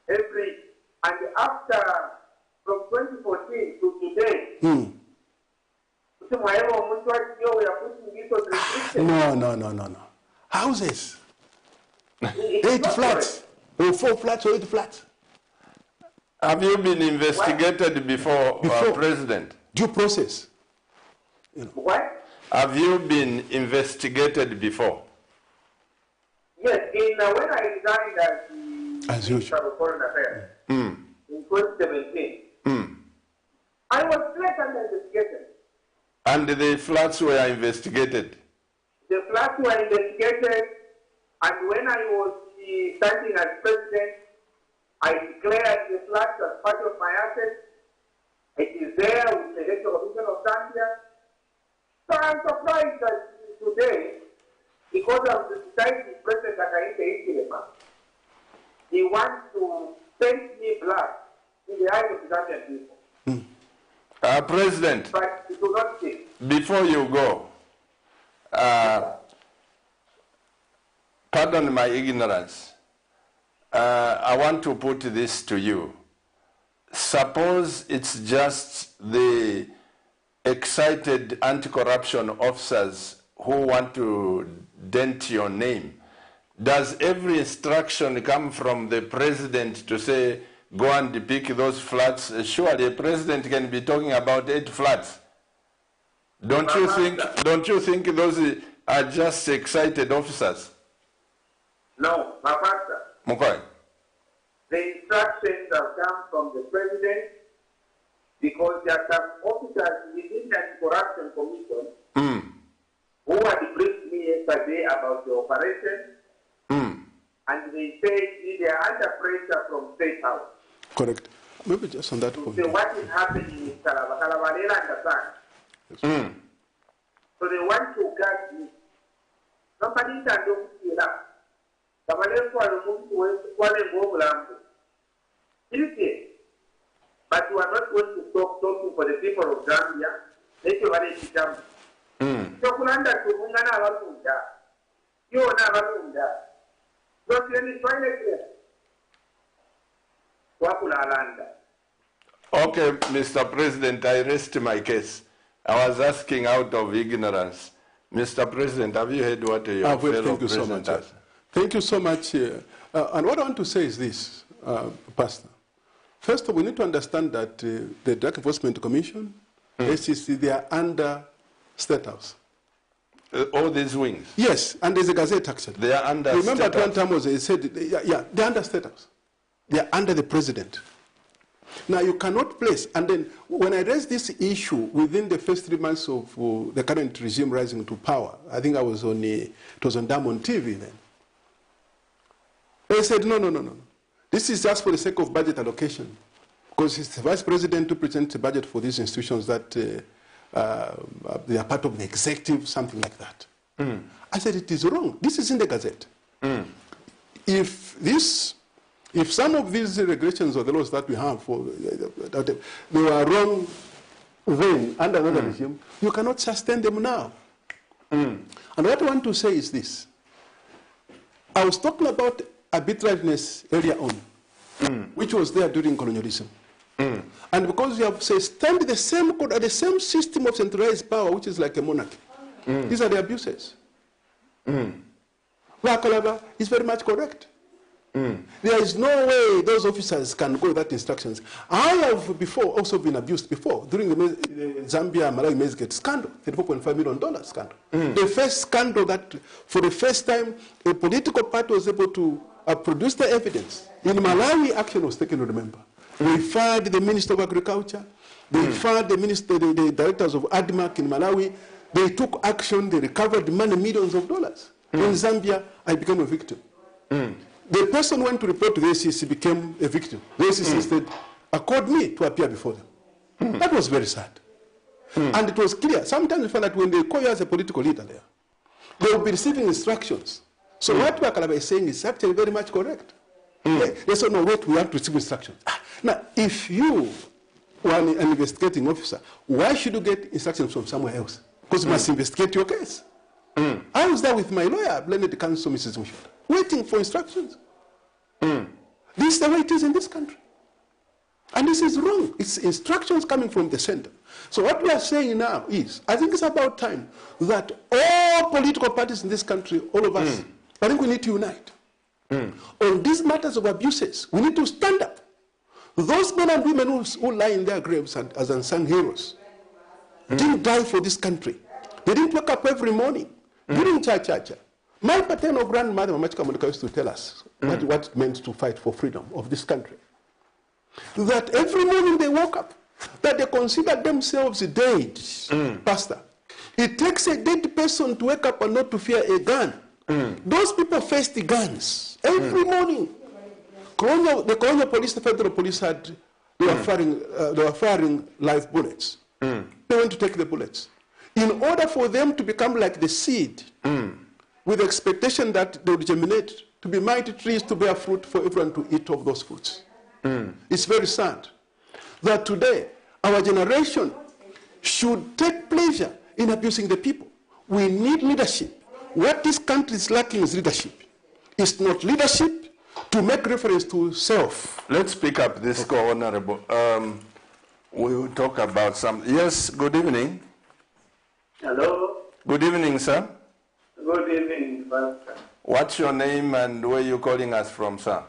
And after, from 2014 to today, we are putting this on restriction. No. Houses. It's 8 not flats. Or 4 flats or 8 flats. Have you been investigated before President? Due process. What? Have you been investigated before? Yes, when I resigned as the Minister of Foreign Affairs in 2017, I was placed under investigation. And the flats were investigated? The flats were investigated, and when I was standing as president, I declared the flats as part of my assets. It is there with the Electoral Commission of Zambia. So I'm surprised that today, because of the society President Hakainde Hichilema, he wants to paint me black in the eyes of the Zambian people. President, But it will not stick. before you go, pardon my ignorance. I want to put this to you. Suppose it's just the excited anti-corruption officers who want to dent your name. Does every instruction come from the president to say, go and pick those flats? Surely a president can be talking about 8 flats. Don't you think those are just excited officers? No, my pastor. Mukwai. The instructions have come from the president because there are some officers within the Anti-Corruption Commission who had briefed me yesterday about the operation, and they said they are under pressure from State House. Correct. Maybe just on that point. So what is happening in Kalabalela understand? So they want to guard me. Somebody can do it up. but we are not going to stop talking for the people of Zambia. Let's go to Zambia. So, Kulanda to Mungana Abunda. You are not Abunda. Don't let me find it. Okay, Mr. President, I rest my case. I was asking out of ignorance. Mr. President, have you heard what your fellow president has? Thank you so much. And what I want to say is this, Pastor. First of all, we need to understand that the Drug Enforcement Commission, SEC, they are under State House. All these wings? Yes, and there's a gazette actually. They are under Remember State House? at one time they said, they're under State House. They are under the President. Now you cannot place, and then when I raised this issue within the first 3 months of the current regime rising to power, I think I was on it was on Diamond TV then. They said, no. This is just for the sake of budget allocation. Because it's the Vice President to present the budget for these institutions that they are part of the executive, something like that. I said, it is wrong. This is in the Gazette. If some of these regulations or the laws that we have, they were wrong then under another regime, you cannot sustain them now. And what I want to say is this. I was talking about arbitrariness earlier on, which was there during colonialism. And because we have sustained the same system of centralized power, which is like a monarchy, these are the abuses. Wakalaba is very much correct. There is no way those officers can go without instructions. I have before also been abused before during the Zambia Malawi maize gate scandal, $34.5 million scandal. The first scandal that for the first time a political party was able to produce the evidence. In Malawi, action was taken, remember. They fired the Minister of Agriculture, they fired the directors of ADMAC in Malawi, they took action, they recovered money, millions of dollars. In Zambia, I became a victim. The person went to report to the ACC, became a victim. The ACC said, called me to appear before them. That was very sad. And it was clear. Sometimes you find that when they call you as a political leader there, they will be receiving instructions. So what Wakalaba is saying is actually very much correct. They said, no, wait, we have to receive instructions. Now, if you were an investigating officer, why should you get instructions from somewhere else? Because you must investigate your case. I was there with my lawyer, Blended Counsel, Mrs. Mushot, waiting for instructions. This is the way it is in this country. And this is wrong. It's instructions coming from the center. So what we are saying now is, I think it's about time that all political parties in this country, all of us, I think we need to unite. On these matters of abuses, we need to stand up. Those men and women who lie in their graves as unsung heroes didn't die for this country. They didn't wake up every morning. During Chachacha, my paternal grandmother, Mamachika Monika, used to tell us what it meant to fight for freedom of this country. That every morning they woke up, that they considered themselves dead. Pastor, it takes a dead person to wake up and not to fear a gun. Those people faced the guns every morning. The colonial police, the federal police they were firing live bullets. They went to take the bullets. In order for them to become like the seed, with the expectation that they would germinate, to be mighty trees, to bear fruit for everyone to eat of those fruits. It's very sad that today our generation should take pleasure in abusing the people. We need leadership. What this country is lacking is leadership. It's not leadership to make reference to self. Let's pick up this, Honorable. We will talk about some. Yes, good evening. Hello. Good evening, sir. Good evening, Pastor. What's your name and where are you calling us from, sir?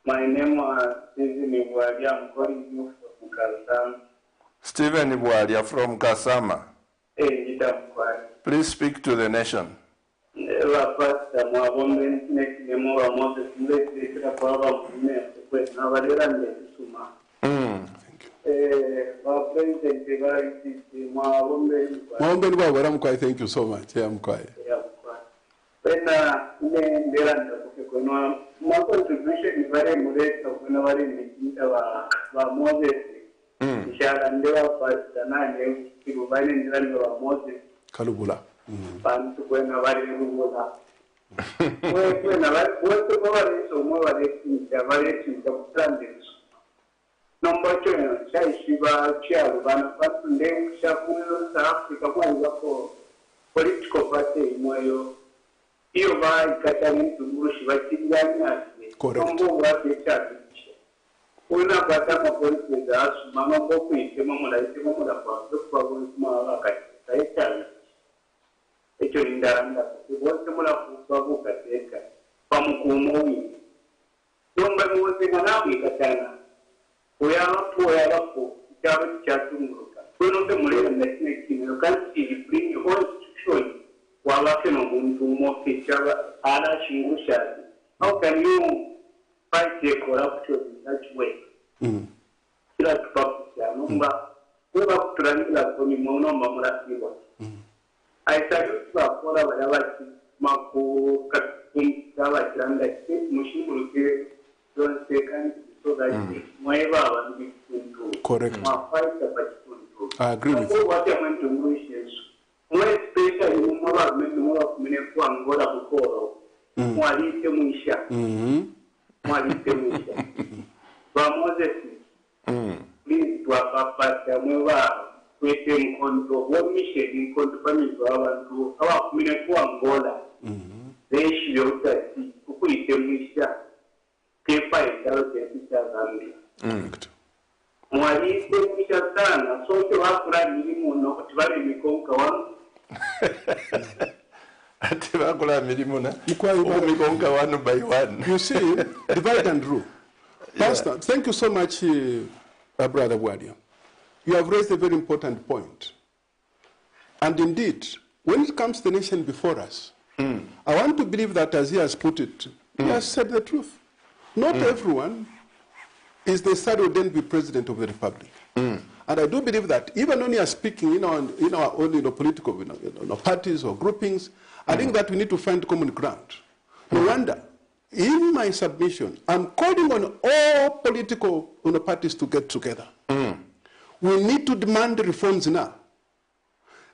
My name is Stephen Ibwali. I'm calling you from Kasama. Stephen Ibwali from Kasama. Please speak to the nation. Thank you so much. Yeah, I'm quiet. My contribution is very modest of whenever in the Moses. And they were first and I to Moses. Kalubula. And to whenever political party moyo iyo ba ikatani tumurushi bakiranya una kwata mapolisi za asu mama boku itema mula kwa kwa mwa kaita echo lindaranga wote mula kwa buka teka pamukumowi nomba mwote manabu ikatana oyapo cyaba cyatumuruka kuno mule ndakine kinyo kandi bring your institution wala keno muntu mo cyaba ala shingusha. How can you fight the corruption in that way? Kila tupapusha nomba kuba kuturangira kwenye mwono mamurasiwa. Aitayutu akora badabati mako katika kiranda mushimuluke don't second so that mweba abantu bikuntu. Correct. I agree with you. What I want to know is more especially more kumene kwa ngola kukoro. Mwalite mwisha. Mwalite mwisha. Moses, please tuwapapata mwewa kwete mkonto womishe mkonto pamizo abantu abakumine kwa ngola zeshi yotati kukuite mwisha kepa italo tepita Zambia mwalite mwisha sana sote wakula milimu no kutibale mikonka wanu atibakula milimu na mikonka wanu by one. You see, divide and rule. Pastor, thank you so much, Brother Wadia. You have raised a very important point. And indeed, when it comes to the nation before us, I want to believe that as he has put it, he has said the truth. Not everyone is necessarily ordained to be president of the republic. And I do believe that even when you are speaking in our own political parties or groupings, I think that we need to find common ground. No wonder, in my submission, I'm calling on all political parties to get together. We need to demand reforms now.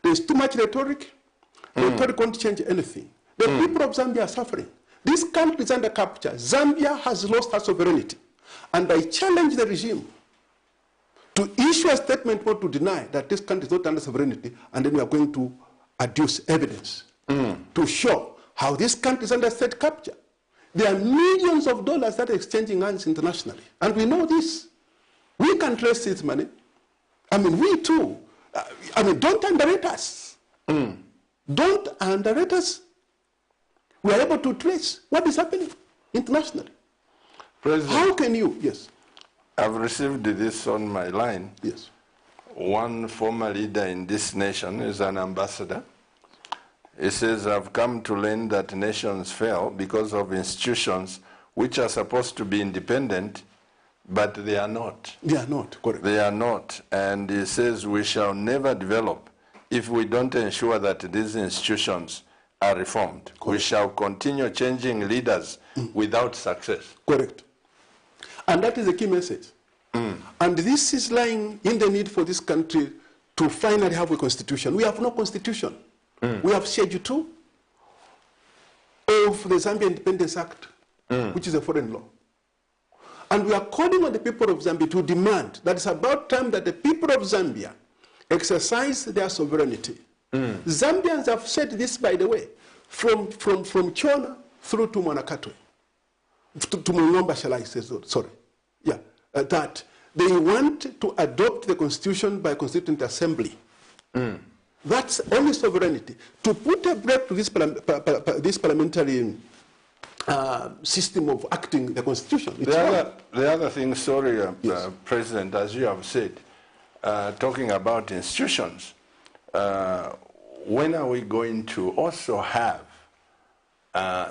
There's too much rhetoric. Rhetoric won't change anything. The people of Zambia are suffering. This country is under capture. Zambia has lost her sovereignty. And I challenge the regime to issue a statement or to deny that this country is not under sovereignty, and then we are going to adduce evidence to show how this country is under state capture. There are millions of dollars that are exchanging hands internationally, and we know this. We can trace this money. I mean, we too. Don't underrate us. Don't underrate us. We are able to trace what is happening internationally. President, how can you? Yes. I've received this on my line. Yes. One former leader in this nation is an ambassador. He says, I've come to learn that nations fail because of institutions which are supposed to be independent, but they are not. They are not, correct. They are not. And he says we shall never develop if we don't ensure that these institutions are reformed. Correct. We shall continue changing leaders without success. Correct. And that is the key message. And this is lying in the need for this country to finally have a constitution. We have no constitution. We have Schedule 2 of the Zambia Independence Act, which is a foreign law. And we are calling on the people of Zambia to demand that it's about time that the people of Zambia exercise their sovereignty. Zambians have said this, by the way, from Chona through to Monakatwe, to Mungomba, shall I say so? Sorry. Yeah, that they want to adopt the constitution by Constituent Assembly. That's only sovereignty. To put a break to this parliamentary system of acting the constitution. The other thing, sorry, yes. President, as you have said, talking about institutions, when are we going to also have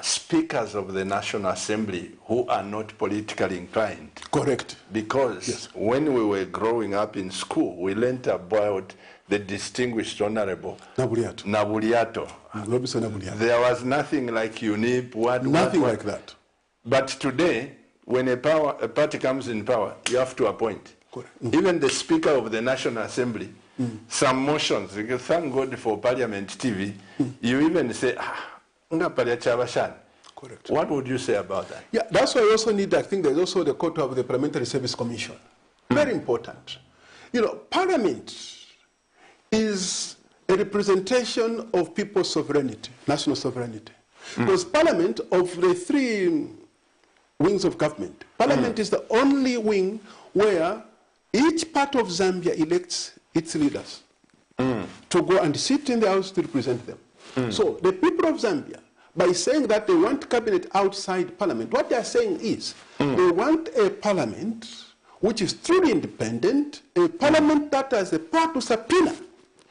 speakers of the National Assembly who are not politically inclined? Correct. Because yes. When we were growing up in school, we learned about the distinguished Honorable Nabulyato. There was nothing like UNIP, nothing like that. But today, when a party comes in power, you have to appoint. Even the Speaker of the National Assembly, some motions, thank God for Parliament TV, you even say, Correct. What would you say about that? Yeah, that's why we also need, I think there's also the quota of the Parliamentary Service Commission. Very important. You know, Parliament is a representation of people's sovereignty, national sovereignty. Because Parliament, of the three wings of government, Parliament is the only wing where each part of Zambia elects its leaders to go and sit in the house to represent them. So the people of Zambia, by saying that they want cabinet outside Parliament, what they are saying is they want a Parliament which is truly independent, a Parliament that has the power to subpoena.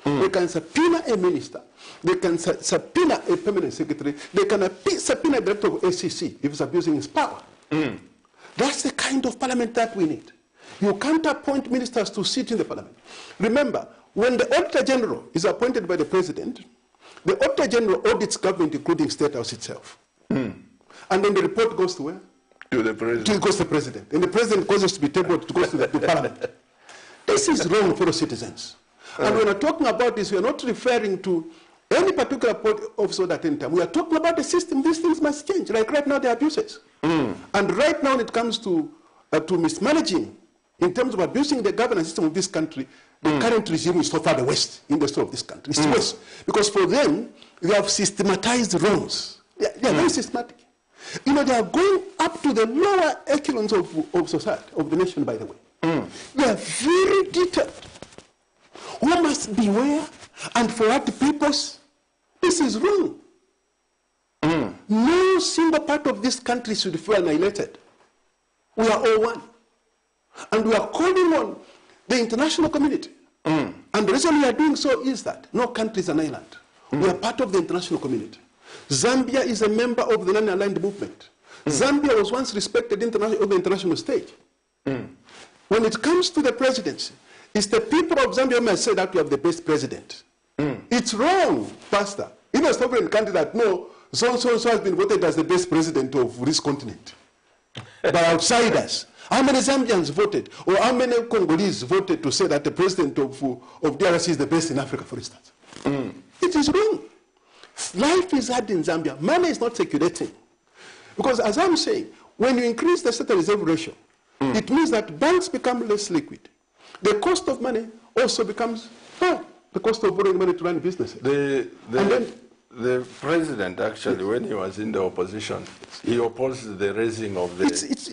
They can subpoena a minister. They can subpoena a permanent secretary. They can subpoena a director of ACC if he's abusing his power. That's the kind of Parliament that we need. You can't appoint ministers to sit in the Parliament. Remember, when the Auditor General is appointed by the President, the Auditor General audits government, including State House itself. And then the report goes to where? To the President. It goes to the President. And the President causes to be tabled, it goes to Parliament. This is wrong for the citizens. And when we're talking about this, we are not referring to any particular officer at any time. We are talking about the system. These things must change. Like right now, the abuses. And right now, when it comes to mismanaging, in terms of abusing the governance system of this country, the current regime is so far the worst in the story of this country. It's worse. Because for them, they have systematized wrongs. They are very systematic. You know, they are going up to the lower echelons of society, of the nation, by the way. They are very detailed. Who must be where and for what purpose? This is wrong. No single part of this country should feel annihilated. We are all one. And we are calling on the international community. And the reason we are doing so is that no country is an island. We are part of the international community. Zambia is a member of the non-aligned movement. Zambia was once respected on the international stage. When it comes to the presidency, it's the people of Zambia who may say that we have the best president. It's wrong, Pastor. Even a sovereign country that no, so-and-so has been voted as the best president of this continent by outsiders. How many Zambians voted, or how many Congolese voted to say that the president of DRC is the best in Africa, for instance? It is wrong. Life is hard in Zambia. Money is not circulating. Because as I'm saying, when you increase the State Reserve ratio, it means that banks become less liquid. The cost of money also becomes high. The cost of borrowing money to run businesses. The president, actually, when he was in the opposition, he opposed the raising of the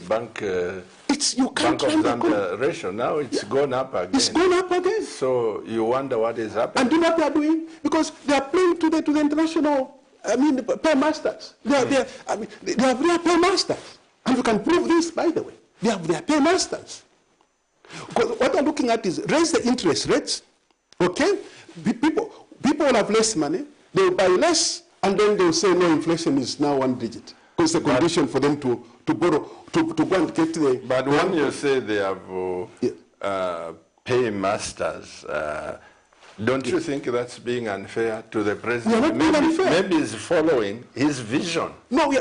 Bank of Zambia ratio. Now it's gone up again. It's gone up again. So you wonder what is happening. And do you know what they are doing? Because they are playing to the international, paymasters. They have real paymasters. And you can prove this, by the way. They have their paymasters. Because what they're looking at is raise the interest rates, okay? People will have less money, they'll buy less, and then they'll say, no, inflation is now 1 digit. Because it's a condition for them to borrow, to go and get the... But when you say they have paymasters, don't you think that's being unfair to the president? We are not being unfair. Maybe he's following his vision. No, we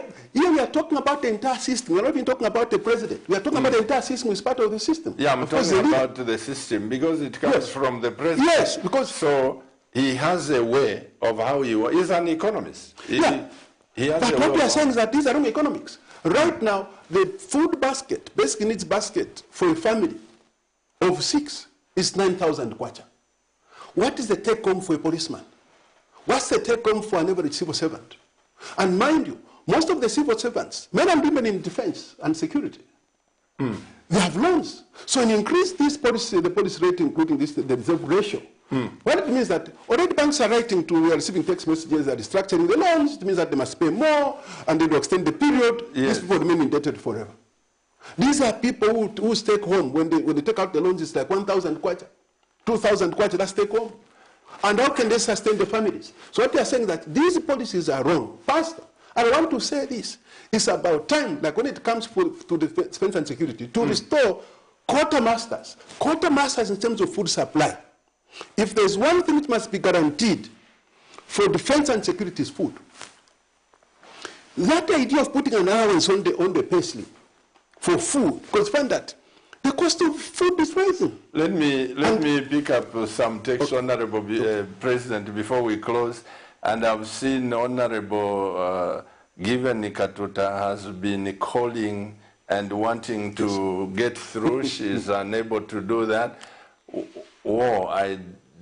are talking about the entire system. We're not even talking about the president. We are talking about the entire system as part of the system. Yeah, I'm talking about the system because it comes from the president. Yes, because... So he has a way of how he works. He's an economist. But what we are saying is that these are wrong economics. Right now, the food basket, basic needs basket for a family of 6 is 9,000 kwacha. What is the take-home for a policeman? What's the take-home for an average civil servant? And mind you, most of the civil servants, men and women in defense and security, they have loans. So when you increase this policy, the policy rate, including the reserve ratio, what it means that already banks are writing to, we are receiving text messages that are restructuring the loans. It means that they must pay more and they will extend the period. These people remain indebted forever. These are people who stay home. When they take out the loans, it's like 1,000 kwacha. 2,000 kwacha, that's take home. And how can they sustain the families? So what they are saying is that these policies are wrong. Pastor, I want to say this. It's about time, like when it comes to defense and security, to restore quartermasters. Quartermasters in terms of food supply. If there's one thing which must be guaranteed for defense and security is food. That idea of putting an allowance on the pay slip for food, because find that the cost of food is rising. Let me pick up some text, Honorable President, before we close. And I've seen Honorable Given Nikatuta has been calling and wanting to get through. She's unable to do that. Oh, I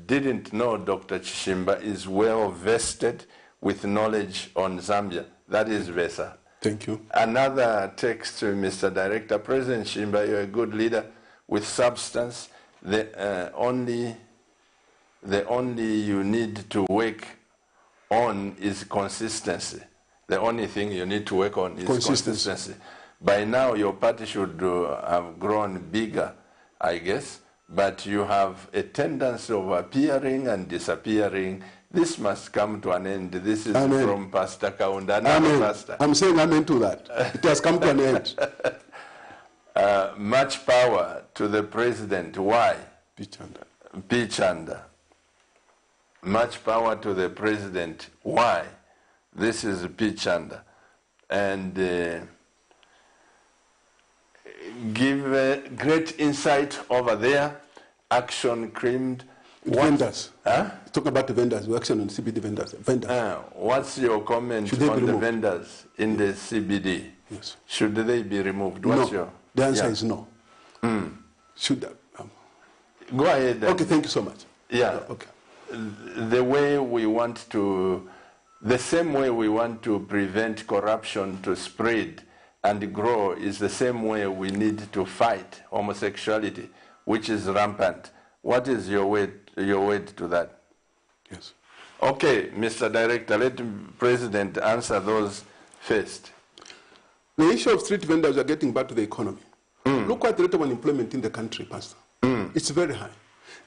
didn't know Dr. Chishimba is well vested with knowledge on Zambia. That is VESA. Thank you. Another text to Mr. Director, President Chishimba, you're a good leader with substance. The only you need to work on is consistency. The only thing you need to work on is consistency. By now, your party should have grown bigger, I guess, but you have a tendency of appearing and disappearing. This must come to an end. This is Amen. from Pastor Kaunda. Amen. Pastor. I'm saying amen to that. It has come to an end. Much power to the president. Why? Pichanda. Much power to the president. Why? This is Pichanda. And give great insight over there. Action creamed. Vendors. Huh? Talk about the vendors. We action on CBD vendors. What's your comment on the vendors in the CBD? Yes. Should they be removed? No. The answer is no. Should Go ahead. Okay, thank you so much. Yeah. Okay. The way we want to, the same way we want to prevent corruption to spread and grow is the same way we need to fight homosexuality, which is rampant. What is your word to that? Yes. Okay, Mr. Director, let the President answer those first. The issue of street vendors are getting back to the economy. Look at the rate of unemployment in the country, Pastor. It's very high.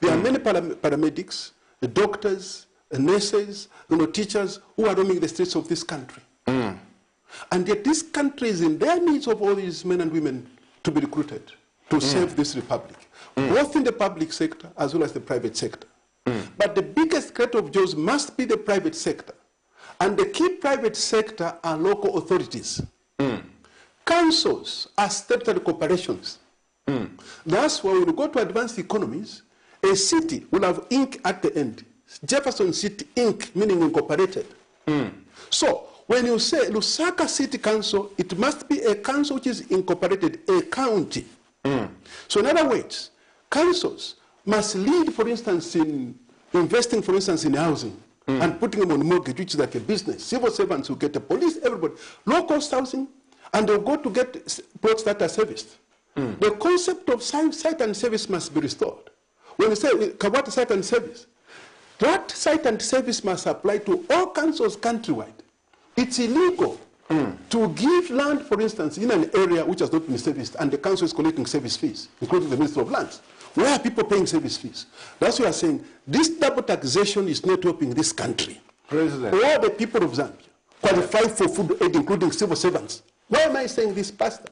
There are many paramedics, doctors, nurses, teachers who are roaming the streets of this country. And yet this country is in their needs of all these men and women to be recruited to save this republic, both in the public sector as well as the private sector. But the biggest threat of jobs must be the private sector. And the key private sector are local authorities. Councils are statutory corporations. That's why when we go to advanced economies, a city will have Inc. at the end. Jefferson City Inc., meaning incorporated. So when you say Lusaka City Council, it must be a council which is incorporated, a county. So in other words, councils must lead, for instance, in investing, for instance, in housing and putting them on mortgage, which is like a business. Civil servants will get the police, everybody. Low-cost housing, and they'll go to get plots that are serviced. The concept of site and service must be restored. When you say about site and service, that site and service must apply to all councils countrywide. It's illegal to give land, for instance, in an area which has not been serviced, and the council is collecting service fees, including the Ministry of Lands. Where are people paying service fees? That's why we are saying this double taxation is not helping this country. President. All the people of Zambia qualify for food aid, including civil servants. Why am I saying this, Pastor?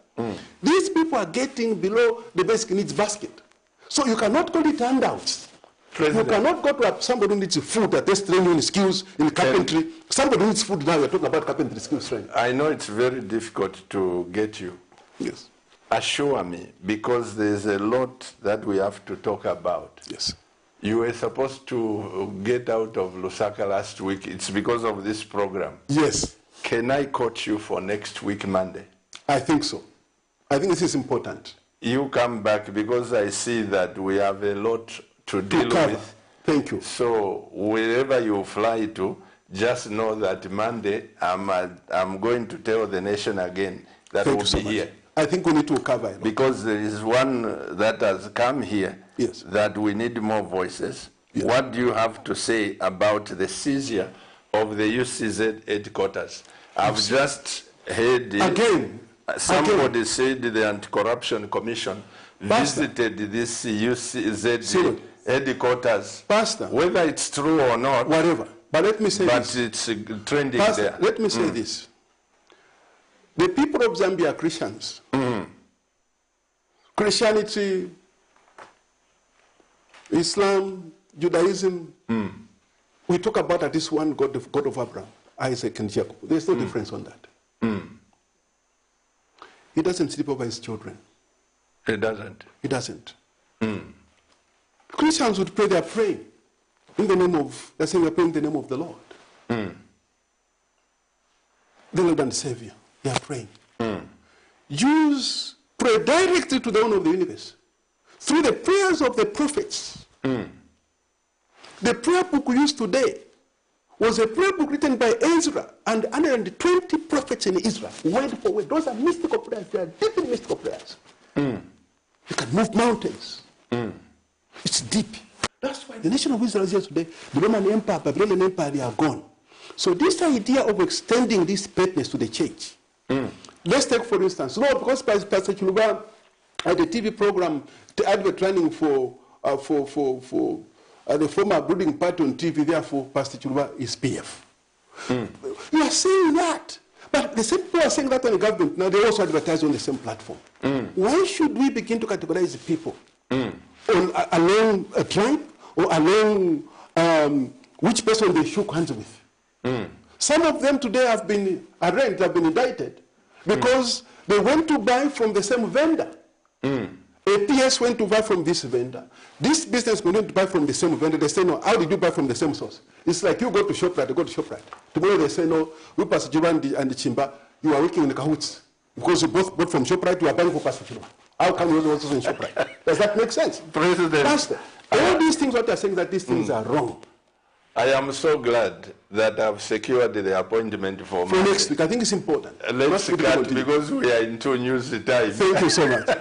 These people are getting below the basic needs basket. So you cannot call it handouts. President. You cannot go to somebody who needs food that is training in skills in carpentry. Somebody needs food now, you're talking about carpentry skills training. I know it's very difficult to get you. Yes. Assure me, because there's a lot that we have to talk about. Yes. You were supposed to get out of Lusaka last week. It's because of this program. Yes. Can I quote you for next week, Monday? I think so. I think this is important. You come back because I see that we have a lot to deal with. Thank you. So wherever you fly to, just know that Monday I'm going to tell the nation again that we'll be here. I think we need to cover it. Because there is one that has come here that we need more voices. Yes. What do you have to say about the seizure of the UCZ headquarters? I've just heard somebody said the Anti-Corruption Commission visited this UCZ headquarters. Pastor, whether it's true or not, whatever. But let me say this. But it's trending Pastor, there. Let me say this. The people of Zambia are Christians. Christianity, Islam, Judaism, we talk about at this one God of Abraham, Isaac, and Jacob. There's no difference on that. He doesn't sleep over his children. He doesn't. He doesn't. Christians would pray, they are praying in the name of, they're saying we're praying in the name of the Lord. the Lord and Savior. They are praying. Jews pray directly to the owner of the universe through the prayers of the prophets. The prayer book we use today was a prayer book written by Ezra and 120 prophets in Israel, word for word. Those are mystical prayers. They are deep mystical prayers. You can move mountains. It's deep. That's why the nation of Israel is here today. The Roman Empire, Babylonian Empire, they are gone. So this idea of extending this greatness to the church. Let's take, for instance, because Pastor Chiluba had a TV program to advert training for the former ruling party on TV, therefore Pastor Chiluba is PF. You are saying that. But the same people are saying that on the government. Now they also advertise on the same platform. Why should we begin to categorize people along a tribe or along which person they shook hands with? Some of them today have been arraigned, have been indicted because they went to buy from the same vendor. APS went to buy from this vendor. This business went to buy from the same vendor. They say, no, how did you buy from the same source? It's like you go to ShopRite, you go to ShopRite. Tomorrow they say, no, we Pastor Chiluba and the Chimba, you are working in the cahoots. Because you both bought from ShopRite, you are buying for Pastor Chiluba. How come you also in ShopRite? Does that make sense? President. Pastor, all these things, what they are saying that these things are wrong. I am so glad that I've secured the appointment for next week. I think it's important. Let's cut because we are into news time. Thank you so much.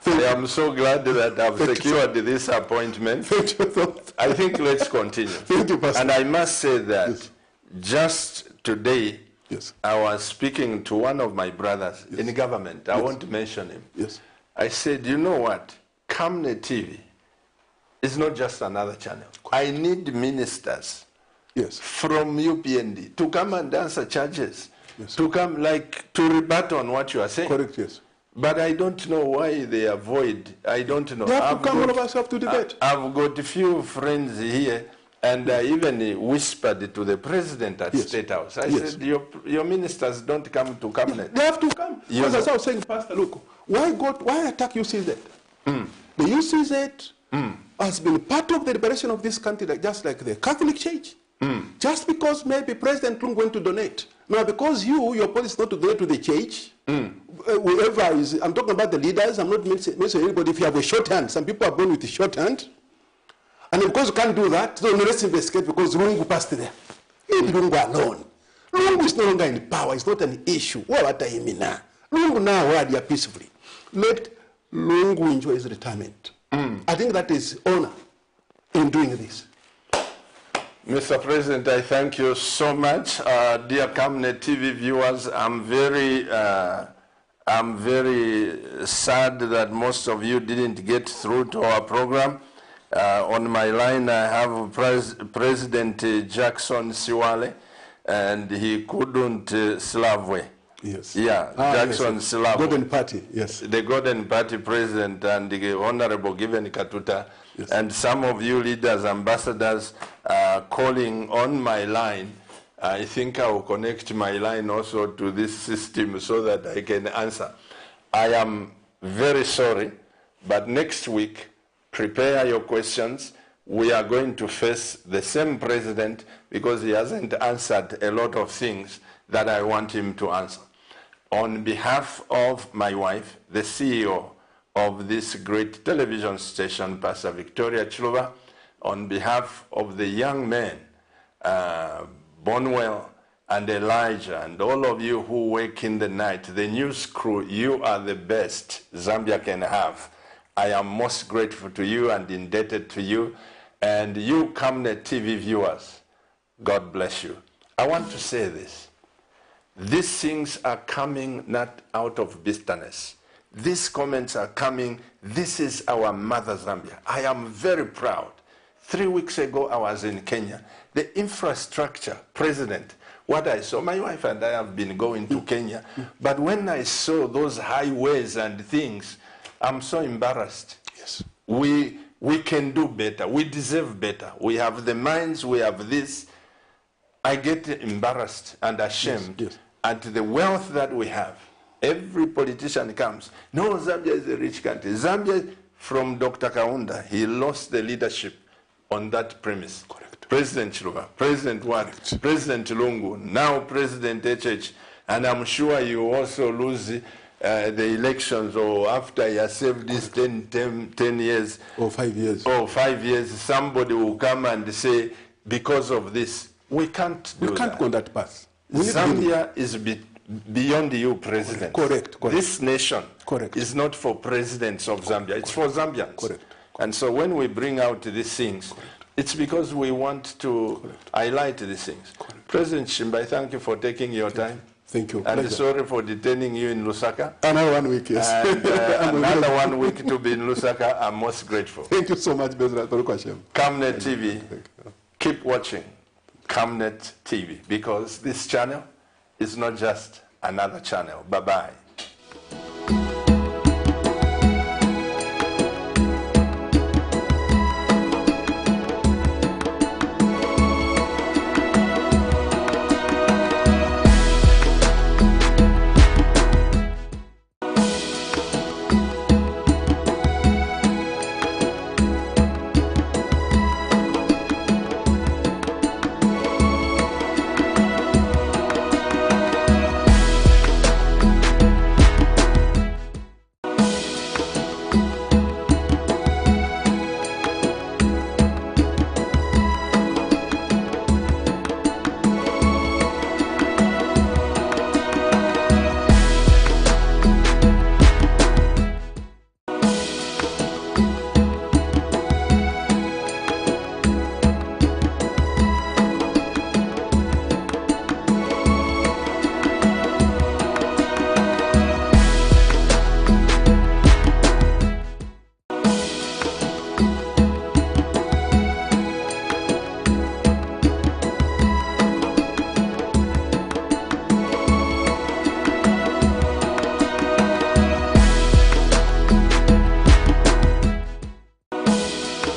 I am so glad that I've secured this appointment. Thank you. I think let's continue. Thank you, Pastor. And I must say that just today, I was speaking to one of my brothers in government. I won't mention him. I said, you know what? Camnet TV is not just another channel. I need ministers from UPND to come and answer charges, to come to rebut on what you are saying. Correct, yes. But I don't know why they avoid. I don't know. They have to come all of us up to debate. I've got a few friends here, and I even whispered to the president at State House. I said, your ministers don't come to cabinet. They have to come. Because as I was saying, Pastor, look, why attack UCZ? The UCZ has been part of the liberation of this country, just like the Catholic Church. Just because maybe President Lungu went to donate. Now, because your policy is not to donate to the church, whoever is, I'm talking about the leaders, I'm not mentioning anybody. If you have a shorthand, some people are born with a shorthand. And because you can't do that, so let's investigate because Lungu passed there. Leave Lungu alone. Lungu is no longer in power. It's not an issue. What are you now? Lungu now, where they are peacefully. Let Lungu enjoy his retirement. I think that is honor in doing this. Mr. President, I thank you so much. Dear Camnet TV viewers, I'm very sad that most of you didn't get through to our program. On my line, I have President Jackson Siwale, and he couldn't Slavwe. Yes. Yeah, Jackson Slavwe. Golden Party, yes. The Golden Party President and the Honorable Given Katuta. Yes. And some of you leaders, ambassadors, calling on my line. I think I will connect my line also to this system so that I can answer. I am very sorry, but next week, prepare your questions. We are going to face the same president because he hasn't answered a lot of things that I want him to answer. On behalf of my wife, the CEO of this great television station, Pastor Victoria Chiluba, on behalf of the young men, Bonwell and Elijah, and all of you who work in the night, the news crew, you are the best Zambia can have. I am most grateful to you and indebted to you. And you Camnet TV viewers, God bless you. I want to say this. These things are coming not out of bitterness. These comments are coming. This is our mother Zambia. I am very proud. 3 weeks ago, I was in Kenya. The infrastructure, President, what I saw, my wife and I have been going to Kenya, but when I saw those highways and things, I'm so embarrassed. Yes. We can do better. We deserve better. We have the minds, we have this. I get embarrassed and ashamed at the wealth that we have. Every politician comes, no, Zambia is a rich country. Zambia, from Dr. Kaunda, he lost the leadership on that premise. Correct. President Chiluba, President Wat, President Lungu, now President HH, and I'm sure you also lose the elections, or after you have served this 10 years. Or 5 years. Or 5 years, somebody will come and say, because of this, we can't do that. We can't go that path. Zambia is beyond you, President. Correct. This nation is not for presidents of Zambia. It's for Zambians. Correct. And so when we bring out these things, it's because we want to highlight these things. President Shimba, thank you for taking your time. Thank you. And sorry for detaining you in Lusaka. Another 1 week, yes. And, another 1 week to be in Lusaka. I'm most grateful. Thank you so much, Bezra. Camnet TV, keep watching Camnet TV, because this channel is not just another channel. Bye-bye.